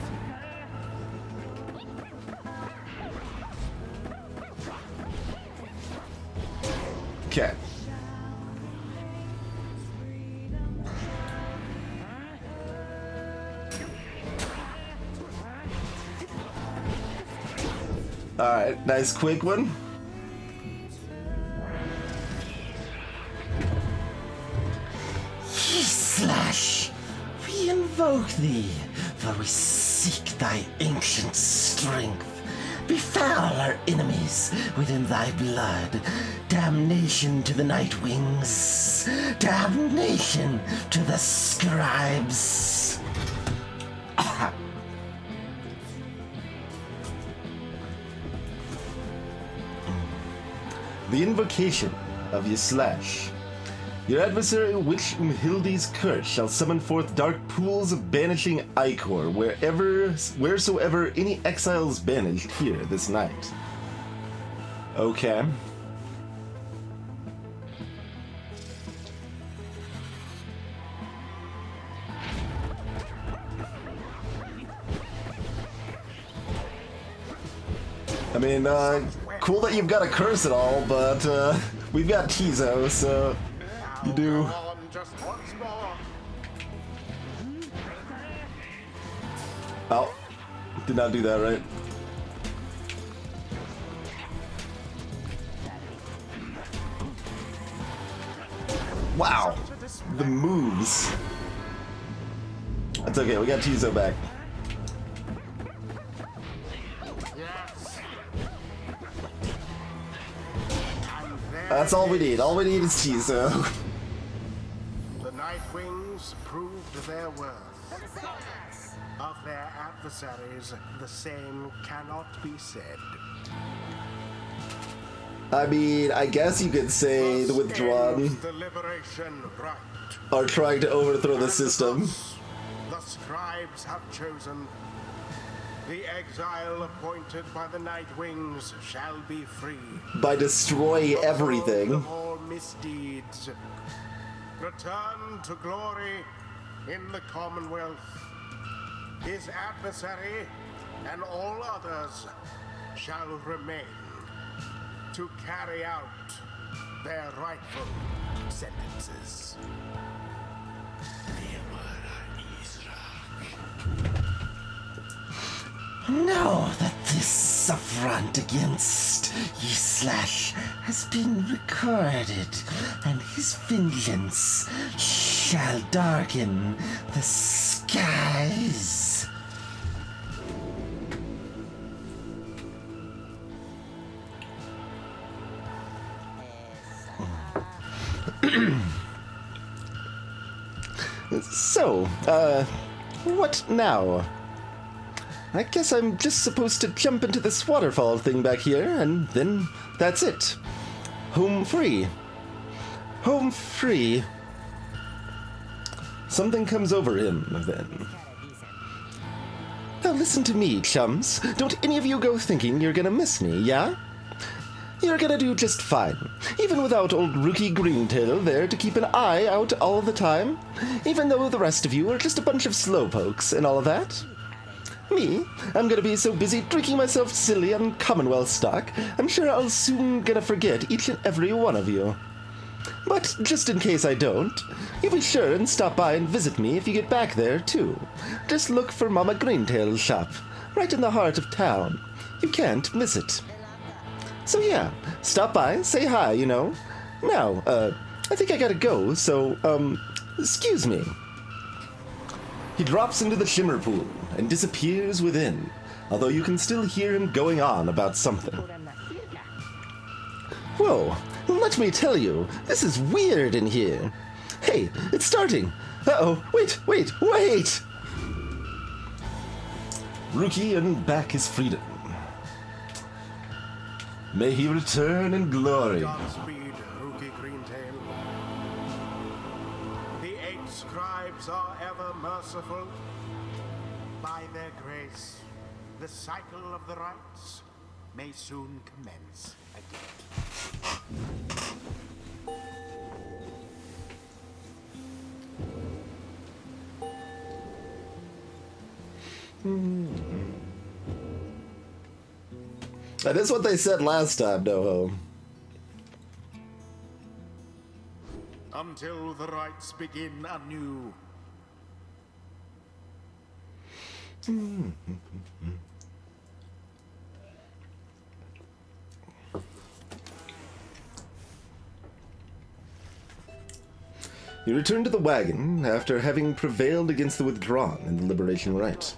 Okay. Alright, nice quick one. Slash, we invoke thee, for we seek thy ancient strength. Befoul our enemies within thy blood. Damnation to the Nightwings. Damnation to the scribes. The invocation of Yslash. Your adversary, Witch Umhildi's curse, shall summon forth dark pools of banishing ichor wheresoever any exile is banished here this night. Okay. I mean, cool that you've got a curse and all, but we've got Tizo, so you do. On just once more. Oh, did not do that right. Wow. To dismiss the moves. That's okay, we got Tizo back. Yes. That's all we need. All we need is Tizo. The Nightwings proved their worth. Of their adversaries, the same cannot be said. I mean, I guess you could say the Withdrawn The liberation right. are trying to overthrow the system. Thus, the scribes have chosen. The exile appointed by the Nightwings shall be free. By destroy everything. Of all misdeeds. Return to glory in the Commonwealth. His adversary and all others shall remain to carry out their rightful sentences. Know that this affront against Yislash has been recorded, and his vengeance shall darken the skies. So, what now? I guess I'm just supposed to jump into this waterfall thing back here, and then that's it. Home free. Home free. Something comes over him, then. Now listen to me, chums. Don't any of you go thinking you're gonna miss me, yeah? You're gonna do just fine, even without old Rookie Greentail there to keep an eye out all the time, even though the rest of you are just a bunch of slowpokes and all of that. Me, I'm gonna be so busy drinking myself silly on Commonwealth stock, I'm sure I'll soon gonna forget each and every one of you. But just in case I don't, you be sure and stop by and visit me if you get back there, too. Just look for Mama Greentail's shop, right in the heart of town. You can't miss it. So yeah, stop by, say hi, you know. Now, I think I gotta go, so, excuse me. He drops into the shimmer pool and disappears within, although you can still hear him going on about something. Whoa, let me tell you, this is weird in here. Hey, it's starting. Uh-oh, wait! Rookie and back is freedom. May he return in glory. Godspeed, Rookie Greentail. The 8 scribes are ever merciful. By their grace, the cycle of the rites may soon commence again. That is what they said last time, Noho. Until the rites begin anew. You return to the wagon after having prevailed against the Withdrawn in the Liberation Rite.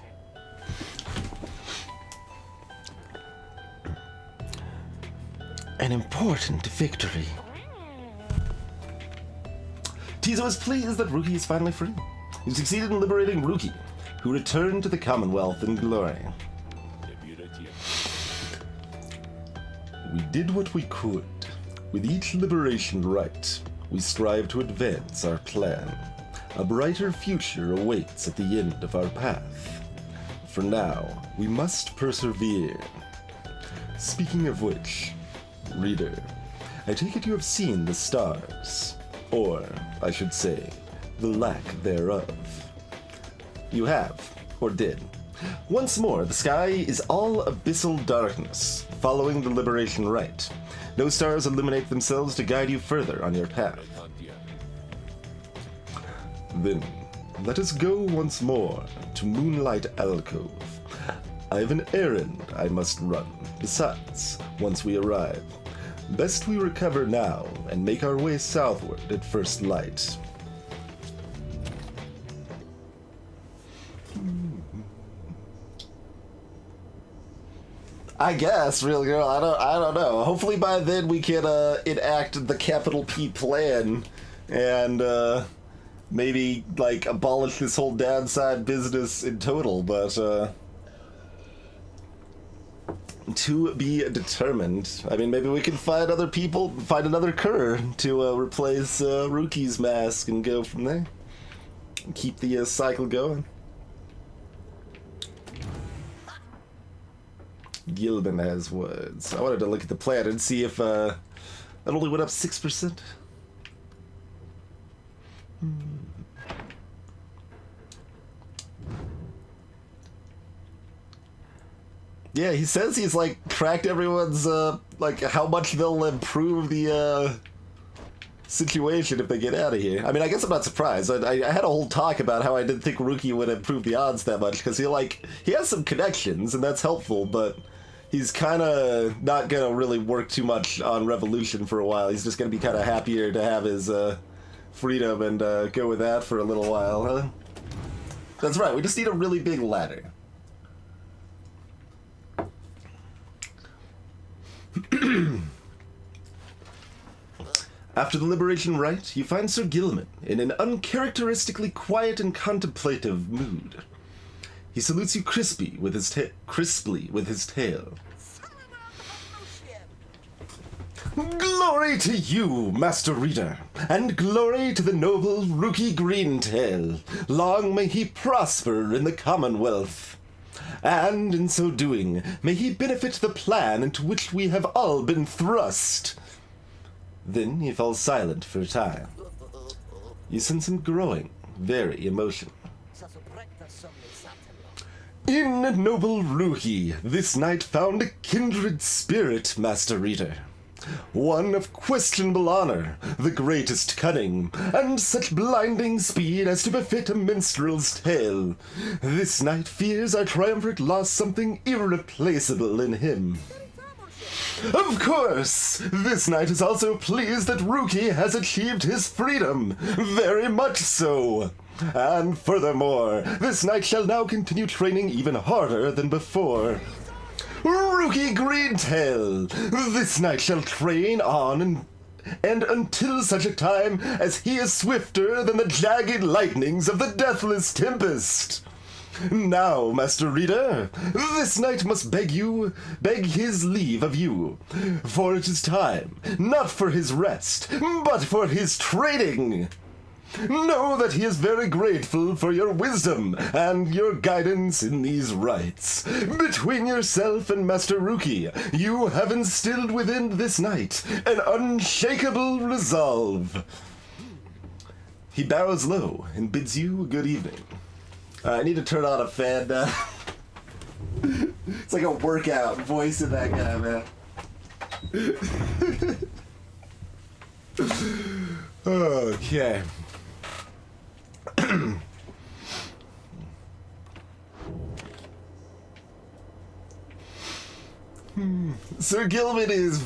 An important victory. Tizo is pleased that Rookie is finally free. You succeeded in liberating Rookie, who returned to the Commonwealth in glory. We did what we could. With each liberation rite, we strive to advance our plan. A brighter future awaits at the end of our path. For now, we must persevere. Speaking of which, reader, I take it you have seen the stars, or, I should say, the lack thereof. You have, or did. Once more, the sky is all abyssal darkness, following the liberation rite. No stars illuminate themselves to guide you further on your path. Then, let us go once more to Moonlight Alcove. I have an errand I must run. Besides, once we arrive, best we recover now and make our way southward at first light. I guess, real girl. I don't know. Hopefully by then we can enact the capital P plan and maybe like abolish this whole downside business in total. But to be determined. I mean, maybe we can find other people, find another Kerr to replace Rookie's mask and go from there. Keep the cycle going. Gilman has words. I wanted to look at the plan and see if that only went up 6%. Yeah, he says he's like tracked everyone's like how much they'll improve the situation if they get out of here. I mean, I guess I'm not surprised. I had a whole talk about how I didn't think Rookie would improve the odds that much because he has some connections and that's helpful, but he's kind of not gonna really work too much on Revolution for a while. He's just gonna be kind of happier to have his freedom and go with that for a little while. Huh? That's right. We just need a really big ladder. After the Liberation Rite, you find Sir Gilman in an uncharacteristically quiet and contemplative mood. He salutes you crisply with his tail. Glory to you, Master Reader, and glory to the noble Rookie Greentail. Long may he prosper in the Commonwealth. And in so doing, may he benefit the plan into which we have all been thrust. Then he falls silent for a time. You sense him growing very emotional. In noble Rookie, this knight found a kindred spirit, Master Reader. One of questionable honor, the greatest cunning, and such blinding speed as to befit a minstrel's tale. This knight fears our triumvirate lost something irreplaceable in him. Of course, this knight is also pleased that Rookie has achieved his freedom, very much so. And furthermore, this knight shall now continue training even harder than before. Rookie Greentail, this knight shall train on and until such a time as he is swifter than the jagged lightnings of the deathless tempest. Now, Master Reader, this knight must beg his leave of you, for it is time, not for his rest, but for his training. Know that he is very grateful for your wisdom and your guidance in these rites. Between yourself and Master Rookie, you have instilled within this knight an unshakable resolve. He bows low and bids you good evening. I need to turn on a fan now. It's like a workout voice of that guy, man. Okay. Sir Gilman is